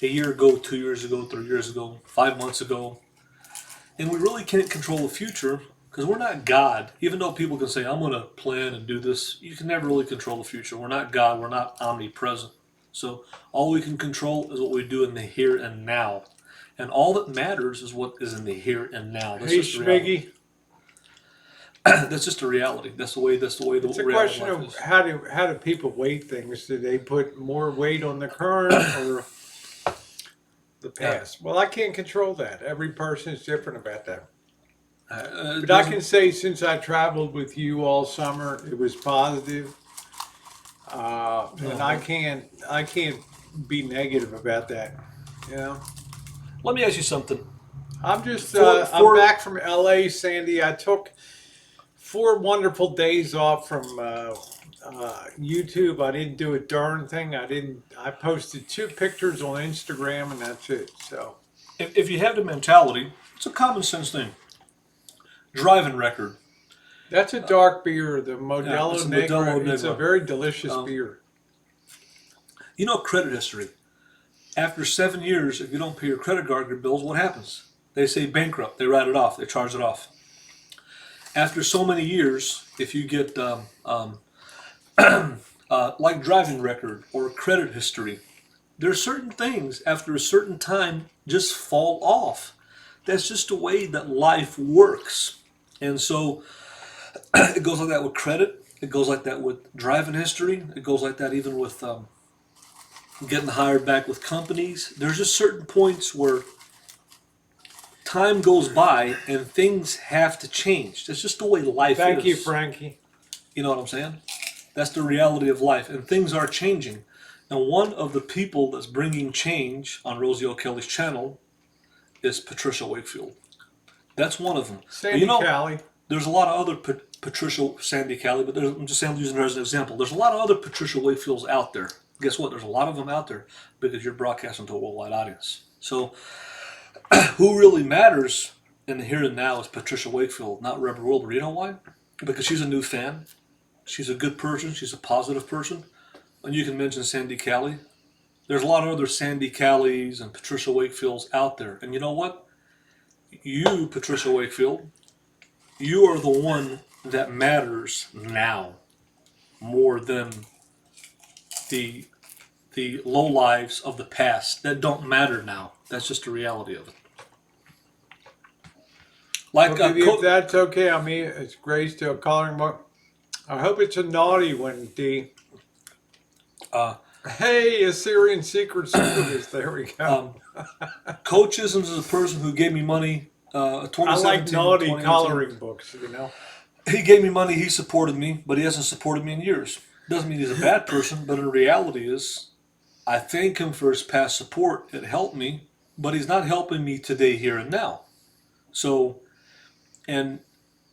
a year ago, 2 years ago, 3 years ago, 5 months ago. And we really can't control the future because we're not God. Even though people can say, I'm going to plan and do this, you can never really control the future. We're not God. We're not omnipresent. So all we can control is what we do in the here and now. And all that matters is what is in the here and now. That's Hey, just reality. Schmiggy. That's just a reality. That's the way It's the a reality question life of is. how do people weight things? Do they put more weight on the current or the past? Well, I can't control that. Every person is different about that. But I can say since I traveled with you all summer, it was positive. And I can't be negative about that. Let me ask you something. I'm just I'm back from LA, Sandy. I took 4 wonderful days off from YouTube. I didn't do a darn thing. I posted 2 pictures on Instagram and that's it. So If you have the mentality, it's a common sense thing. Driving record. that's a dark beer, the Modelo it's a Negra. Modelo It's a Negra. very delicious beer. You know credit history. After 7 years, if you don't pay your credit card bills, what happens? They say bankrupt. They write it off. They charge it off. After so many years, if you get like driving record or credit history, there are certain things after a certain time just fall off. That's just the way that life works. And so it goes like that with credit. It goes like that with driving history. It goes like that even with getting hired back with companies. There's just certain points where time goes by and things have to change. That's just the way life is. Thank you, Frankie. You know what I'm saying? That's the reality of life, and things are changing. And one of the people that's bringing change on Rosie O'Kelly's channel is Patricia Wakefield. That's one of them. Sandy Callie. There's a lot of other Patricia Sandy Callie, but I'm just using her as an example. There's a lot of other Patricia Wakefields out there. Guess what? There's a lot of them out there because you're broadcasting to a worldwide audience. So who really matters in the here and now is Patricia Wakefield, not Rebel Wilbur. You know why? Because she's a new fan. She's a good person. She's a positive person. And you can mention Sandy Callie. There's a lot of other Sandy Callies and Patricia Wakefields out there. And you know what? You, Patricia Wakefield, you are the one that matters now more than the lowlives of the past that don't matter now. That's just the reality of it. Like If that's okay, I mean, it's Grace still calling. I hope it's a naughty one, D. Hey, Assyrian Secret Service. There we go. Coachisms is a person who gave me money. I 2017, like naughty 2018. coloring books, he gave me money, he supported me, but he hasn't supported me in years. Doesn't mean he's a bad person, but in reality is, I thank him for his past support. It helped me, but he's not helping me today, here and now. So, and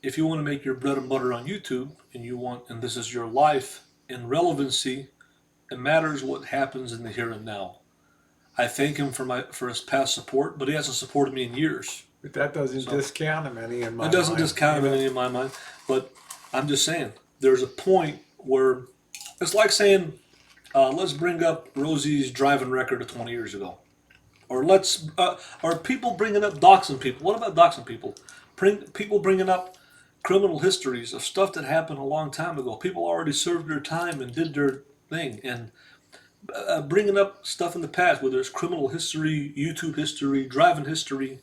if you want to make your bread and butter on YouTube, and this is your life in relevancy, it matters what happens in the here and now. I thank him for his past support, but he hasn't supported me in years. But that doesn't So discount him any in my it doesn't mind. discount him in any of my mind. But I'm just saying, there's a point where it's like saying, let's bring up Rosie's driving record of 20 years ago. Or or people bringing up doxing people. What about doxing people? People bringing up criminal histories of stuff that happened a long time ago. People already served their time and did their thing. And bringing up stuff in the past, whether it's criminal history, YouTube history, driving history,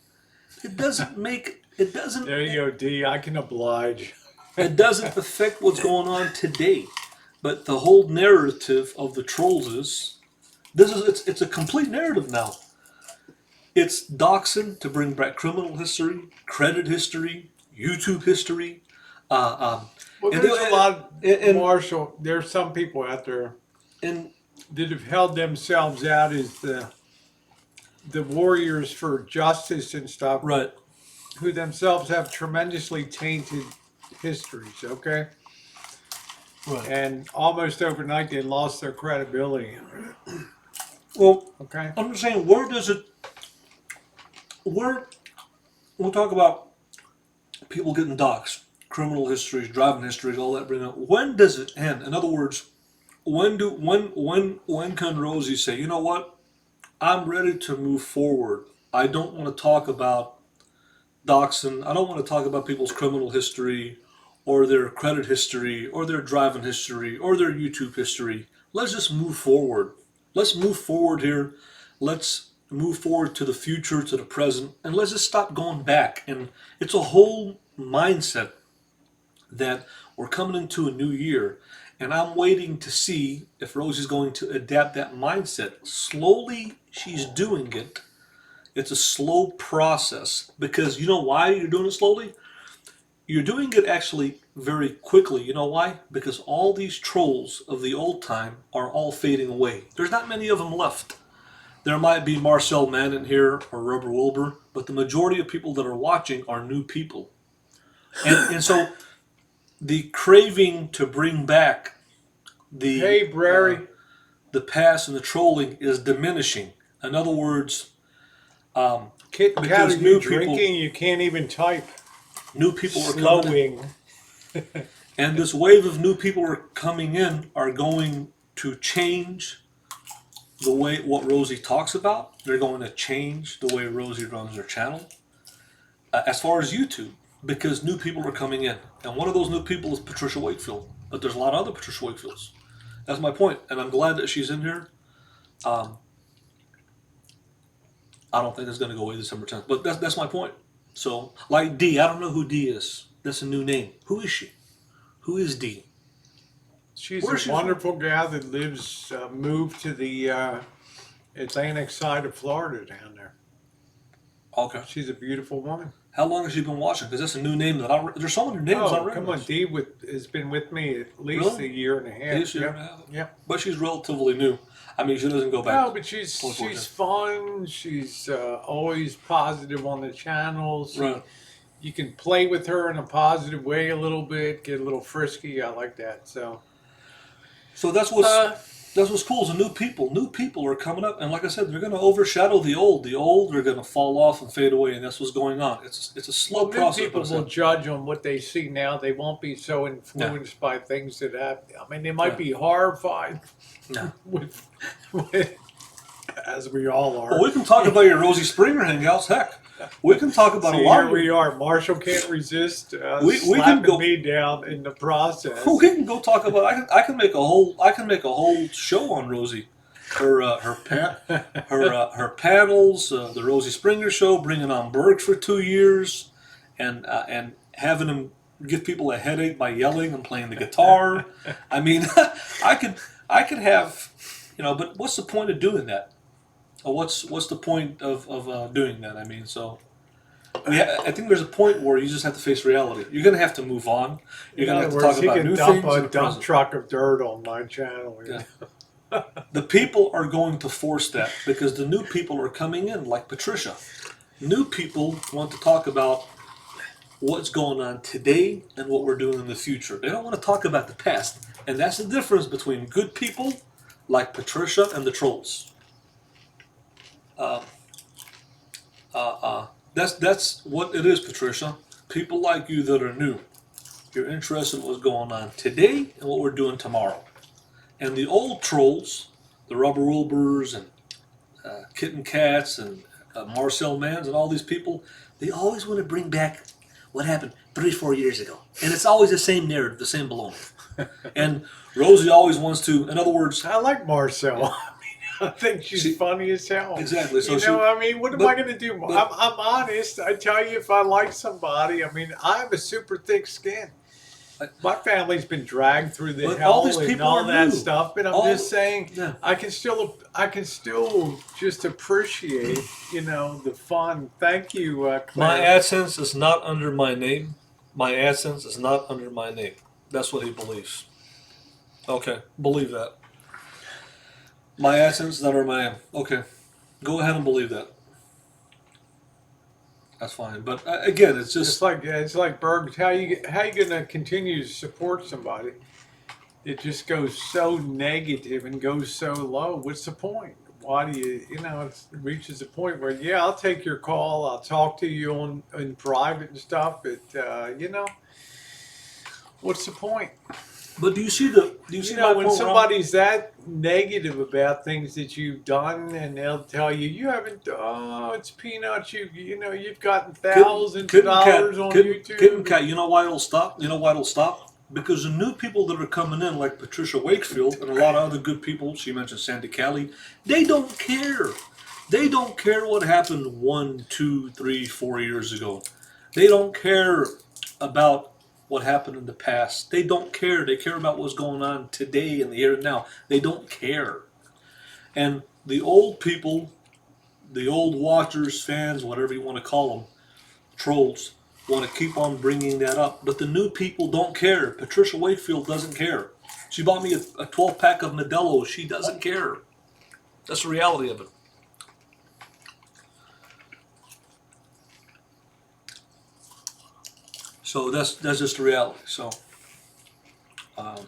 it doesn't make, it doesn't, There you go, D. I can oblige. it doesn't affect what's going on today. But the whole narrative of the trolls is, it's a complete narrative now. It's doxing to bring back criminal history, credit history, YouTube history. Well, And there's a lot, and Marshall. There's some people out there and that have held themselves out as the warriors for justice and stuff, right, who themselves have tremendously tainted histories. Okay, right. and almost overnight they lost their credibility. Well, Okay, I'm just saying, where we'll talk about people getting doxxed, criminal histories, driving histories, all that. Bring up. When does it end? In other words, when can Rosie say, you know what? I'm ready to move forward. I don't want to talk about doxing. I don't want to talk about people's criminal history or their credit history or their driving history or their YouTube history. Let's just move forward. Let's move forward here. Let's move forward to the future, to the present, and let's just stop going back. And it's a whole mindset that we're coming into a new year. And I'm waiting to see if Rosie's going to adapt that mindset. Slowly, she's doing it. It's a slow process because you know why you're doing it slowly? You're doing it actually very quickly. You know why? Because all these trolls of the old time are all fading away. There's not many of them left. There might be Marcel Mann in here or Rubber Wilbur, but the majority of people that are watching are new people. And so the craving to bring back hey, Brary. the past and the trolling is diminishing. In other words, Kit Kat, because are new you people- drinking? You can't even type. new people are coming in. Slowing. And this wave of new people are coming in are going to change the way what Rosie talks about. They're going to change the way Rosie runs her channel. As far as YouTube, because new people are coming in. And one of those new people is Patricia Wakefield. But there's a lot of other Patricia Wakefields. That's my point. And I'm glad that she's in here. I don't think it's going to go away December 10th. But that's my point. So, like D, I don't know who D is. That's a new name. Who is she? Who is D? She's Where's a she from? wonderful gal that lives, moved to the Atlantic side of Florida down there. Okay. She's a beautiful woman. How long has she been watching? Because that's a new name that there's so many names I Oh, come on, recognize. Dee has been with me at least Really? a year and a half. Is she? Yep. Yep. But she's relatively new. I mean, she doesn't go back. No, but she's California. fun. She's always positive on the channels. Right. You can play with her in a positive way a little bit, get a little frisky. I like that. So So that's what's cool. Is the new people. New people are coming up, and like I said, they're going to overshadow the old. The old are going to fall off and fade away, and that's what's going on. It's a slow new process. people will judge on what they see now. They won't be so influenced by things that happen. I mean, they might be horrified No. with, as we all are. Well, we can talk about your Rosie Springer hangouts. Heck, we can talk about See, a lot. here we are. Marshall can't resist We can slapping go- me down in the process. We can go talk about. I can make a whole show on Rosie, her panels, the Rosie Springer show, bringing on Berg for 2 years, and having him give people a headache by yelling and playing the guitar. I mean, I could have, but what's the point of doing that? Or what's the point of doing that? I mean, so I think there's a point where you just have to face reality. You're going to have to move on. You're In going to other have to words, talk he about can new dump things in a the dump present. truck of dirt on my channel. Yeah. The people are going to force that because the new people are coming in, like Patricia. New people want to talk about what's going on today and what we're doing in the future. They don't want to talk about the past. And that's the difference between good people like Patricia and the trolls. Uh, that's what it is, Patricia. People like you that are new. You're interested in what's going on today and what we're doing tomorrow. And the old trolls, the Rubber Wilburs and Kitten Cats and Marcel Mans and all these people, they always want to bring back what happened 3-4 years ago. And it's always the same narrative, the same baloney. And Rosie always wants to, in other words, I like Marcel. yeah, I mean, I think she's she, funny as hell. exactly. So You she, know, I mean, what am I but, going to do? but, I'm honest. I tell you, if I like somebody, I mean, I have a super thick skin. My family's been dragged through the but all these hell and people all are that new. stuff, but I'm All, just saying, yeah. I can still just appreciate, the fun. Thank you, My Claire. AdSense is not under my name. My AdSense is not under my name. That's what he believes. Okay, believe that. My AdSense is not under my name. Okay, go ahead and believe that. That's fine. But again, it's just It's like Berg. How you gonna continue to support somebody? It just goes so negative and goes so low. What's the point? Why do it reaches a point where, yeah, I'll take your call. I'll talk to you in private and stuff. But, what's the point? But do you see my When point where I'm somebody's that negative about things that you've done, and they'll tell you, you haven't, oh, it's peanuts. You've gotten thousands of dollars on kitten YouTube. cat, you know why it'll stop? You know why it'll stop? Because the new people that are coming in, like Patricia Wakefield and a lot of other good people, she mentioned Sandy Callie, they don't care. They don't care what happened 1, 2, 3, 4 years ago. They don't care about what happened in the past. They don't care. They care about what's going on today and the here and now. They don't care. And the old people, the old watchers, fans, whatever you want to call them, trolls, want to keep on bringing that up. But the new people don't care. Patricia Wakefield doesn't care. She bought me a 12 pack of Modelo's. She doesn't care. That's the reality of it. So that's just the reality. Um,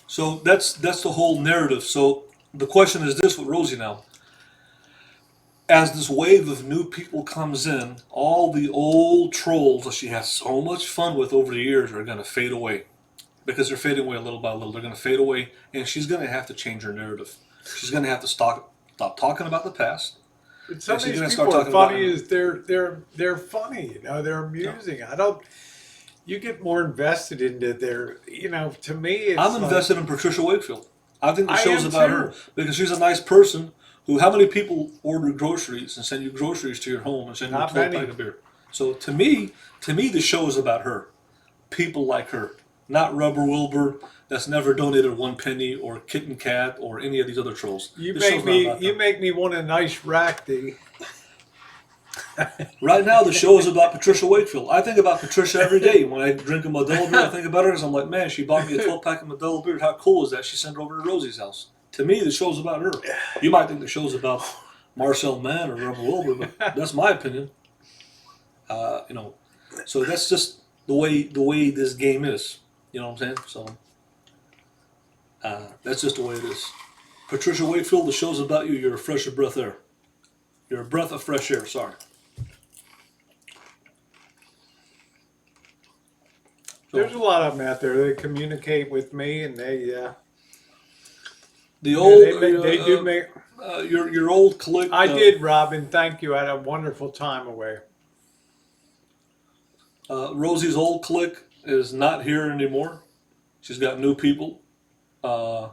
so that's the whole narrative. So the question is this with Rosie now. As this wave of new people comes in, all the old trolls that she has so much fun with over the years are going to fade away. Because they're fading away little by little. They're going to fade away, and she's going to have to change her narrative. She's going to have to stop talking about the past, But some and of she's these going to start people are talking about. funny. Is they're funny. They're Yeah. amusing. I don't. You get more invested into their. To me, it's I'm like invested in Patricia Wakefield. I think the I show's am about too. her because she's a nice person. How many people order groceries and send you groceries to your home and send you a Not 12 pack many. of beer? So to me, the show is about her. People like her, not Rubber Wilbur that's never donated 1 penny, or Kitten Cat, or any of these other trolls. You This show's make not me. about You them. make me want a nice rack, D. Right now, the show is about Patricia Wakefield. I think about Patricia every day. When I drink a Modelo beer, I think about her because I'm like, man, she bought me a 12 pack of Modelo beer. How cool is that? She sent it over to Rosie's house. To me, the show's about her. You might think the show's about Marcel Mann or Rubber Wilbur, but that's my opinion. Uh, you know, so that's just the way this game is. You know what I'm saying? So that's just the way it is. Patricia Wakefield, the show's about you. You're a fresh of breath air. You're a breath of fresh air. Sorry. There's a So lot of them out there. They communicate with me, and the they do make. your old clique. I did, Robin. Thank you. I had a wonderful time away. Rosie's old clique is not here anymore. She's got new people. Uh,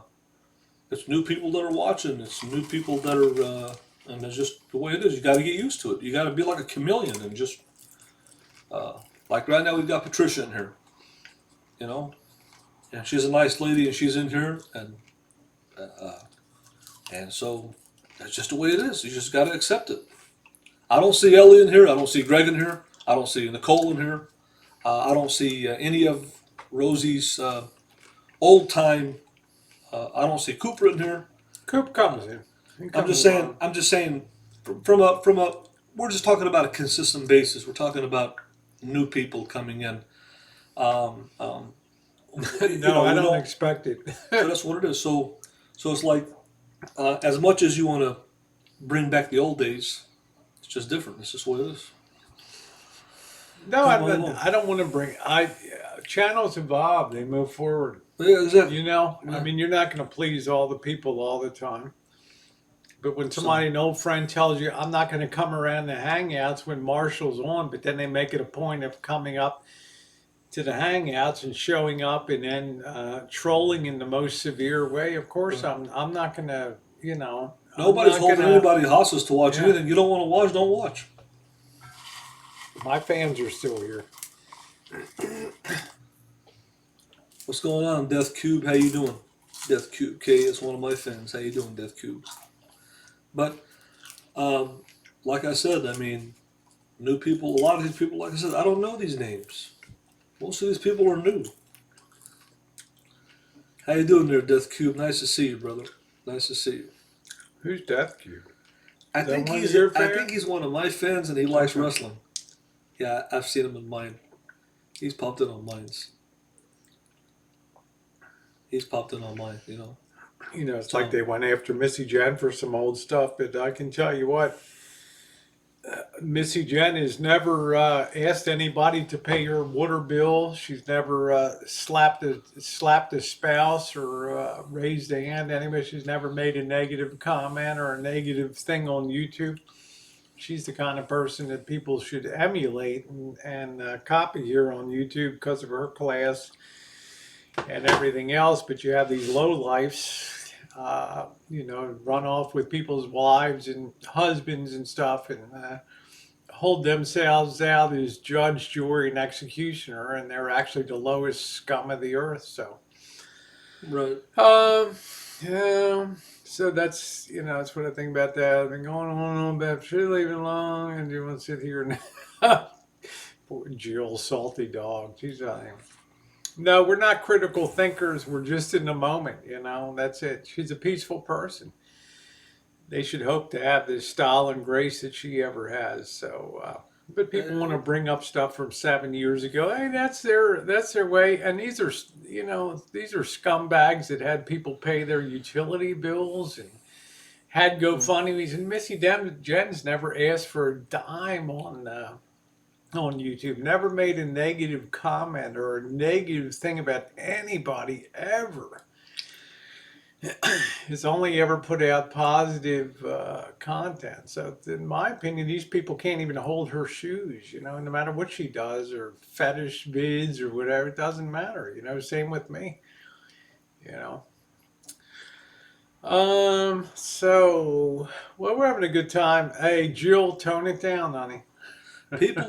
it's new people that are watching. It's new people that are, and it's just the way it is. You got to get used to it. You got to be like a chameleon and just like right now we've got Patricia in here. You know, and she's a nice lady, and she's in here, and so that's just the way it is. You just got to accept it. I don't see Ellie in here. I don't see Greg in here. I don't see Nicole in here. I don't see any of Rosie's old time. I don't see Cooper in here. Coop comes in. He I'm comes just saying. along. I'm just saying. From a. We're just talking about a consistent basis. We're talking about new people coming in. Um, um, No, I we don't don't. expect it. So that's what it is. So it's like as much as you want to bring back the old days, it's just different. It's just what it is. No, People move on. I don't want to bring. Channels evolve. They move forward. Yeah, exactly. You know, I Yeah. mean, you're not going to please all the people all the time. But when So somebody, an old friend, tells you, "I'm not going to come around the hangouts when Marshall's on," but then they make it a point of coming up to the hangouts and showing up and then trolling in the most severe way. Of course, right. I'm not going to. I'm Nobody's not going holding to. anybody hostage to watch Yeah, anything. You don't want to watch, don't watch. my fans are still here. What's going on, Death Cube? How you doing? Death Cube K is one of my fans. How you doing, Death Cube? But um, like I said, I mean, new people. A lot of these people, like I said, I don't know these names. Most of these people are new. How you doing there, Death Cube? Nice to see you, brother. Nice to see you. Who's Death Cube? I Is that think one of he's your I think fans? he's one of my fans, and he likes Okay. wrestling. Yeah, I've seen him in mine. He's popped in on mines. He's popped in on mine. It's like So they went after Missy Jen for some old stuff, but I can tell you what, Missy Jen has never asked anybody to pay her water bill. She's never slapped a spouse or raised a hand anyway. She's never made a negative comment or a negative thing on YouTube. She's the kind of person that people should emulate and copy here on YouTube because of her class and everything else. But you have these low lifes, run off with people's wives and husbands and stuff, and hold themselves out as judge, jury, and executioner, and they're actually the lowest scum of the earth. So, right. um, yeah. So that's what I think about that. I've been going on about should leave it alone, and you want to sit here and poor Jill, salty dog. She's no, we're not critical thinkers. We're just in the moment. That's it. She's a peaceful person. They should hope to have the style and grace that she ever has. So, but people want to Uh, bring up stuff from 7 years ago. Hey, that's their way. And these are scumbags that had people pay their utility bills and had mm, GoFundMe's. And Jen's never asked for a dime on YouTube. Never made a negative comment or a negative thing about anybody ever. Has only ever put out positive content. So, in my opinion, these people can't even hold her shoes. No matter what she does or fetish vids or whatever, it doesn't matter. Same with me. You know. So, well, we're having a good time. Hey, Jill, tone it down, honey.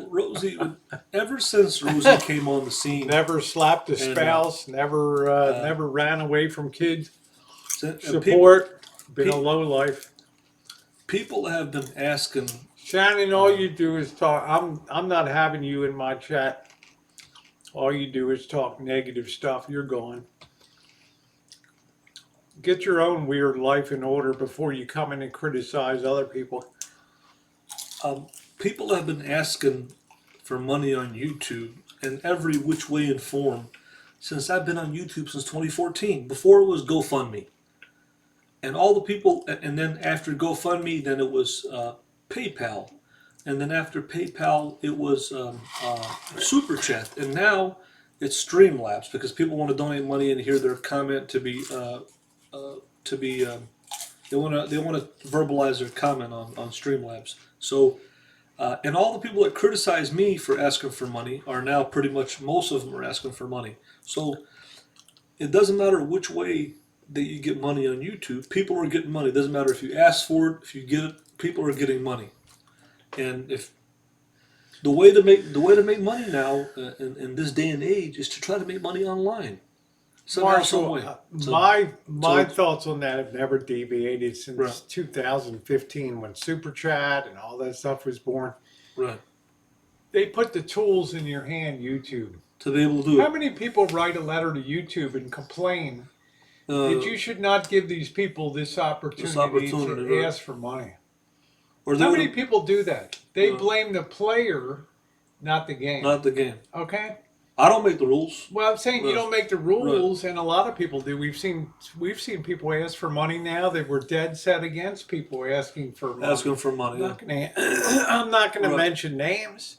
Rosie, ever since Rosie came on the scene, Never slapped a and spouse. Never, uh, never ran away from kids. people, Support. Been a pe- low life. people have been asking. Shannon, all Uh, you do is talk. I'm not having you in my chat. All you do is talk negative stuff. You're gone. Get your own weird life in order before you come in and criticize other people. um, People have been asking for money on YouTube in every which way and form since I've been on YouTube since 2014. Before it was GoFundMe, and all the people, and then after GoFundMe, then it was PayPal, and then after PayPal, it was Super Chat, and now it's Streamlabs because people want to donate money and hear their comment to be they want to verbalize their comment on Streamlabs. So and all the people that criticize me for asking for money are now pretty much most of them are asking for money. So it doesn't matter which way that you get money on YouTube. People are getting money. It doesn't matter if you ask for it, if you get it. People are getting money. And if the way to make money now in this day and age is to try to make money online. somehow, some Marshall, way. So, my so thoughts on that have never deviated right, since 2015 when Super Chat and all that stuff was born. right. They put the tools in your hand, YouTube. To be able to do How it. many people write a letter to YouTube and complain that Uh, you should not give these people this this opportunity opportunity, to right? ask for money? Or they How would many have, people do that? They blame the player, not the game. not the game. Okay? I don't make the rules. Well, I'm saying you Right, don't make the right. rules, and a lot of people do. We've seen people ask for money now. They were dead set against people asking for money. Asking for I'm money, yeah. not gonna I'm not gonna Right. mention names,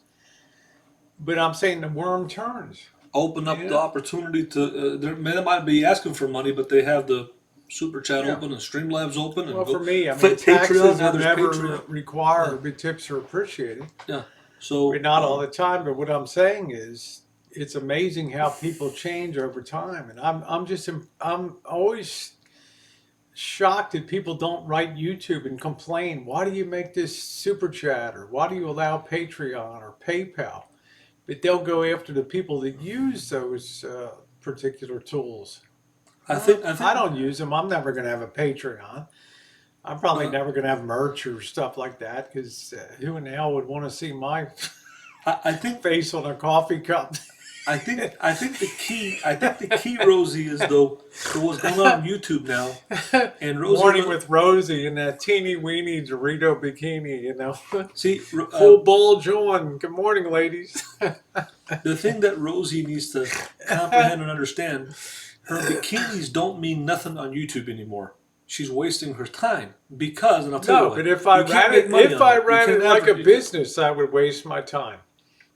but I'm saying the worm turns. Open up the Yeah, opportunity to. They might be asking for money, but they have the super chat yeah. open and Streamlabs open and Well, go for me, I mean, Patreon. taxes Now are there's never Patreon. Yeah, required, but tips are appreciated. yeah. But So not all the time. But what I'm saying is, it's amazing how people change over time, and I'm always shocked that people don't write YouTube and complain. Why do you make this super chat, or why do you allow Patreon or PayPal? But they'll go after the people that use those particular tools. I think I don't use them. I'm never going to have a Patreon. I'm probably uh, never going to have merch or stuff like that because who in the hell would want to see my I think face on a coffee cup? I think the key, Rosie, is though for what's going on YouTube now. And Rosie, Morning with Rosie in that teeny weeny Dorito bikini, see, full bulge on. Good morning, ladies. the thing that Rosie needs to comprehend and understand, her bikinis don't mean nothing on YouTube anymore. She's wasting her time because, and I'll tell you No, why. but if I You can't ran make it, money if on I it. You ran can't it like a advertise. business, I would waste my time.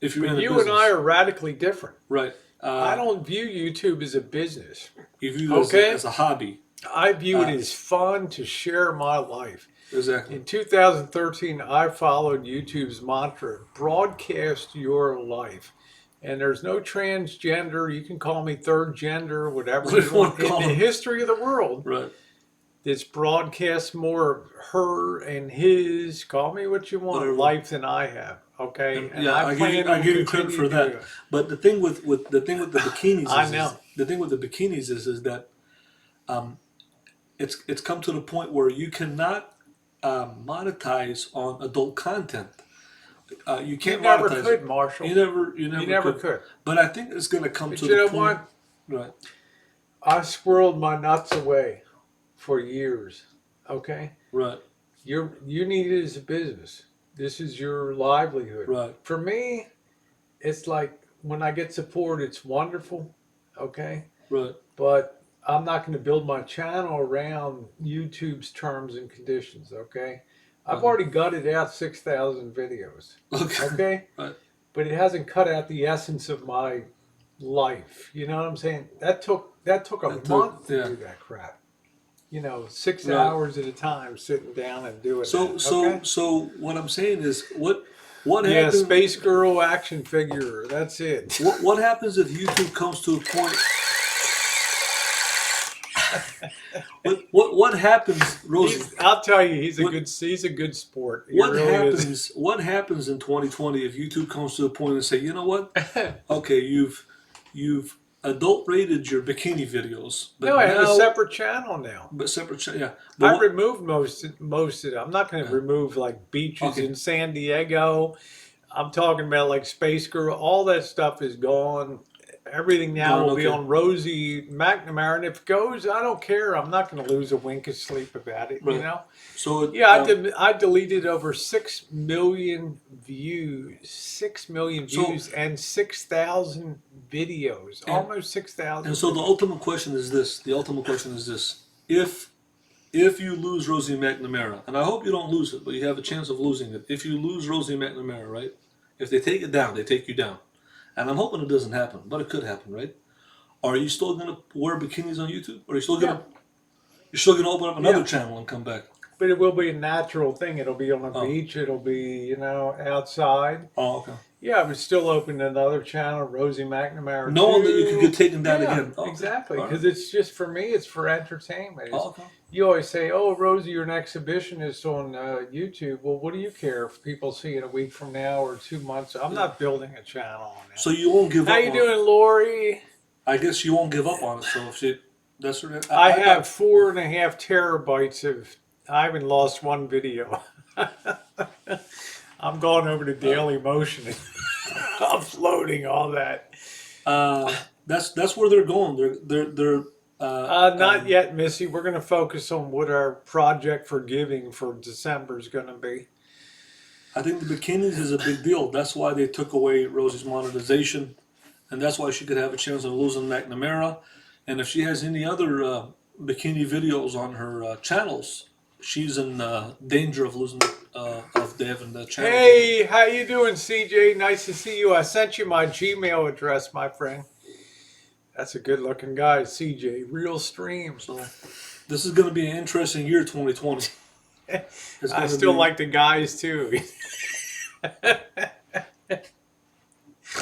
If you But ran a you and I business, are radically different. right? I don't view YouTube as a business. You view it Okay? as a hobby. I view it Uh, as fun to share my life. exactly. In 2013, I followed YouTube's mantra, broadcast your life. And there's no transgender. You can call me third gender, whatever What do you you want want. to In call the them? history of the world, Right. this broadcasts more of her and his, call me what you want, Whatever. life than I have. Okay? And And yeah, I plan I on give you credit continue for to do that. it. But the thing with the bikinis I is know. the thing with the bikinis is that um, it's come to the point where you cannot monetize on adult content. You You can't never monetize it. could, Marshall. You You never never could. could. But I think it's going to come But to you the know point. what? Right. I squirreled my nuts away for years. Okay? Right. You need it as a business. This is your livelihood. Right. For me, it's like when I get support, it's wonderful. Okay? Right. But I'm not going to build my channel around YouTube's terms and conditions. Okay? I've Okay. already gutted out 6,000 videos. Okay. Okay? Right. But it hasn't cut out the essence of my life. You know what I'm saying? That took a That took, month to yeah. do that crap. 6 Right. hours at a time sitting down and doing So that. so Okay? so what I'm saying is what Yeah, happens Space Girl action figure. That's it. what happens if YouTube comes to a point what happens, Rosie? I'll tell you, he's What a good sport. He what really is. happens what happens in 2020 if YouTube comes to a point and say, you know what? Okay, you've adult rated your bikini videos, but No, I have a now separate channel now. but separate yeah. I But what removed most of it. I'm not going to yeah. remove like beaches Okay. in San Diego. I'm talking about like Space Girl. All that stuff is gone. Everything now Gone, will be okay. on Rosie McNamara, and if it goes, I don't care. I'm not going to lose a wink of sleep about it. Right. So Yeah, I deleted over 6 million views, 6 million so views, and 6,000 videos, and almost 6,000 and so the videos. ultimate question is this. The ultimate question is this. If you lose Rosie McNamara, and I hope you don't lose it, but you have a chance of losing it. If you lose Rosie McNamara, right? If they take it down, they take you down. And I'm hoping it doesn't happen, but it could happen, right? Are you still gonna wear bikinis on YouTube? Or are you still Yeah, gonna open up another yeah. channel and come back? But it will be a natural thing. It'll be on a Oh. beach. It'll be, outside. Oh, okay. Yeah, I would still open another channel, Rosie McNamara Knowing that you could get 2. taken down Yeah, again. Oh, okay. exactly. All right. Because it's just for me, it's for entertainment. Oh, okay. You always say, "Oh, Rosie, you're an exhibitionist on YouTube." Well, what do you care if people see it a week from now or 2 months? I'm not building a channel on that. So you won't give How up you on doing, Lori? I guess she won't give up on it. So if she, that's her. I I have got 4.5 terabytes of. I haven't lost one video. I'm going over to Daily Motion and uploading all that. that's where they're going. They're Not yet, Missy. We're going to focus on what our project for giving for December is going to be. I think the bikinis is a big deal. That's why they took away Rosie's monetization, and that's why she could have a chance of losing McNamara. And if she has any other bikini videos on her channels, she's in danger of losing of having the channel. Hey, how you doing, CJ? Nice to see you. I sent you my Gmail address, my friend. That's a good-looking guy, CJ. Real stream. So this is going to be an interesting year, 2020. I still like the guys too.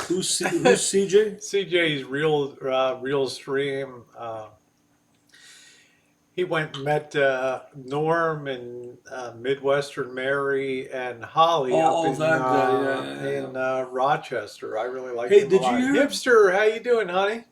Who's CJ? CJ's real stream. He went and met Norm and Midwestern Mary and Holly up in, that guy, in Rochester. I really like Hey, him did a lot. you hear? Hipster, how you doing, honey?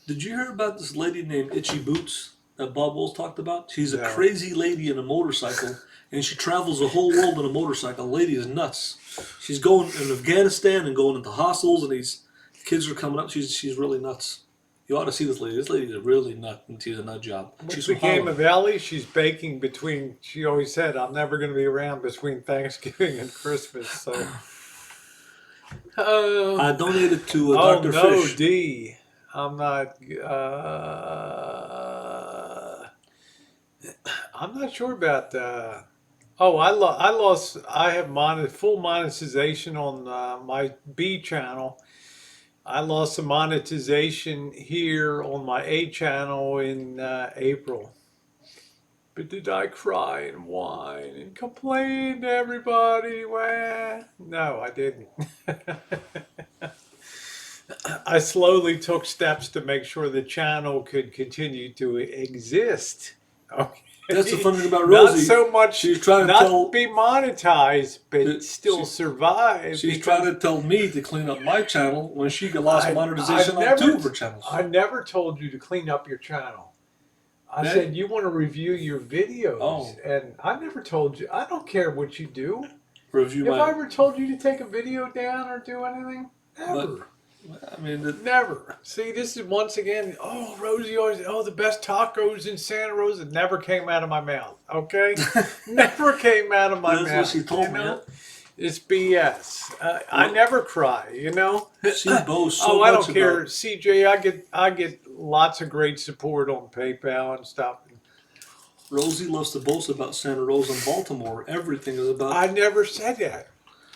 Did you hear about this lady named Itchy Boots that Bob Wells talked about? She's a No. crazy lady in a motorcycle, and she travels the whole world in a motorcycle. The lady is nuts. She's going in Afghanistan and going into hostels, and these kids are coming up. She's really nuts. You ought to see this lady. This lady is really nuts, and she's a nut job. What's She's the from game Holland. of Ellie? She's baking between. She always said, "I'm never going to be around between Thanksgiving and Christmas." So, I donated to oh Dr. no, Fish. D. I'm not. I'm not sure about. Oh, I lost. I have full monetization on my B channel. I lost the monetization here on my A channel in April. But did I cry and whine and complain to everybody? Well, no, I didn't. I slowly took steps to make sure the channel could continue to exist. Okay. That's the funny thing about Not Rosie. so much She's trying to not tell. be monetized, but still she's- survive. She's because trying to tell me to clean up my channel when she lost I monetization on never- 2 of her channels. I never told you to clean up your channel. I Hey. said you want to review your videos, Oh. and I never told you. I don't care what you do. Review Have I my. ever told you to take a video down or do anything? Never. I mean, Never. See, this is once again, oh, Rosie always, the best tacos in Santa Rosa. Never came out of my mouth, okay? Never came out of my that's mouth. what she told you me. know? It's BS. I never cry, you know? She boasts so I much don't care. about. CJ, I get lots of great support on PayPal and stuff. Rosie loves to boast about Santa Rosa and Baltimore. Everything is about. I never said that,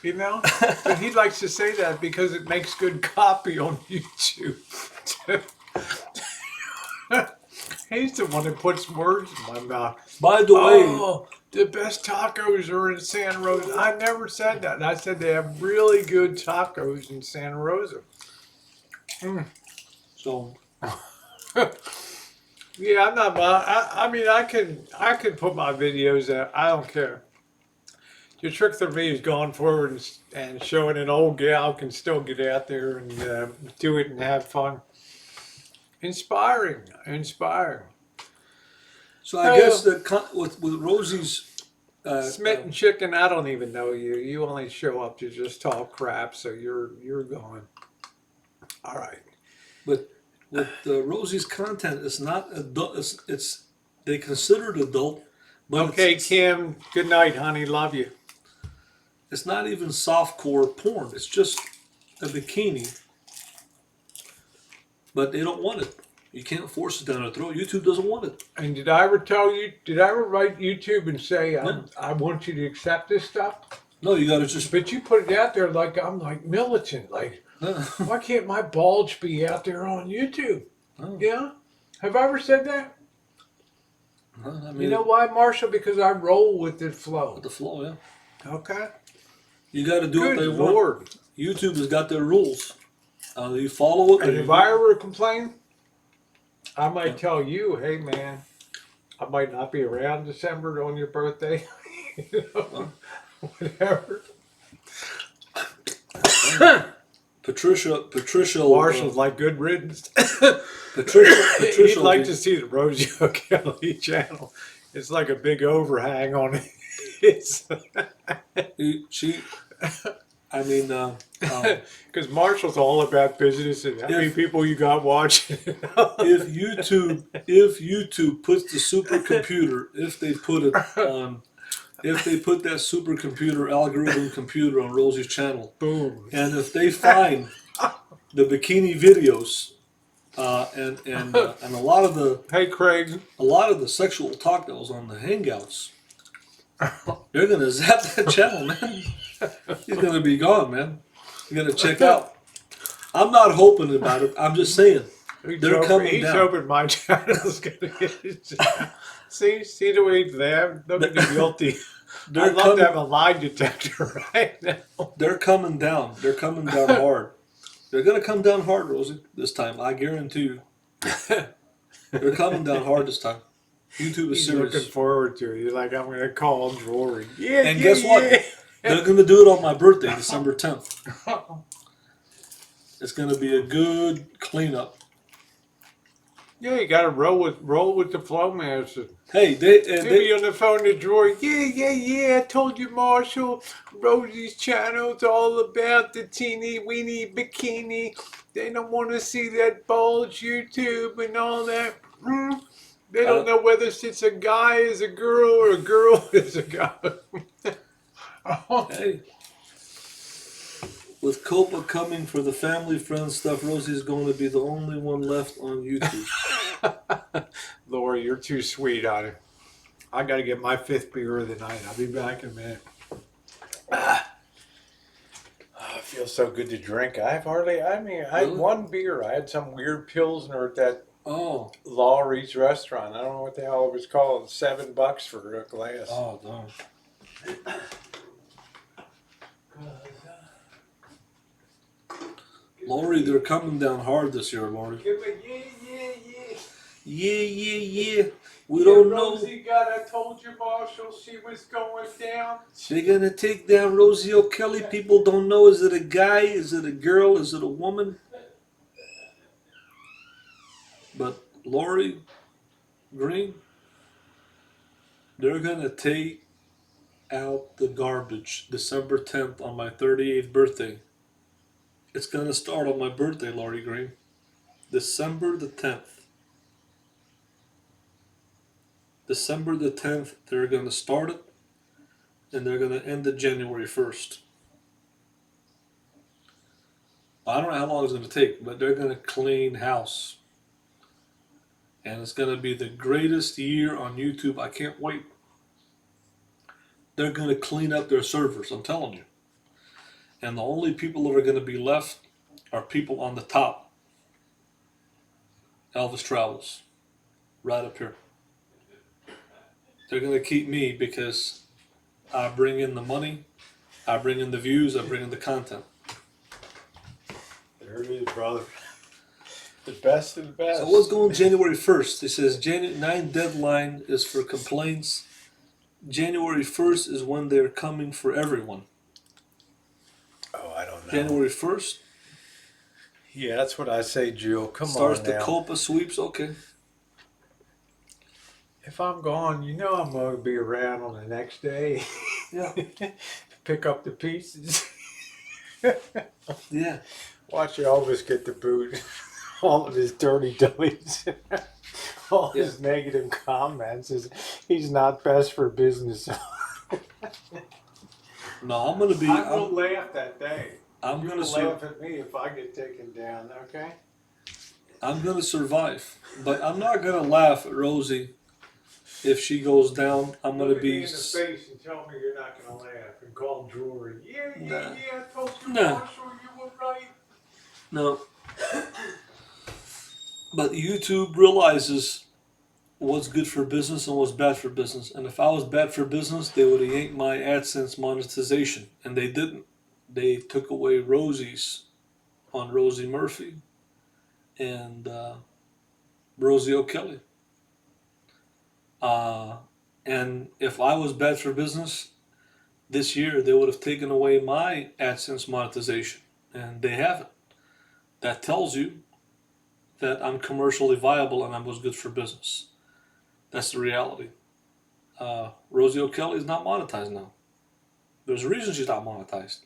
you know? But he likes to say that because it makes good copy on YouTube. He's the one that puts words in my mouth. By the way, Oh, the best tacos are in Santa Rosa. I never said that. I said they have really good tacos in Santa Rosa. so Yeah, I'm not. I mean, I can put my videos out. I don't care. The trick for me is going forward and showing an old gal can still get out there and do it and have fun. Inspiring. so I guess that with Rosie's. Smitten Chicken, I don't even know you. You only show up to just talk crap, so you're going. All right. But with Rosie's content, it's not adult. It's they consider it adult, but Okay, Kim. Good night, honey. Love you. it's not even softcore porn. It's just a bikini. But they don't want it. You can't force it down their throat. YouTube doesn't want it. And did I ever tell you? Did I ever write YouTube and say No. I want you to accept this stuff? No, you got to just. But you put it out there like I'm like militant. Like, why can't my bulge be out there on YouTube? Oh. Yeah. Have I ever said that? I mean, You know why, Marshall? Because I roll with the flow. the flow, yeah. Okay. You got to do what Good they want. Lord. YouTube has got their rules. You follow it. And if I ever complain, I might tell you, hey man, I might not be around December on your birthday. You know, whatever. Patricia, Marshall's like good riddance. He'd Patricia will like be. to see the Rosie O'Kelly channel. It's like a big overhang on it. It's She. I mean, because Marshall's all about business and how many if people you got watching. if YouTube puts the supercomputer, if they put that supercomputer algorithm computer on Rosie's channel, Boom. and if they find the bikini videos, and Hey, Craig. a lot of the sexual talk that was on the Hangouts, they're gonna zap that channel, man. He's gonna be gone, man. You gotta check out. I'm not hoping about it. I'm just saying they're coming He's down. hoping my channel's gonna get his see the way they're looking guilty. They're I'd love coming. to have a lie detector right now. They're coming down. They're coming down hard. They're gonna come down hard, Rosie. This time, I guarantee you. They're coming down hard this time. YouTube is He's serious. looking forward to it. He's like, I'm gonna call Drury. Yeah, And yeah, guess what? yeah. They're gonna do it on my birthday, December 10th. It's gonna be a good cleanup. Yeah, you gotta roll with the flow, master. Hey, He'll be on the phone to Drury. Yeah. I told you, Marshall. Rosie's channel's all about the teeny weeny bikini. They don't want to see that bulge YouTube and all that. They don't know whether it's a guy is a girl or a girl is a guy. hey. With Copa coming for the family friend stuff, Rosie's going to be the only one left on YouTube. Lori, you're too sweet on it. I got to get my 5th beer of the night. I'll be back in a minute. It feels so good to drink. I had Really? one beer. I had some weird Pilsner at that Oh, Lowry's restaurant. I don't know what the hell it was called. $7 for a glass. oh, darn. Lori, they're coming down hard this year, Lori. Yeah. We don't know. I told you, Marshall, she was going down. They're gonna take down Rosie O'Kelly. People don't know. Is it a guy? Is it a girl? Is it a woman? But Lori Green, they're gonna take out the garbage December 10th on my 38th birthday. It's gonna start on my birthday, Lori Green. December the 10th. December the 10th, they're gonna start it, and they're gonna end it January 1st. I don't know how long it's gonna take, but they're gonna clean house. And it's gonna be the greatest year on YouTube. I can't wait. They're gonna clean up their servers, I'm telling you. And the only people that are gonna be left are people on the top. Elvis Travels. Right up here. They're gonna keep me because I bring in the money, I bring in the views, I bring in the content. There it is, brother. The best of the best. So what's going January 1st? It says January 9 deadline is for complaints. January 1st is when they're coming for everyone. Oh, I don't know. January 1st Yeah, that's what I say, Jill. Come starts on the now. Copa sweeps. Okay. If I'm gone, you know I'm going to be around on the next day. Yeah. Pick up the pieces. Yeah. Watch Elvis get the boot. All of his dirty dummies. All his negative comments. He's not best for business. No, I'm gonna be. I will laugh that day. I'm You gonna will laugh at me if I get taken down, okay? I'm gonna survive, but I'm not gonna laugh at Rosie if she goes down. I'm gonna Look at me be. in the face and tell me you're not going to laugh and call Drury. Nah. I told you, Nah. Marshall, you were right. No. But YouTube realizes what's good for business and what's bad for business. And if I was bad for business, they would have yanked my AdSense monetization. And they didn't. They took away Rosie's on Rosie Murphy and Rosie O'Kelly. And if I was bad for business, this year they would have taken away my AdSense monetization. And they haven't. that tells you that I'm commercially viable and I was good for business. That's the reality. Rosie O'Kelly is not monetized now. There's a reason she's not monetized.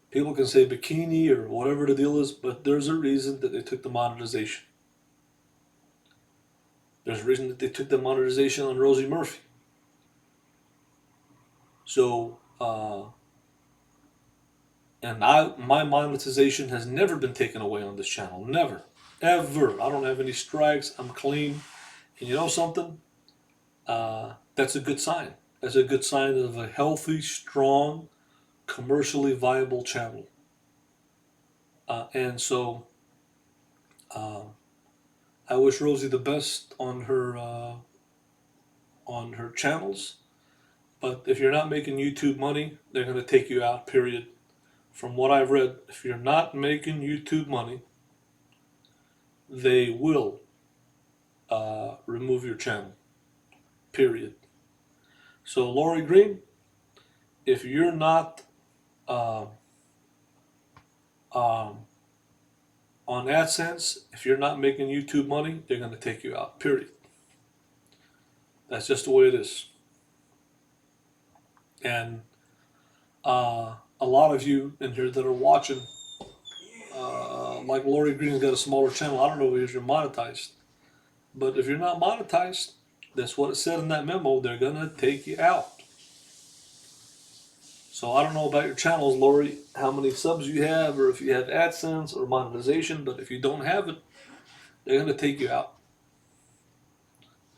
People can say bikini or whatever the deal is, but there's a reason that they took the monetization. There's a reason that they took the monetization on Rosie Murphy. So, my monetization has never been taken away on this channel. Never. Ever. I don't have any strikes. I'm clean. And you know something? That's a good sign. That's a good sign of a healthy, strong, commercially viable channel. And so, I wish Rosie the best on her channels. But if you're not making YouTube money, they're going to take you out. Period. From what I've read, if you're not making YouTube money, they will remove your channel. Period. So Lori Green, if you're not um, on AdSense, if you're not making YouTube money, they're going to take you out. Period. That's just the way it is. And a lot of you in here that are watching, like Lori Green's got a smaller channel. I don't know if you're monetized, but if you're not monetized, that's what it said in that memo. They're going to take you out. So I don't know about your channels, Lori, how many subs you have, or if you have AdSense or monetization, but if you don't have it, they're going to take you out.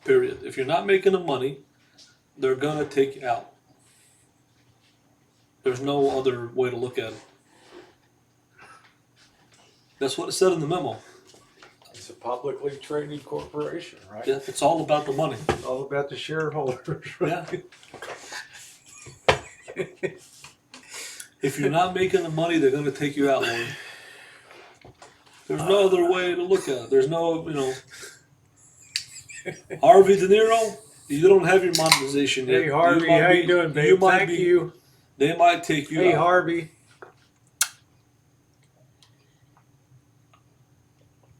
Period. If you're not making the money, they're going to take you out. There's no other way to look at it. That's what it said in the memo. It's a publicly traded corporation, right? Yeah, it's all about the money. It's all about the shareholders, right? Yeah. If you're not making the money, they're going to take you out, Lord. There's no other way to look at it. There's no, Harvey De Niro, you don't have your monetization yet. Hey, Harvey, how you doing, babe? Thank you. They might take you out. Hey, Harvey.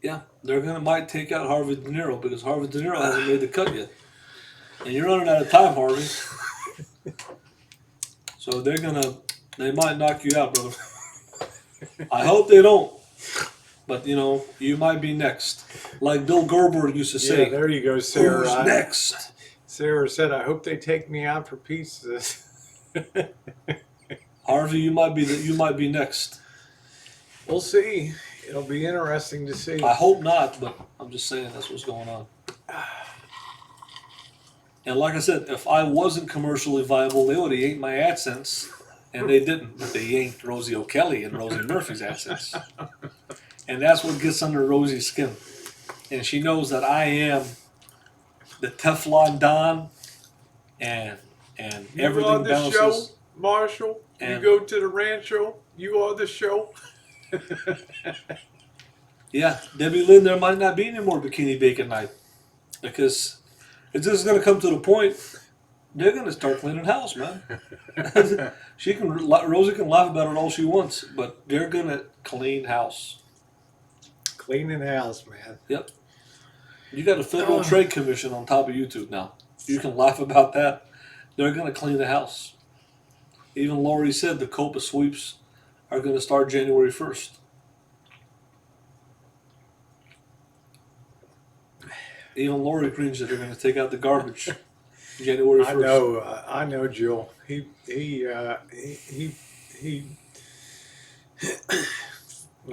Yeah, might take out Harvey De Niro because Harvey De Niro hasn't made the cut yet. And you're running out of time, Harvey. So they might knock you out, brother. I hope they don't. But, you might be next. Like Bill Gerber used to say. Yeah, there you go, Sarah. Who's next? Sarah said, I hope they take me out for pizzas. Harvey, you might be next. We'll see. It'll be interesting to see. I hope not, but I'm just saying that's what's going on. And like I said, if I wasn't commercially viable, they would have yanked my AdSense, and they didn't. But they yanked Rosie O'Kelly and Rosie Murphy's AdSense. And that's what gets under Rosie's skin. And she knows that I am the Teflon Don, and you everything on the bounces. show, Marshall. You go to the rancho. You on the show. Yeah, Debbie Lynn, there might not be any more bikini bacon night because it's just going to come to the point they're going to start cleaning house, man. Rosie can laugh about it all she wants, but they're going to clean house. Cleaning house, man. Yep. You got a Federal Trade Commission on top of YouTube now. You can laugh about that. They're going to clean the house. Even Lori said the COPA sweeps are going to start January 1st. Even Lori Green said they're going to take out the garbage January 1st. I know, Jill.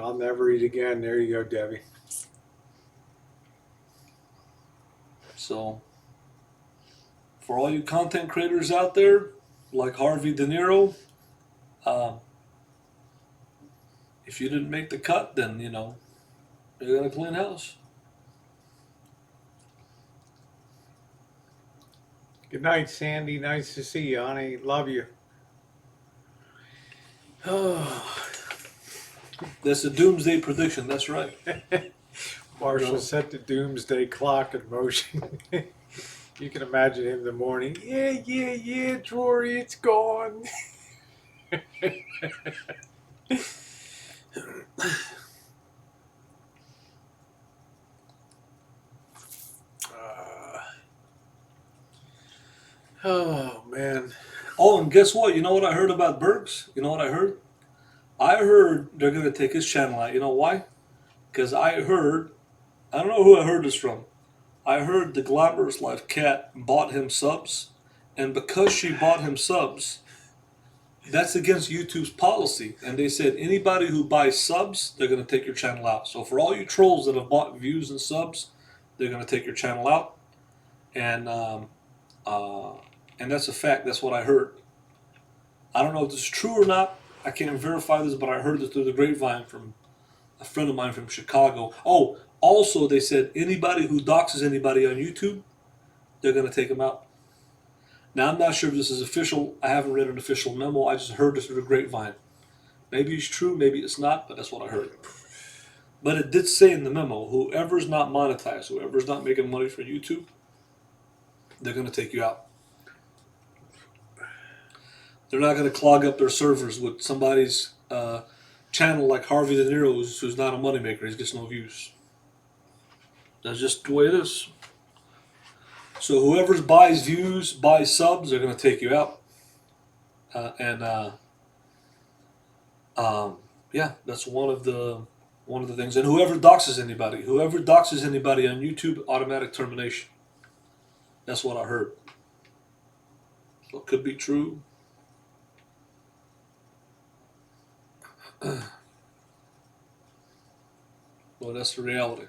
I'll never eat again. There you go, Debbie. So, for all you content creators out there, like Harvey De Niro, if you didn't make the cut, then, you're going to clean house. Good night, Sandy. Nice to see you, honey. Love you. That's a doomsday prediction. That's right. Marshall set the doomsday clock in motion. You can imagine him in the morning. Yeah, Jory, it's gone. Oh man. Oh, and guess what? You know what I heard about Bergs? You know what I heard? I heard they're going to take his channel out. You know why? Because I don't know who I heard this from. I heard the Glamorous Life cat bought him subs, and because she bought him subs, that's against YouTube's policy. And they said anybody who buys subs, they're going to take your channel out. So for all you trolls that have bought views and subs, they're going to take your channel out. And uh, and that's a fact. That's what I heard. I don't know if this is true or not. I can't verify this, but I heard this through the grapevine from a friend of mine from Chicago. Oh, also they said anybody who doxes anybody on YouTube, they're going to take them out. Now I'm not sure if this is official. I haven't read an official memo. I just heard this through the grapevine. Maybe it's true, maybe it's not, but that's what I heard. But it did say in the memo, whoever's not monetized, whoever's not making money for YouTube, they're going to take you out. They're not going to clog up their servers with somebody's channel like Harvey De Niro's, who's not a moneymaker. He gets no views. That's just the way it is. So whoever buys views, buys subs, they're going to take you out. Yeah, that's one of the things. And whoever doxes anybody on YouTube, automatic termination. That's what I heard. So it could be true. Well, that's the reality.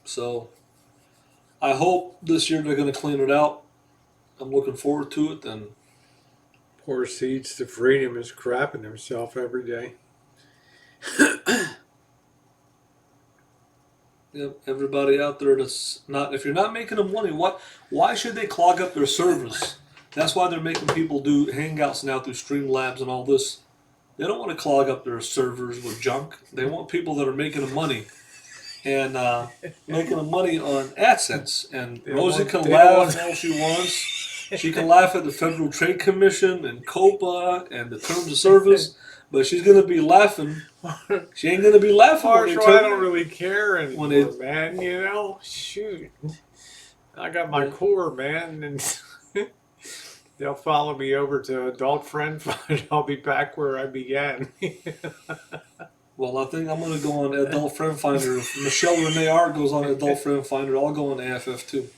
So I hope this year they're going to clean it out. I'm looking forward to it. And Poor Seeds to Freedom is crapping himself every day. everybody out there that's not, if you're not making them money, why should they clog up their servers? That's why they're making people do hangouts now through Streamlabs and all this. They don't want to clog up their servers with junk. They want people that are making them money and making them money on AdSense. And Rosie can laugh all she wants. She can laugh at the Federal Trade Commission and COPA and the terms of service, but she's going to be laughing. She ain't going to be laughing when they I don't really care anymore, man. You know, shoot. I got my core, man, and they'll follow me over to Adult Friend Finder. I'll be back where I began. Well, I think I'm going to go on Adult Friend Finder. If Michelle Renee Art goes on Adult Friend Finder, I'll go on AFF too.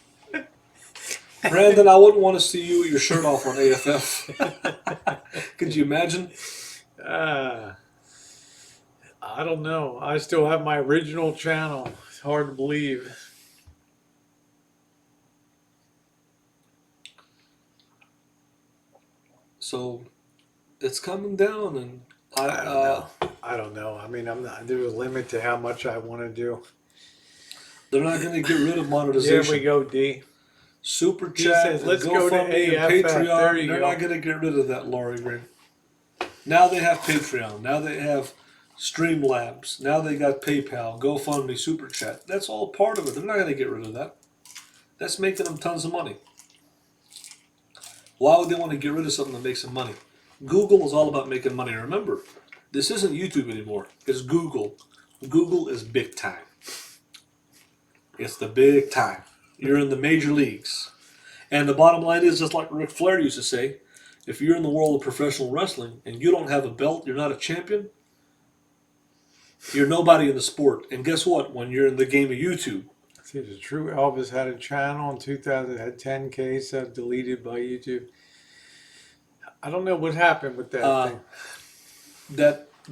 Brandon, I wouldn't want to see you with your shirt off on AFF. Could you imagine? I don't know. I still have my original channel. It's hard to believe. So it's coming down, and I don't know. I mean, there's a limit to how much I want to do. They're not going to get rid of monetization. Here we go, D. Super Chat, says, let's go to GoFundMe, and AFF. Patreon. They're not going to get rid of that, Laurie Green. Now they have Patreon. Now they have Streamlabs. Now they got PayPal, GoFundMe, Super Chat. That's all part of it. They're not going to get rid of that. That's making them tons of money. Why would they want to get rid of something that makes them money? Google is all about making money. Remember, this isn't YouTube anymore. It's Google. Google is big time. It's the big time. You're in the major leagues. And the bottom line is, just like Ric Flair used to say, if you're in the world of professional wrestling and you don't have a belt, you're not a champion, you're nobody in the sport. And guess what? When you're in the game of YouTube. See, it's true. Elvis had a channel in 2000, had 10K deleted by YouTube. I don't know what happened with that thing.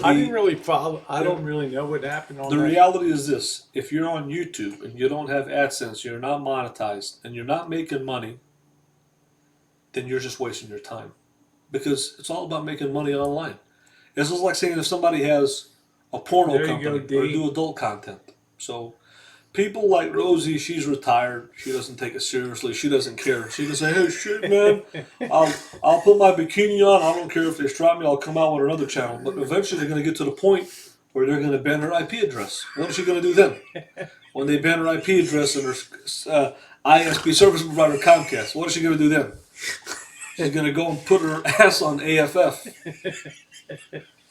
I didn't really follow. I don't really know what happened on the that. The reality is this. If you're on YouTube and you don't have AdSense, you're not monetized, and you're not making money, then you're just wasting your time. Because it's all about making money online. It's just like saying if somebody has a porno company or do adult content. So people like Rosie, she's retired. She doesn't take it seriously. She doesn't care. She can say, hey, shit, man, I'll put my bikini on. I don't care if they strap me. I'll come out with another channel. But eventually they're going to get to the point where they're going to ban her IP address. What is she going to do then? When they ban her IP address and her ISP service provider Comcast, what is she going to do then? She's going to go and put her ass on AFF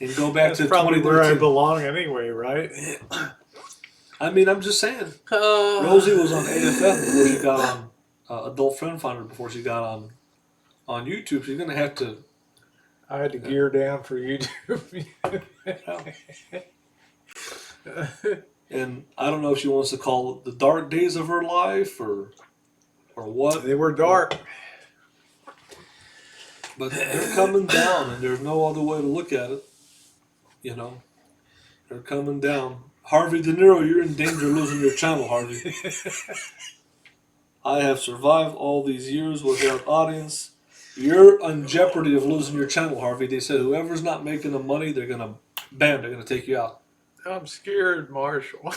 and go back to probably where I 2013. belong anyway, right? I mean, I'm just saying. Uh, Rosie was on AFF before she got on Adult Friend Finder before she got on YouTube. She's gonna have to. I had to gear down for YouTube. Yeah. And I don't know if she wants to call it the dark days of her life or what. They were dark. But they're coming down, and there's no other way to look at it. You know, they're coming down. Harvey De Niro, you're in danger of losing your channel, Harvey. I have survived all these years without audience. You're on jeopardy of losing your channel, Harvey. They said whoever's not making the money, they're gonna they're gonna take you out. I'm scared, Marshall.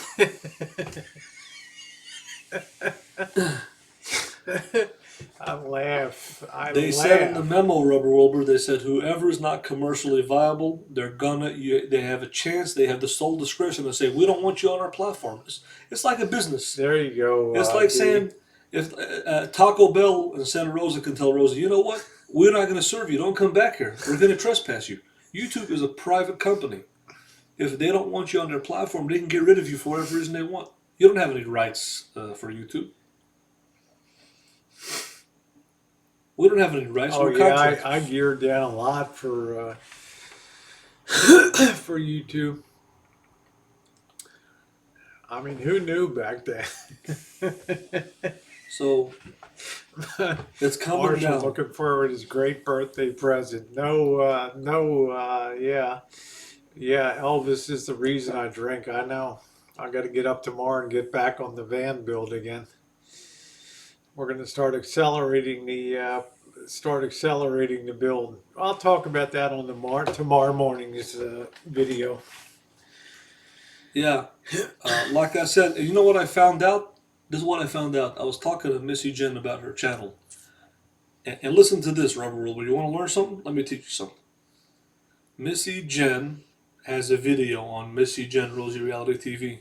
I laugh. They said in the memo, Rubber Wilbur, they said whoever's not commercially viable, they have a chance. They have the sole discretion to say we don't want you on our platform. It's like a business. There you go. It's like saying if Taco Bell in Santa Rosa can tell Rosa, you know what, we're not going to serve you. Don't come back here. We're going to trespass you. YouTube is a private company. If they don't want you on their platform, they can get rid of you for whatever reason they want. You don't have any rights for YouTube. We don't have any rights. Oh We're yeah, I geared down a lot for for YouTube. I mean, who knew back then? So it's coming Marshall down. looking forward to his great birthday present. Yeah, Elvis is the reason I drink. I know. I got to get up tomorrow and get back on the van build again. We're going to start accelerating the build. I'll talk about that on tomorrow morning's video. Yeah, like I said, you know what I found out? This is what I found out. I was talking to Missy Jen about her channel. And listen to this, Rubber Rule. You want to learn something? Let me teach you something. Missy Jen has a video on Missy Jen Rosie Reality TV.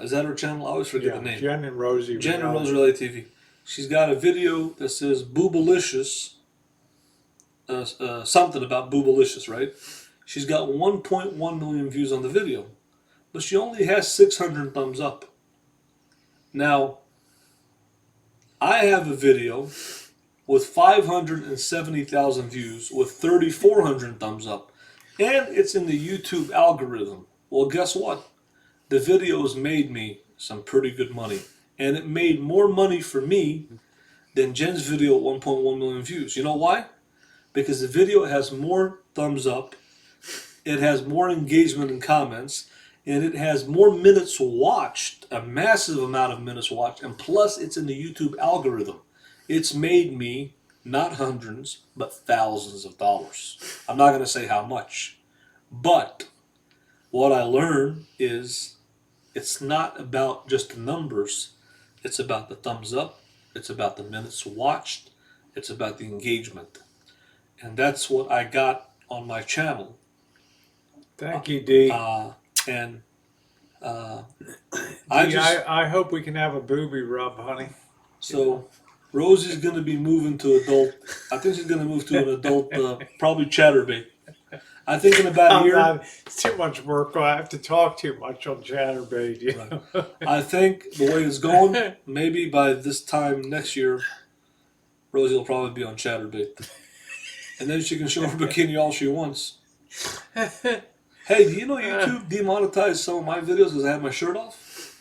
Is that her channel? I always forget the name. Jen and Rosie. Jen and Rosie Reality TV. She's got a video that says Boobalicious. Something about Boobalicious, right? She's got 1.1 million views on the video. But she only has 600 thumbs up. Now, I have a video with 570,000 views with 3,400 thumbs up. And it's in the YouTube algorithm. Well, guess what? The videos made me some pretty good money. And it made more money for me than Jen's video at 1.1 million views. You know why? Because the video has more thumbs up, it has more engagement and comments, and it has more minutes watched, a massive amount of minutes watched, and plus it's in the YouTube algorithm. It's made me not hundreds, but thousands of dollars. I'm not going to say how much, but what I learned is it's not about just the numbers. It's about the thumbs up. It's about the minutes watched. It's about the engagement. And that's what I got on my channel. Thank you, D. I hope we can have a booby rub, honey. So Rosie's going to be moving to adult. I think she's going to move to an adult, probably chatterbait. I think in about a year. It's too much work. I have to talk too much on chatterbait. Right. I think the way it's going, maybe by this time next year, Rosie will probably be on chatterbait. And then she can show her bikini all she wants. Hey, do you know YouTube demonetized some of my videos because I had my shirt off?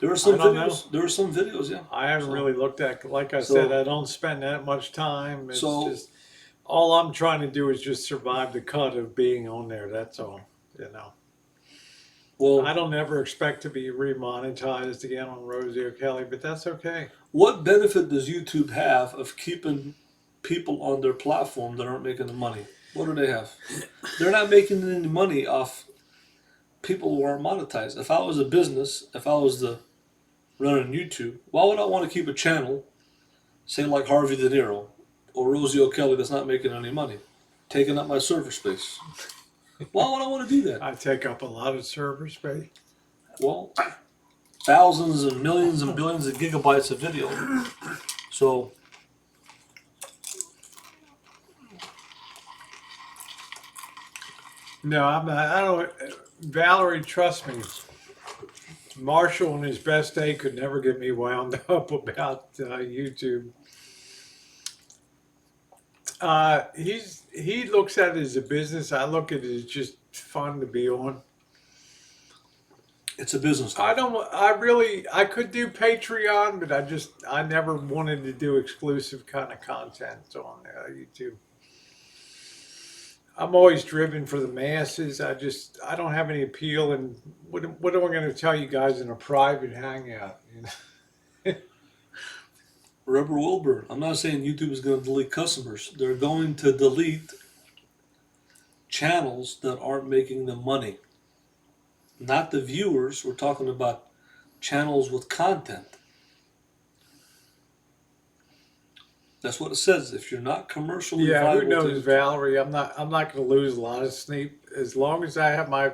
There are some videos. Know. There are some videos, yeah. I haven't really looked at. Like I said, I don't spend that much time. It's just all I'm trying to do is just survive the cut of being on there. That's all, you know. Well, I don't ever expect to be remonetized again on Rosie O'Kelly, but that's okay. What benefit does YouTube have of keeping people on their platform that aren't making the money? What do they have? They're not making any money off people who aren't monetized. If I was a business, if I was running YouTube, why would I want to keep a channel, say like Harvey De Niro or Rosie O'Kelly, that's not making any money, taking up my server space? Why would I want to do that? I take up a lot of server space. Well, thousands and millions and billions of gigabytes of video. So no, I'm not. I don't. Valerie, trust me. Marshall on his best day could never get me wound up about YouTube. He looks at it as a business. I look at it as just fun to be on. It's a business. I could do Patreon, but I never wanted to do exclusive kind of content on YouTube. I'm always driven for the masses. I don't have any appeal. And what am I going to tell you guys in a private hangout? You know? Rubber Wilbur. I'm not saying YouTube is going to delete customers. They're going to delete channels that aren't making them money. Not the viewers. We're talking about channels with content. That's what it says. If you're not commercially Yeah, viable, who knows, Valerie? I'm not going to lose a lot of sleep as long as I have my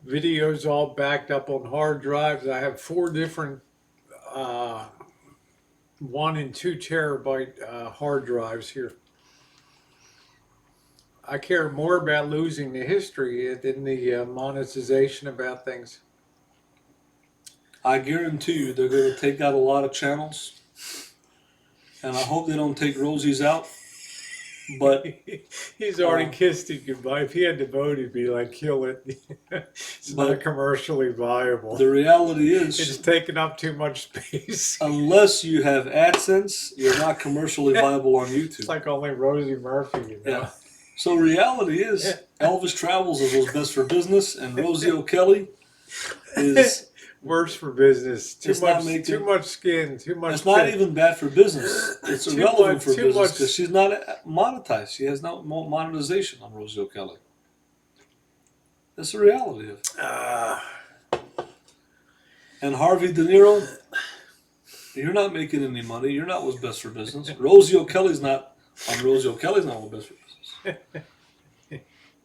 videos all backed up on hard drives. I have 4 different 1 and 2 terabyte hard drives here. I care more about losing the history than the monetization about things. I guarantee you they're going to take out a lot of channels. And I hope they don't take Rosie's out. But he's already kissed it goodbye. If he had to vote, he'd be like, kill it. It's not commercially viable. The reality is, it's taking up too much space. Unless you have AdSense, you're not commercially viable on YouTube. It's like only Rosie Murphy, you know? Yeah. So reality is, Elvis Travels is what's best for business, and Rosie O'Kelly is worse for business. Too much skin. Too much. It's not even bad for business. It's irrelevant for business because she's not monetized. She has no monetization on Rosie O'Kelly. That's the reality of it. And Harvey De Niro, you're not making any money. You're not what's best for business. Rosie O'Kelly's not what's best for business.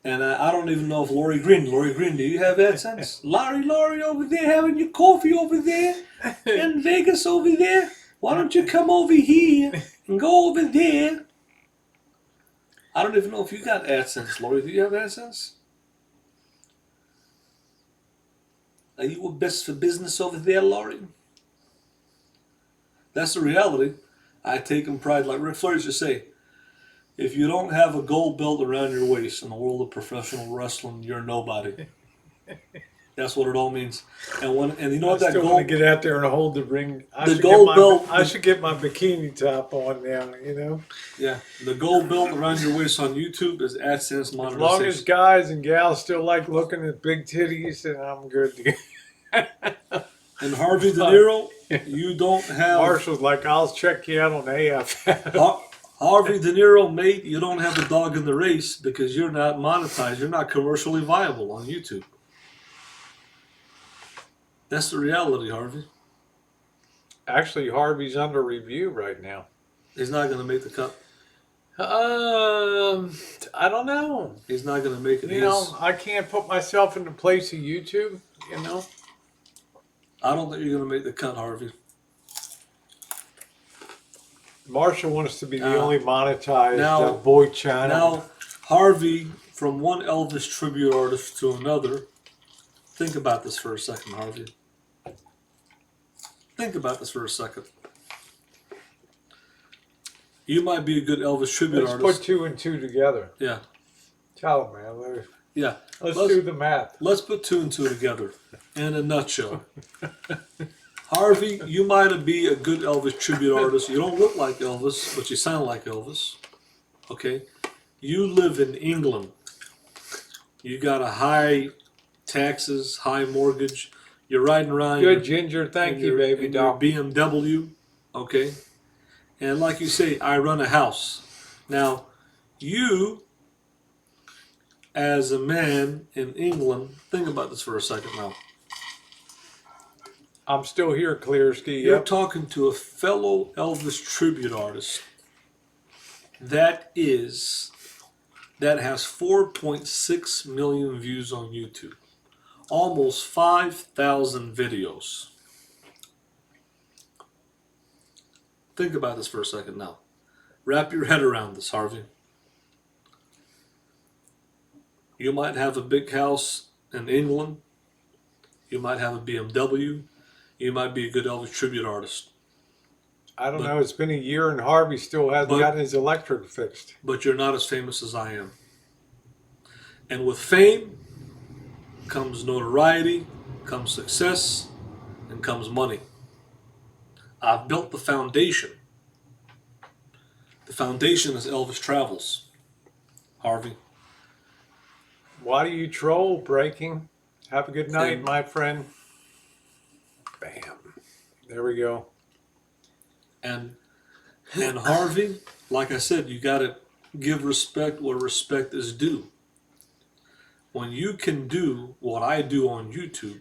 And I don't even know if Lori Green, do you have AdSense? Laurie over there having your coffee over there in Vegas over there. Why don't you come over here and go over there? I don't even know if you got AdSense, Lori. Do you have AdSense? Are you best for business over there, Laurie? That's the reality. I take in pride, like Ric Flair used to say, if you don't have a gold belt around your waist in the world of professional wrestling, you're nobody. That's what it all means. And you know what that gold? I want to get out there and hold the ring. I should get my bikini top on now. You know. Yeah, the gold belt around your waist on YouTube is AdSense monetization. As long as guys and gals still like looking at big titties, then I'm good to go. And Harvey De Niro, you don't have. Marshall's like, I'll check you out on AFF. Harvey De Niro, mate, you don't have a dog in the race because you're not monetized. You're not commercially viable on YouTube. That's the reality, Harvey. Actually, Harvey's under review right now. He's not going to make the cut. I don't know. He's not going to make it. You know, I can't put myself in the place of YouTube, you know. I don't think you're going to make the cut, Harvey. Marshall wants to be the only monetized boy channel. Now, Harvey, from one Elvis tribute artist to another, think about this for a second, Harvey. Think about this for a second. You might be a good Elvis tribute artist. Let's put 2 and 2 together. Yeah. Tell him, man. Let's do the math. Let's put 2 and 2 together in a nutshell. Harvey, you might be a good Elvis tribute artist. You don't look like Elvis, but you sound like Elvis. Okay? You live in England. You got a high taxes, high mortgage. You're riding around. Good, Ginger. Thank you, baby doll. BMW. Okay? And like you say, I run a house. Now, you, as a man in England, think about this for a second now. I'm still here, Clearsky. You're talking to a fellow Elvis tribute artist that has 4.6 million views on YouTube, almost 5,000 videos. Think about this for a second now. Wrap your head around this, Harvey. You might have a big house in England. You might have a BMW. You might be a good Elvis tribute artist. I don't But know. It's been a year and Harvey still hasn't but gotten his electric fixed. but you're not as famous as I am. And with fame comes notoriety, comes success, and comes money. I've built the foundation. The foundation is Elvis Travels, Harvey. Why do you troll, Breaking? Have a good night, And my friend. Bam. There we go. and and Harvey, like I said, you gotta give respect where respect is due. When you can do what I do on YouTube,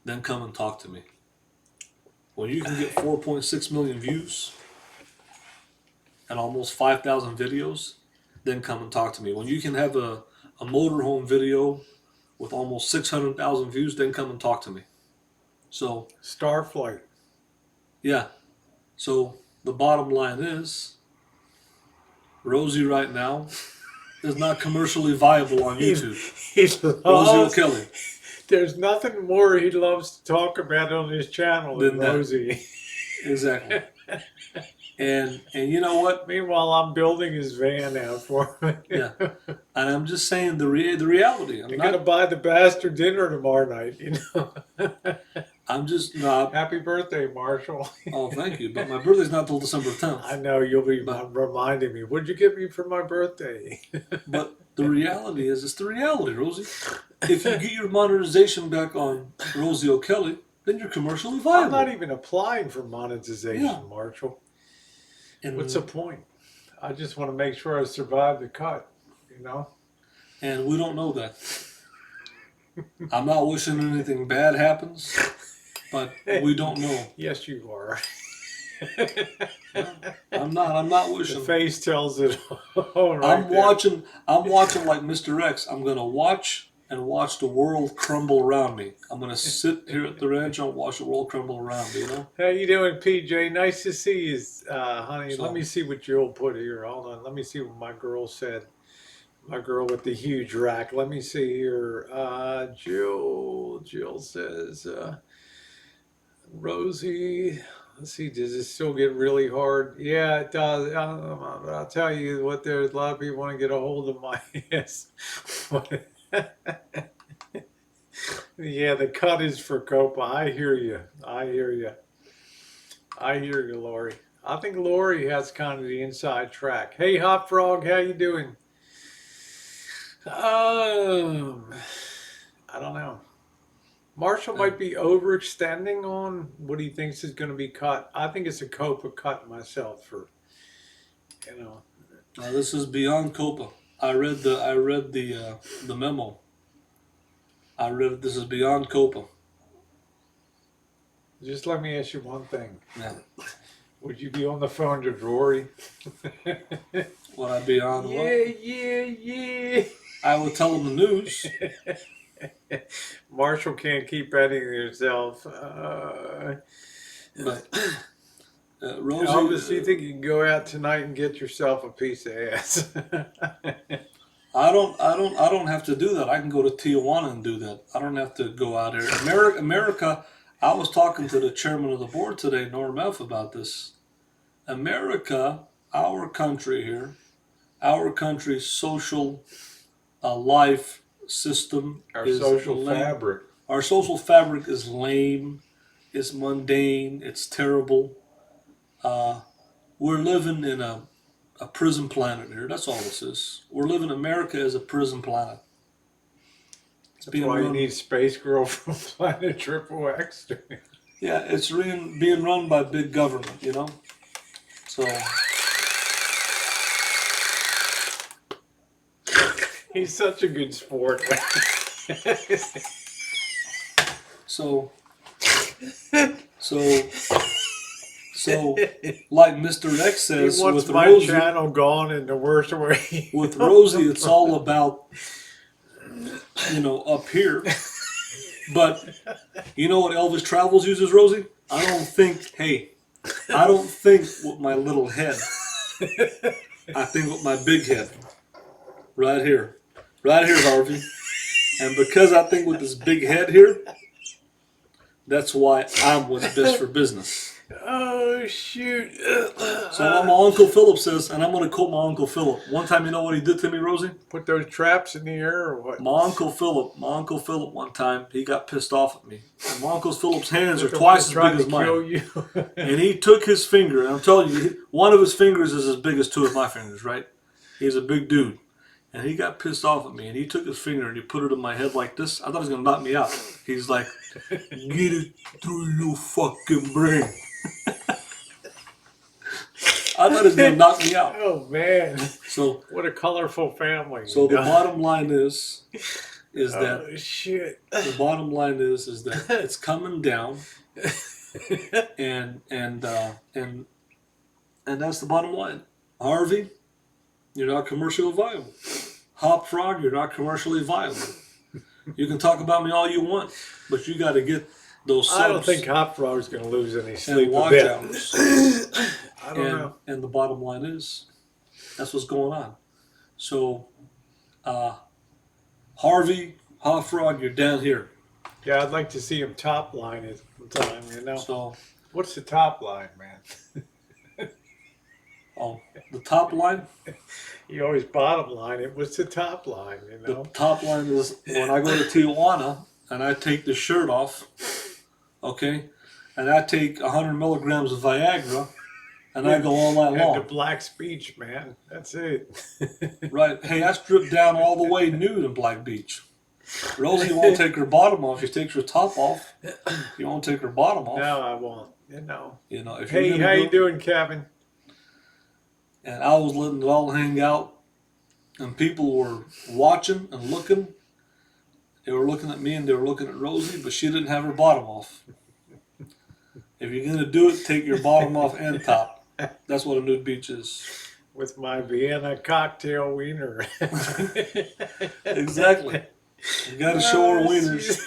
then come and talk to me. When you can get 4.6 million views and almost 5,000 videos, then come and talk to me. When you can have a motorhome video with almost 600,000 views, then come and talk to me. So, Starflight. yeah. So, the bottom line is Rosie right now is not commercially viable on YouTube. He Rosie loves, O'Kelly. there's nothing more he loves to talk about on his channel than Than that. Rosie. Exactly. And you know what? Meanwhile, I'm building his van out for him. Yeah. And I'm just saying the reality. You're gonna buy the bastard dinner tomorrow night, you know. I'm just not. Happy birthday, Marshall. Oh, thank you. But my birthday's not till December 10th. I know you'll be But- reminding me. What'd you get me for my birthday? But the reality is, it's the reality, Rosie. If you get your monetization back on Rosie O'Kelly, then you're commercially I'm viable. not even applying for monetization, Yeah. Marshall. And, What's the point? I just want to make sure I survive the cut, you know? and we don't know that. I'm not wishing anything bad happens, but we don't know. Yes, you are. I'm not The wishing. face tells it all right I'm there. watching like Mr. X. I'm gonna watch the world crumble around me. I'm gonna sit here at the ranch and watch the world crumble around me, you know? How you doing, PJ? Nice to see you, honey. So- Let me see what Jill put here. Hold on. Let me see what my girl said. My girl with the huge rack. Let me see here. Jill says, Rosie. Let's see. Does it still get really hard? Yeah, it does. But I'll tell you what. There's a lot of people want to get a hold of my ass. Yeah, the cut is for Copa. I hear you. I hear you. I hear you, Lori. I think Lori has kind of the inside track. Hey, Hot Frog, how you doing? I don't know. Marshall might be overextending on what he thinks is going to be cut. I think it's a Copa cut myself for, you know. This is beyond Copa. I read the memo. I read this is beyond Copa. Just let me ask you one thing. Yeah. Would you be on the phone to Rory? Would I be on what? Yeah. I would tell him the news. Marshall can't keep editing himself. But Rosie, Elvis, do you think you can go out tonight and get yourself a piece of ass? I don't have to do that. I can go to Tijuana and do that. I don't have to go out here. America. I was talking to the chairman of the board today, Norm F, about this. America, our country here, our country's social life system Our is social lame. fabric. Our social fabric is lame. It's mundane. It's terrible. We're living in a prison planet here. That's all this is. We're living America as a prison planet. It's That's why you need Space Girl from Planet Triple X. Yeah, it's being run by big government, you know? So He's such a good sport. so like Mr. X He says wants with my Rosie, channel gone in the worst way. with Rosie, it's all about, up here. But you know what Elvis Travels uses, Rosie? I don't think with my little head. I think with my big head. Right here, Harvey. And because I think with this big head here, that's why I'm what's best for business. Oh shoot! So what my Uncle Philip says, and I'm going to quote my Uncle Philip. One time, you know what he did to me, Rosie? Put those traps in the air or what? My Uncle Philip one time, he got pissed off at me. And my Uncle Philip's hands are The one twice that as tried big to as mine. kill you. And he took his finger, and I'm telling you, one of his fingers is as big as two of my fingers, right? He's a big dude. And he got pissed off at me, and he took his finger and he put it in my head like this. I thought he was going to knock me out. He's like, get it through your fucking brain. I thought he was going to knock me out. Oh man! So What a colorful family. So the bottom line is that oh shit! the bottom line is that it's coming down, and that's the bottom line. Harvey, you're not commercially viable. Hop Frog, you're not commercially viable. You can talk about me all you want, but you got to get those subs I don't think Hop Frog's going to lose any and sleep a watch bit. hours. I don't know. And the bottom line is, that's what's going on. So, Harvey, Hop Frog, you're down here. Yeah, I'd like to see him top line at the time. You know. So, What's the top line, man? the top line. You always bottom line it. What's the top line? You The know. top line is when I go to Tijuana and I take the shirt off, okay, and I take 100 milligrams of Viagra, and I go all night And the long. black speech, man. That's it. Right? Hey, I strip down all the way nude in Black Beach. Rosie won't take her bottom off. She takes her top off. You won't take her bottom off. No, I won't. You know. You know. If Hey, you're how gonna you doing, Kevin? And I was letting it all hang out, and people were watching and looking. They were looking at me and they were looking at Rosie, but she didn't have her bottom off. If you're gonna do it, take your bottom off and top. That's what a nude beach is. With my Vienna cocktail wiener. Exactly. You gotta show her wieners.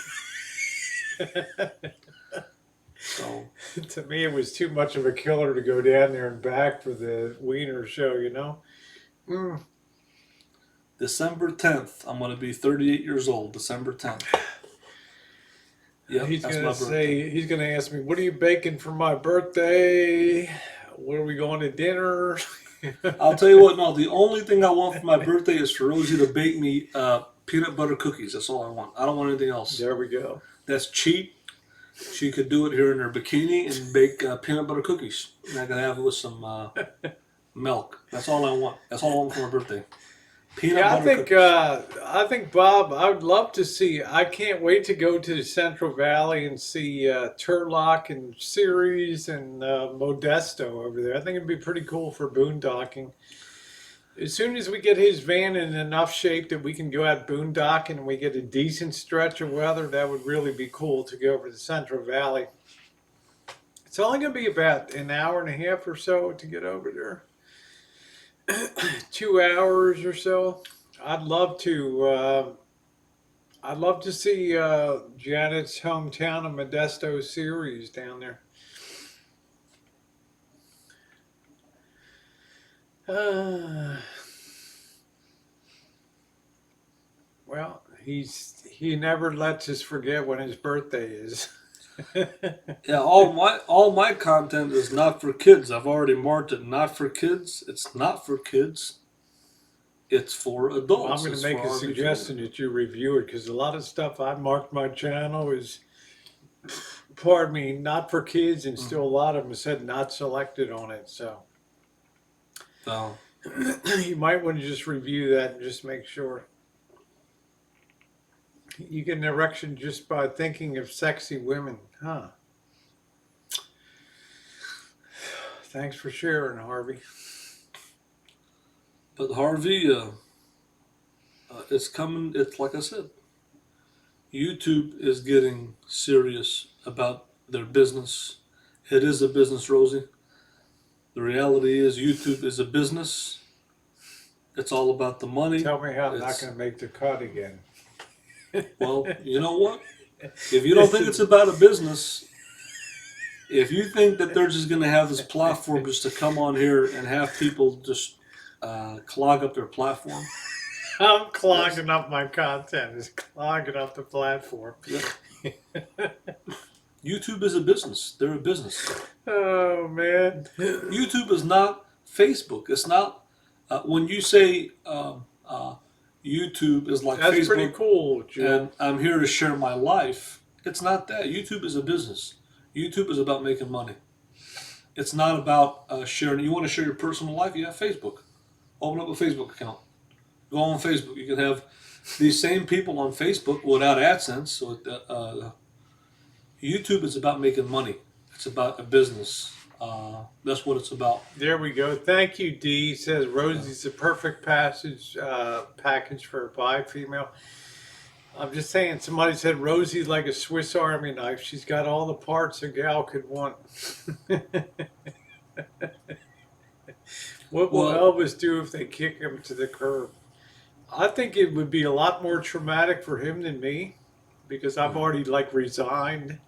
So To me, it was too much of a killer to go down there and back for the wiener show, you know? December 10th, I'm gonna be 38 years old. December 10th. Yeah, He's that's gonna my birthday. he's gonna ask me, what are you baking for my birthday? Where are we going to dinner? I'll tell you what. No, the only thing I want for my birthday is for Rosie to bake me peanut butter cookies. That's all I want. I don't want anything else. There we go. That's cheap. She could do it here in her bikini and bake peanut butter cookies. And I can have it with some milk. That's all I want. That's all I want for my birthday. Peanut Yeah, butter cookies. I think Bob, I would love to see. I can't wait to go to the Central Valley and see Turlock and Ceres and Modesto over there. I think it'd be pretty cool for boondocking. As soon as we get his van in enough shape that we can go out boondocking and we get a decent stretch of weather, that would really be cool to go over the Central Valley. It's only going to be about an hour and a half or so to get over there. 2 hours or so. I'd love to see Janet's hometown of Modesto Ceres down there. Well, he never lets us forget when his birthday is. Yeah, all my content is not for kids. I've already marked it not for kids. It's not for kids. It's for adults. Well, I'm going It's to make for a our suggestion that you review it because a lot of stuff I marked my channel is, pardon me, not for kids, and still a lot of them said not selected on it. So So, you might want to just review that and just make sure. You get an erection just by thinking of sexy women, huh? Thanks for sharing, Harvey. but Harvey, it's coming. It's like I said, YouTube is getting serious about their business. It is a business, Rosie. The reality is YouTube is a business. It's all about the money. Tell me how I'm not It's- going to make the cut again. Well, you know what? If you don't think it's about a business, if you think that they're just going to have this platform just to come on here and have people just clog up their platform, I'm That's clogging up my content. It's clogging up the platform. yep. YouTube is a business. They're a business. Oh man. YouTube is not Facebook. It's not when you say YouTube is like That's pretty Facebook cool, and Joe. I'm here to share my life. It's not that. YouTube is a business. YouTube is about making money. It's not about sharing. You want to share your personal life? You have Facebook. Open up a Facebook account. Go on Facebook. You can have these same people on Facebook without AdSense. So YouTube is about making money. It's about a business. That's what it's about. There we go. Thank you, D. Says Yeah. Rosie's the perfect package for a bi female. I'm just saying. Somebody said Rosie's like a Swiss Army knife. She's got all the parts a gal could want. What will Well, Elvis do if they kick him to the curb? I think it would be a lot more traumatic for him than me because I've yeah. already like resigned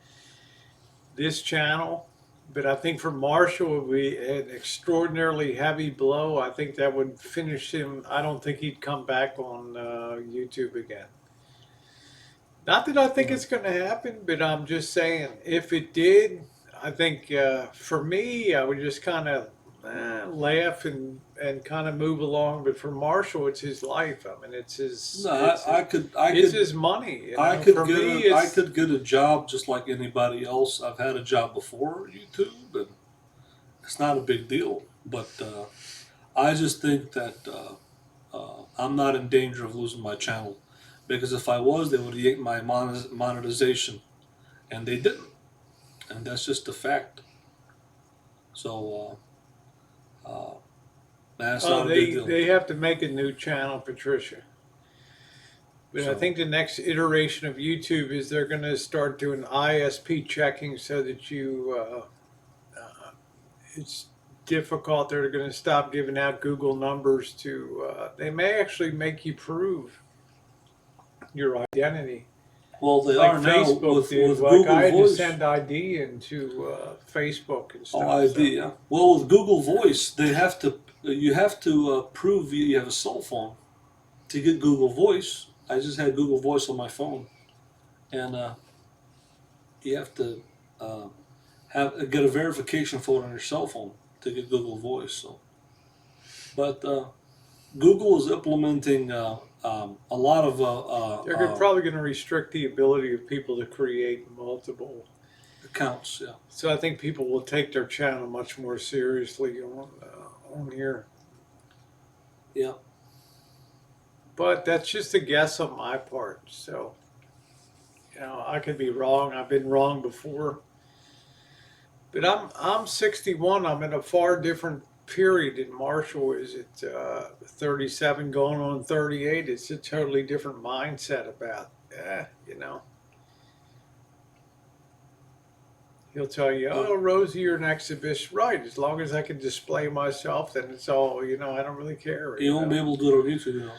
this channel. But I think for Marshall it would be an extraordinarily heavy blow. I think that would finish him. I don't think he'd come back on YouTube again. Not that I think Yeah. it's going to happen, but I'm just saying if it did, I think for me, I would just kind of laugh and kind of move along. But for Marshall, it's his life. I mean, No, it's his, I it's could, his money. You know, for me, I it's could get a job just like anybody else. I've had a job before YouTube, and it's not a big deal. But I just think that I'm not in danger of losing my channel because if I was, they would have yanked my monetization, and they didn't, and that's just a fact. So that's oh not a big deal. they have to make a new channel, Patricia. But I So think the next iteration of YouTube is they're going to start doing ISP checking so that it's difficult. They're going to stop giving out Google numbers to. They may actually make you prove your identity, well, they like are now Facebook did. with Like I Google had to Voice. send ID into Facebook and Oh, stuff. So idea. Well, with Google Voice, they have to. You have to prove you have a cell phone to get Google Voice. I just had Google Voice on my phone, and you have to uh, have get a verification code on your cell phone to get Google Voice. So, but Google is implementing a lot of probably going to restrict the ability of people to create multiple. accounts. Yeah, So I think people will take their channel much more seriously on here. yeah. But that's just a guess on my part. So, I could be wrong. I've been wrong before. But I'm 61. I'm in a far different period than Marshall is at 37 going on 38. It's a totally different mindset about, he'll tell you, Uh, oh, Rosie, you're an exhibition. Right. As long as I can display myself, then it's all, I don't really care, you won't be able to do it on YouTube.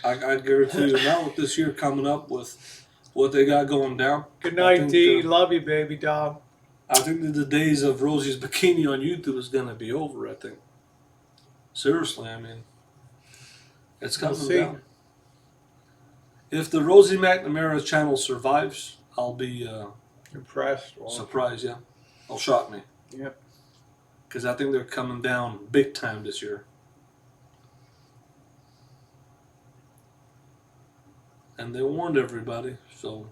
I guarantee you. Now with this year coming up with what they got going down, Good I night, think D. Love you, baby doll. that the days of Rosie's bikini on YouTube is gonna be over. I think. Seriously, I mean, it's We'll coming see. down. If the Rosie McNamara channel survives, I'll be Impressed. Well, surprised. Yeah, it'll shock me yep. because I think they're coming down big time this year. And they warned everybody. So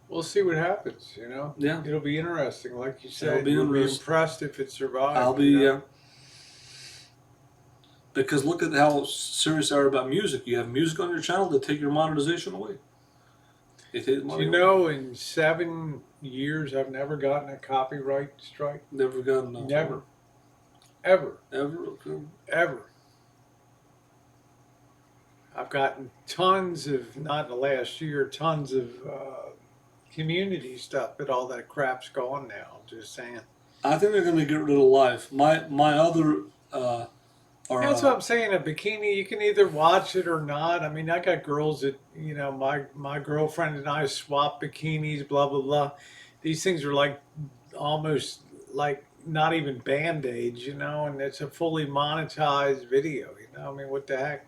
We'll see what happens. yeah, It'll be interesting. Like you it'll said, be you'll be interesting. impressed if it survives. I'll be because look at how serious they are about music. You have music on your channel, they take your monetization away. They take the Do money you away. know, in 7 years, I've never gotten a copyright strike. Never gotten Never, ever, ever. Okay. ever. I've gotten tons of, not in the last year, tons of community stuff, but all that crap's gone now. I'm just saying. I think they're going to get rid of live. My other are That's what I'm saying. A bikini, you can either watch it or not. I mean, I got girls that, my girlfriend and I swap bikinis, blah, blah, blah. These things are like almost like not even band aids, and it's a fully monetized video, I mean, what the heck?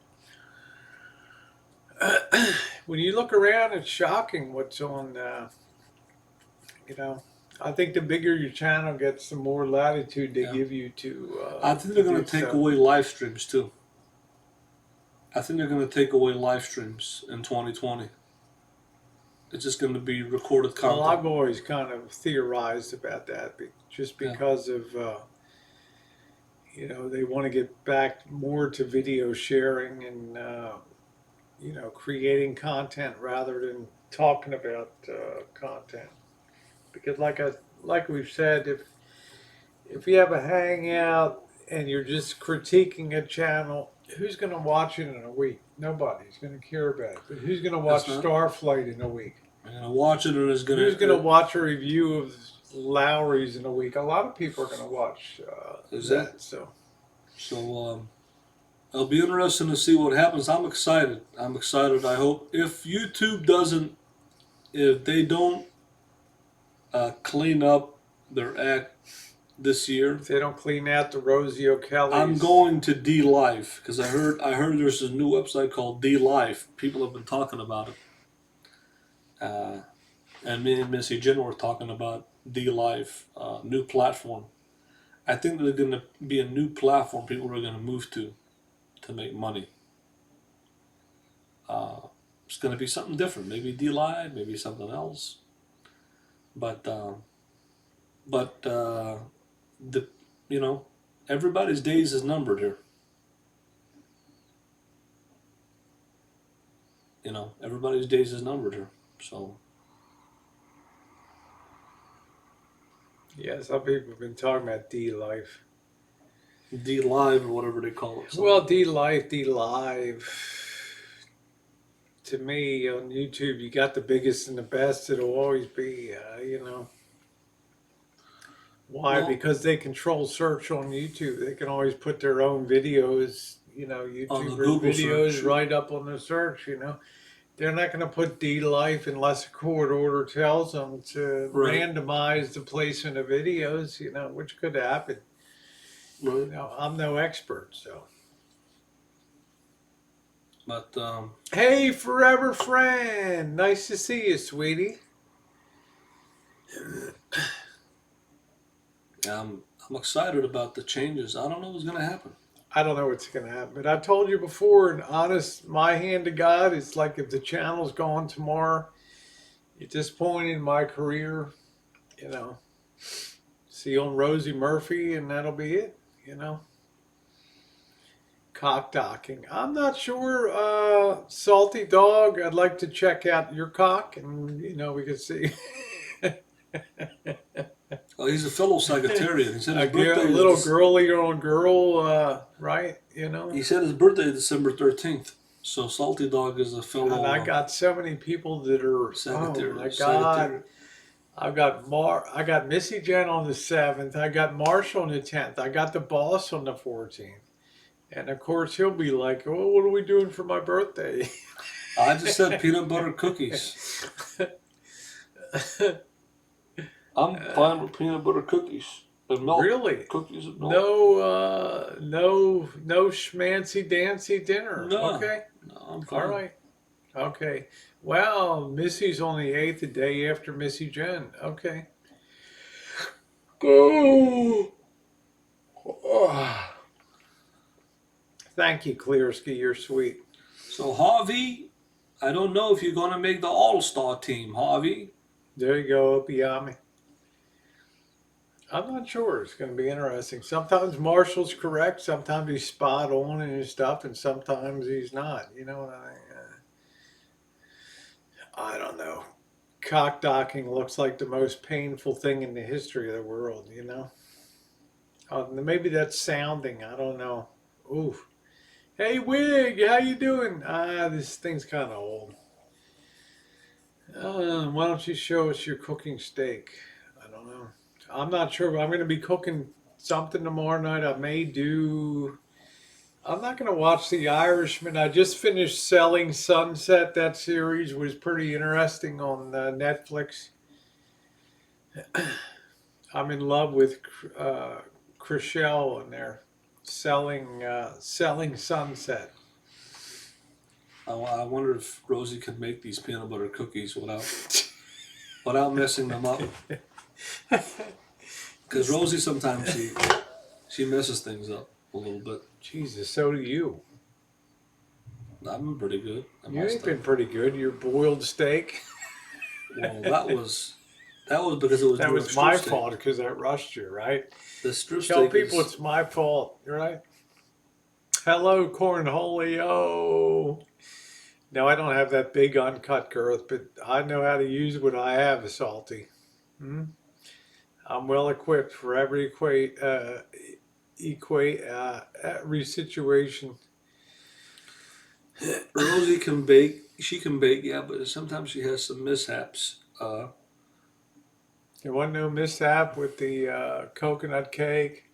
When you look around, it's shocking what's on. You know, I think the bigger your channel gets, the more latitude they Yeah. give you I think to they're going do to take so. away live streams too. I think they're going to take away live streams in 2020. It's just going to be recorded Well, content. I've always kind of theorized about that, just Yeah. because of they want to get back more to video sharing and creating content rather than talking about content. Because like we've said, if you have a hangout and you're just critiquing a channel, who's going to watch it in a week? Nobody's going to care about it. But who's going to It's watch not. Starflight in a week? I'm going to watch it and it's going Who's going to to. watch a review of Lowry's in a week? A lot of people are going to watch Is it? that. So So it'll be interesting to see what happens. I'm excited. I'm excited. I hope if YouTube doesn't, if they don't clean up their act this year, if they don't clean out the Rosie I'm O'Kelly's, going to D Live because I heard there's a new website called D Live. People have been talking about it, and me and Missy Jen were talking about D Live, new platform. I think there's going to be a new platform people are going to move to make money. It's going to be something different. Maybe D Live, maybe something else. But the you know everybody's days is numbered here. Everybody's days is numbered here. So yeah, some people have been talking about D Life. D Live or whatever they call it. Well, So D Life, D Live. To me, on YouTube, you got the biggest and the best. It'll always be, Why? well, Because they control search on YouTube. They can always put their own videos, on the YouTubers' Google videos search, right up on the search. They're not going to put D Life unless a court order tells them to right, randomize the placement of videos, which could happen. right. I'm no expert, so. But Hey, forever friend. Nice to see you, sweetie. I'm excited about the changes. I don't know what's gonna happen. I don't know what's going to happen, but I told you before, and honest, my hand to God, it's like if the channel's gone tomorrow, at this point in my career, you know, see on Rosie Murphy, and that'll be it, Cock docking. I'm not sure, Salty Dog, I'd like to check out your cock, and, we could see. Oh, he's a fellow Sagittarian. He said his A birthday little is. girly on girl, right? He said his birthday is December 13th. So Salty Dog is a And I fellow got so many people that are, oh my Sagittarius. God. Sagittarius. I got Missy Jen on the 7th. I got Marshall on the 10th. I got the boss on the 14th. And of course he'll be like, "Oh, what are we doing for my birthday?" I just said peanut butter cookies. I'm fine with peanut butter cookies and milk. Really? Cookies and milk. No schmancy dancy dinner. No, Okay. no, I'm All fine. right. Okay. Well, Missy's on the 8th, the day after Missy Jen. Okay. Oh. Thank you, Clearsky. You're sweet. So Harvey, I don't know if you're gonna make the All-Star team, Harvey. There you go, Opiyami. I'm not sure. It's going to be interesting. Sometimes Marshall's correct. Sometimes he's spot on in his stuff, and sometimes he's not. You know what I don't know. Cock docking looks like the most painful thing in the history of the world. Maybe that's sounding. I don't know. Ooh. Hey, Wig, how you doing? This thing's kind of old. Why don't you show us your cooking steak? I don't know. I'm not sure, but I'm going to be cooking something tomorrow night. I may do. I'm not going to watch The Irishman. I just finished Selling Sunset. That series was pretty interesting on Netflix. I'm in love with Chriselle in there. Selling Sunset. I wonder if Rosie can make these peanut butter cookies without messing them up. Because Rosie sometimes she messes things up a little bit. Jesus, so do you. I'm pretty good at You my ain't stuff. been pretty good. Your boiled steak. Well, that was because it was That New York was strip my steak. fault because I rushed you, right? The strip Tell steak people is it's my fault, right? Hello, cornholio. No, I don't have that big uncut girth, but I know how to use what I have, Salty. Hmm? I'm well equipped for every situation. Rosie can bake. She can bake, yeah, but sometimes she has some mishaps. There wasn't no mishap with the coconut cake.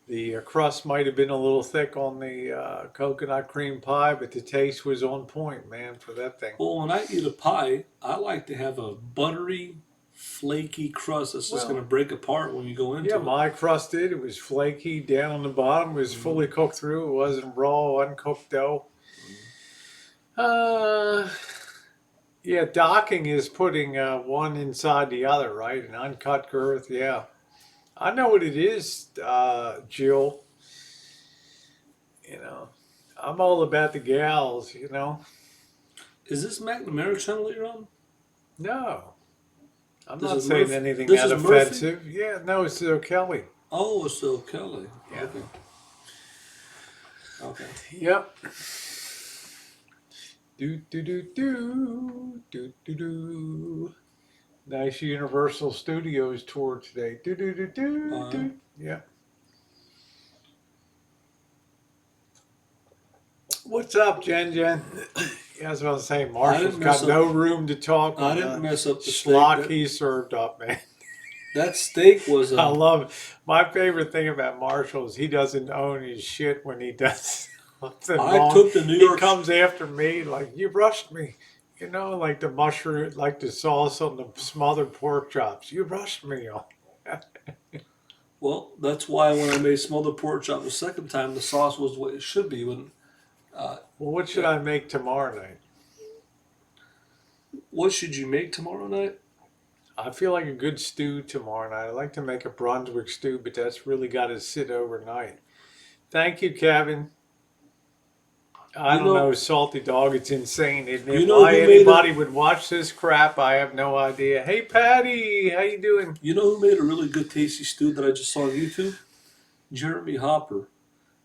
The crust might have been a little thick on the coconut cream pie, but the taste was on point, man, for that thing. Well, when I eat a pie, I like to have a buttery, flaky crust that's just going to Well, break apart when you go yeah, into it. my crust did. It was flaky down on the bottom. It was Hmm. fully cooked through. It wasn't raw, uncooked dough. Uh, yeah, docking is putting one inside the other, right? An uncut girth. Yeah, I know what it is, Jill. You know, I'm all about the gals. You know, Is this McNamara channel that you're on? no, I'm This not is saying Murphy. anything This that is Murphy. offensive. Yeah, no, it's Kelly. Oh, it's still Kelly. Yeah. Okay. Okay. Yep. Do do do do do do do. Nice Universal Studios tour today. Do do do do Uh, do. Yeah. What's up, Jen Jen? Yeah, I was about to say, I Marshall's didn't mess got up. no room to talk I on didn't the mess up the steak. schlock That he served up, man. that steak was I a. love my favorite thing about Marshall is he doesn't own his shit when he does something I wrong. took the New He York. comes after me like you rushed me. You know, like the mushroom, like the sauce on the smothered pork chops. You rushed me on. Well, that's why when I made smothered pork chop the second time, the sauce was what it should be. When uh, Well, what should yeah. I make tomorrow night? What should you make tomorrow night? I feel like a good stew tomorrow night. I like to make a Brunswick stew, but that's really got to sit overnight. Thank you, Kevin. I You don't know, know, salty dog. It's insane, isn't you it? know Why who made a anybody would watch this crap, I have no idea. Hey, Patty, how you doing? you know who made a really good tasty stew that I just saw on YouTube? Jeremy Hopper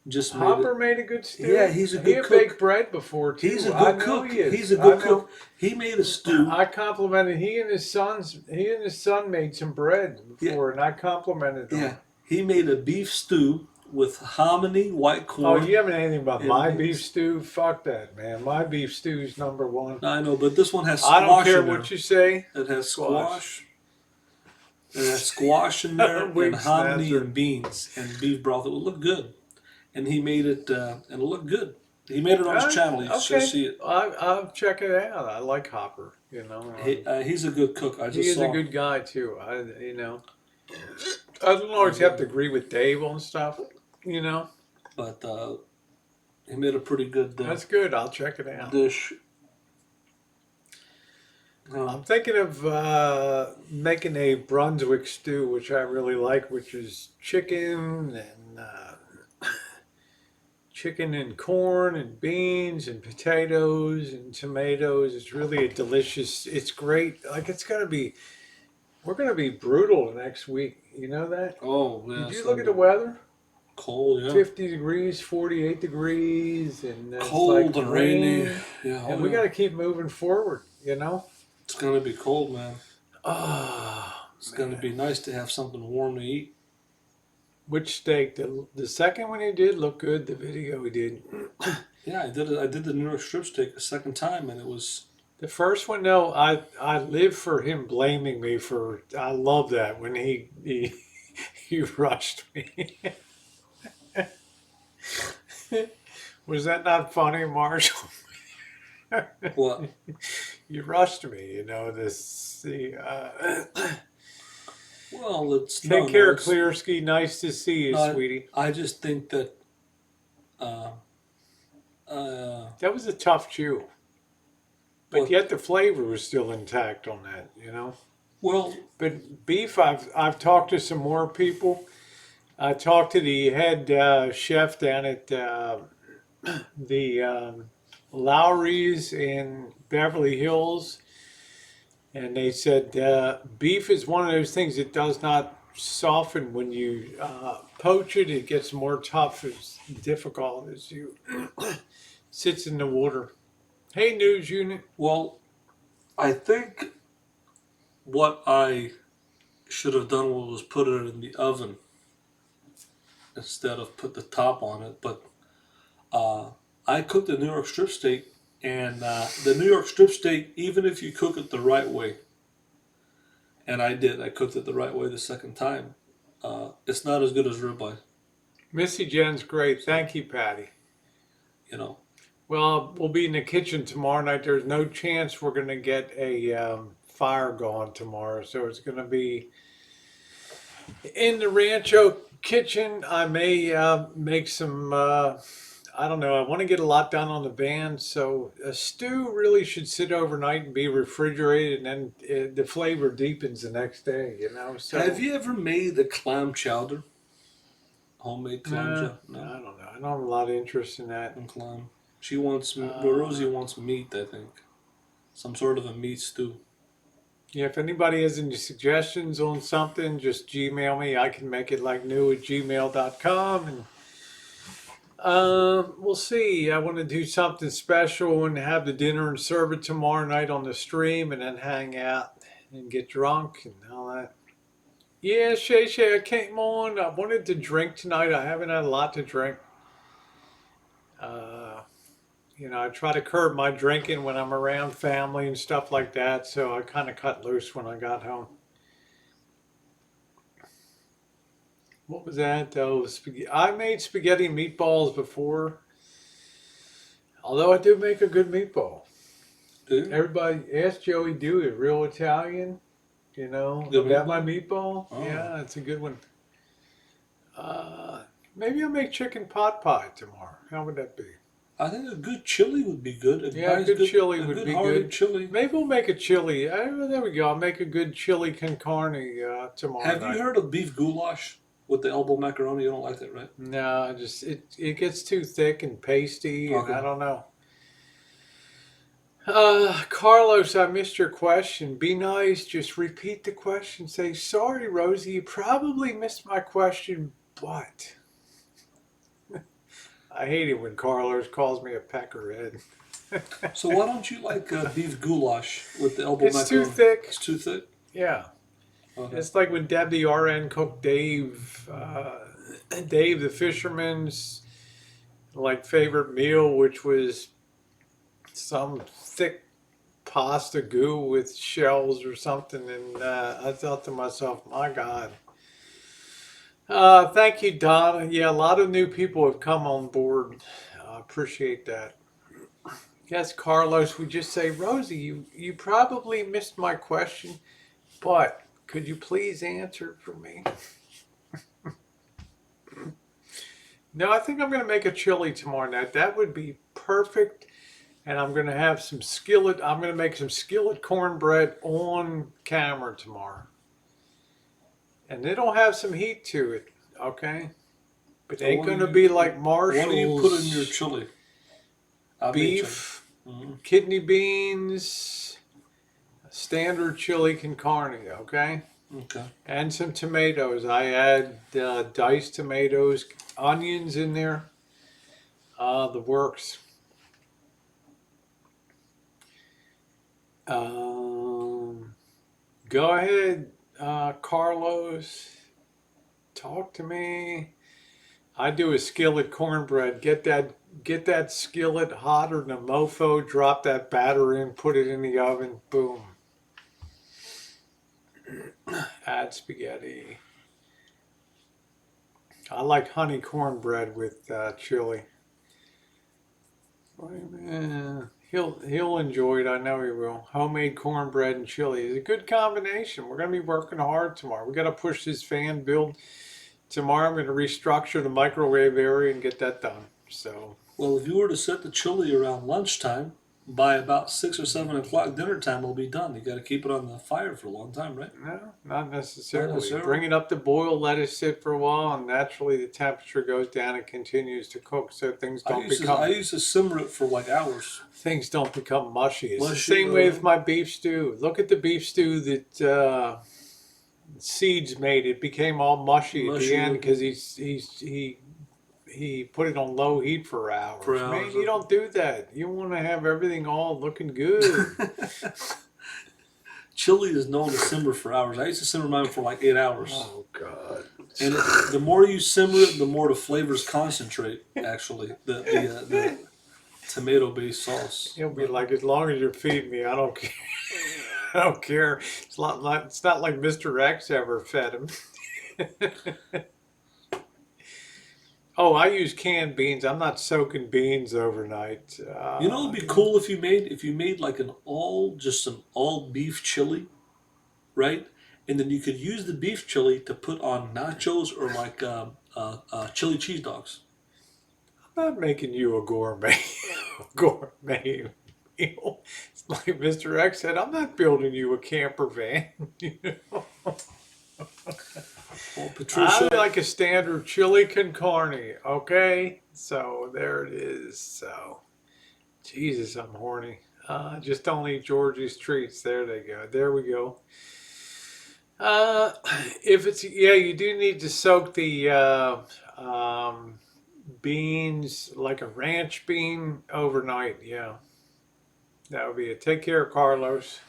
just made it. Hopper made a good Yeah, stew. he's a He good had baked cook. bread before He's too. a I good know cook. he He's a is. I good know. cook. He made a stew. I complimented he and his sons. He and his son made some bread Yeah, before, and I complimented them. yeah. He made a beef stew with hominy, white Oh, you corn, haven't anything but and my beef beans. stew? Fuck that, man. My beef stew's number one. I know, but this one has I don't squash care in what there. you say. It has Squash. squash. It has squash in there, and Wig hominy, snatcher. and beans, and beef broth. It would look good, and he made it, and it looked good. He made it on his channel. You should Okay. see it. I'll check it out. I like Hopper. He's a good cook. I He just is a saw. good guy too. I don't always have to agree with Dave on stuff. You know, But he made a pretty good that's good. I'll check it out. dish. I'm thinking of making a Brunswick stew, which I really like, which is chicken and corn and beans and potatoes and tomatoes. It's really a delicious. It's great. Like it's gonna be. We're gonna be brutal next week. You know that? Oh yeah, Did it's you gonna look at the be weather? cold. Yeah, 50 degrees, 48 degrees, and it's like cold and rainy. rain. Yeah, And oh we got yeah. to keep moving forward, you know? It's gonna be cold, man. Oh, It's gonna man. be nice to have something warm to eat. Which steak? The second one he did looked good. The video he did. Yeah, I did it. I did the New York strip steak a second time, and it was. The first one, no, I live for him blaming me for. I love that when he he rushed me. Was that not funny, Marshall? What? You rushed me, you know, this the Well, it's take no. care, It's Clearsky. Nice to see you, no. sweetie. I just think that uh, That was a tough chew, but What? yet the flavor was still intact on that, you know. Well, But beef, I've talked to some more people. I talked to the head chef down at the Lowry's in Beverly Hills, and they said beef is one of those things that does not soften when you poach it. It gets more tough. It's difficult as you sits in the water. Hey, news unit. well, I think what I should have done was put it in the oven instead of put the top on it. But uh, I cooked the New York strip steak, and the New York strip steak, even if you cook it the right way, and I did, I cooked it the right way the second time. It's not as good as ribeye. Missy Jen's great. So Thank you, Patty. you know, Well, we'll be in the kitchen tomorrow night. There's no chance we're going to get a fire going tomorrow. So it's going to be in the Rancho kitchen. I may make some, I don't know, I want to get a lot done on the band. So a stew really should sit overnight and be refrigerated, and then the flavor deepens the next day, you know? have So, you ever made the clam chowder? Homemade clam nah, chowder? I No, don't know. I don't have a lot of interest in that. and clam. She wants well, Uh, Rosie wants meat. I think some sort of a meat stew. Yeah, if anybody has any suggestions on something, just Gmail me. I can make it like new at gmail.com. And we'll see. I want to do something special and have the dinner and serve it tomorrow night on the stream and then hang out and get drunk and all that. Yeah, Shay Shay, I came on. I wanted to drink tonight. I haven't had a lot to drink. Uh, I try to curb my drinking when I'm around family and stuff like that. So I kind of cut loose when I got home. What was that? Oh, I made spaghetti meatballs before, although I do make a good meatball. Do Everybody ask Joey Dewey, real Italian, good about my meatball? meatball. Oh, Yeah, it's a good one. Uh, Maybe I'll make chicken pot pie tomorrow. How would that be? I think a good chili would be good. A Yeah, a nice, good chili a would good be hearty good. chili. Maybe we'll make a chili. There we go. I'll make a good chili con carne tomorrow Have you night. heard of beef goulash with the elbow macaroni? You don't like that, right? No, it gets too thick and pasty, and I Okay. don't know. Carlos, I missed your question. Be nice. Just repeat the question. Say, sorry, Rosie, you probably missed my question, but I hate it when Carlos calls me a peckerhead. So why don't you like beef goulash with the elbow It's too macaroni? thick. It's too thick. Yeah. Okay. It's like when Debbie RN cooked Dave the fisherman's like favorite meal, which was some thick pasta goo with shells or something, and I thought to myself, my God. Thank you, Donna. Yeah, a lot of new people have come on board. I appreciate that. Yes, Carlos, we just say, Rosie, you probably missed my question, but could you please answer it for me? No, I think I'm going to make a chili tomorrow night. That would be perfect. And I'm going to have some skillet. I'm going to make some skillet cornbread on camera tomorrow. And it'll have some heat to it, okay? But it So ain't going to be like what do you put in your Marshall's chili? I made chili. beef, Hmm. kidney beans, standard chili con carne, okay? Okay. And some tomatoes. I add diced tomatoes, onions in there, the works. Um, Go ahead, Carlos. Talk to me. I do a skillet cornbread. Get that skillet hotter than a mofo. Drop that batter in. Put it in the oven. Boom. Add spaghetti. I like honey cornbread with chili. He'll enjoy it. I know he will. Homemade cornbread and chili is a good combination. We're gonna be working hard tomorrow. We got to push this fan build tomorrow. I'm going to restructure the microwave area and get that done. So Well, if you were to set the chili around lunchtime, by about 6 or 7 o'clock dinner time, it'll be done. You got to keep it on the fire for a long time, right? No, not Not necessarily. necessarily. Bring it up to boil, let it sit for a while, and naturally the temperature goes down and continues to cook, so I used to simmer it for like hours. things don't become mushy. It's the Mushy. same way with my beef stew. Look at the beef stew that Seeds made. It became all mushy at the Mushy end because he put it on low heat for for hours. Man, hours. you don't do that. You want to have everything all looking good. Chili is known to simmer for hours. I used to simmer mine for like 8 hours. Oh God! And the more you simmer it, the more the flavors concentrate. Actually, the tomato based sauce. He'll be like, as long as you're feeding me, I don't care. I don't care. It's not like Mr. X ever fed him. Oh, I use canned beans. I'm not soaking beans overnight. You know, it'd be cool if you made like just an all beef chili, right? And then you could use the beef chili to put on nachos or like chili cheese dogs. I'm not making you a gourmet, gourmet meal. It's like Mr. X said, I'm not building you a camper van. You know? Well, I Patricia, like a standard chili con carne. Okay, so there it is. So, Jesus, I'm horny. Just don't eat Georgie's treats. There they go. There we go. Uh, if it's yeah, you do need to soak the beans like a ranch bean overnight. Yeah, that would be it. Take care, Carlos.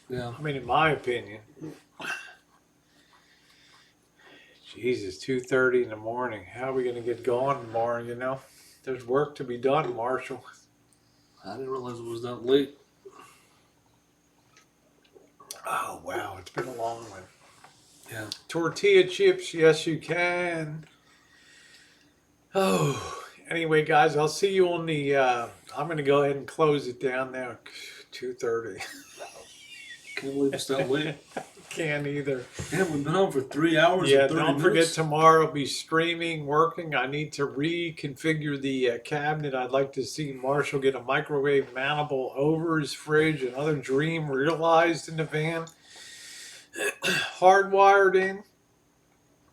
yeah. I mean, in my opinion. Jesus, 2:30 in the morning. How are we going to get going tomorrow? You know, there's work to be done, Marshall. I didn't realize it was that late. Oh wow, it's been a long one. Yeah. Tortilla chips, yes you can. Oh, anyway, guys, I'll see you on the. I'm going to go ahead and close it down now. 2:30. Can't believe it's that late. Can't either. Damn, we've been on for 3 hours Yeah, and 30 don't minutes. forget tomorrow I'll be streaming, working. I need to reconfigure the cabinet. I'd like to see Marshall get a microwave mountable over his fridge. Another dream realized in the van. Hardwired in.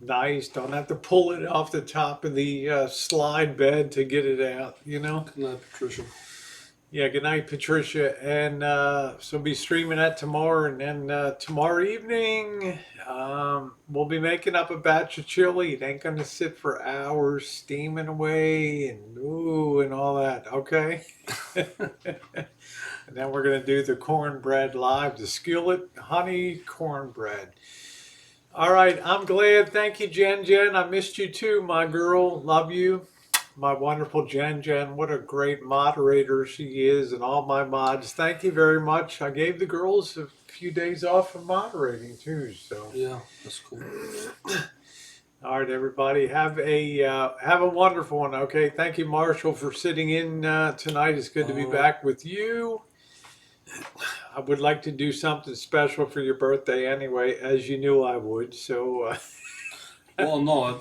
Nice. Don't have to pull it off the top of the slide bed to get it out, you know? Good night, Patricia. Yeah, good night, Patricia. And so be streaming that tomorrow. And then tomorrow evening, we'll be making up a batch of chili. It ain't going to sit for hours steaming away and ooh and all that. Okay. And then we're going to do the cornbread live, the skillet honey cornbread. All right. I'm glad. Thank you, Jen. Jen, I missed you too, my girl. Love you. My wonderful Jen. Jen, what a great moderator she is, and all my mods. Thank you very much. I gave the girls a few days off of moderating too. So, Yeah, that's cool. all right, everybody, have a wonderful one. Okay, thank you, Marshall, for sitting in tonight. It's good to be All right. back with you. I would like to do something special for your birthday anyway, as you knew I would. So. Well, no,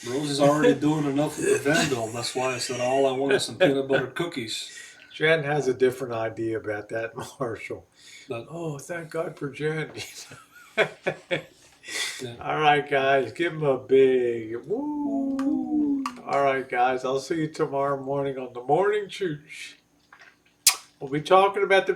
Rose is already doing enough with the Vandal. That's why I said all I want is some peanut butter cookies. Jen has a different idea about that, Marshall. But Oh, thank God for Jen. yeah. All right, guys, give him a big woo. All right, guys, I'll see you tomorrow morning on the morning chooch. We'll be talking about the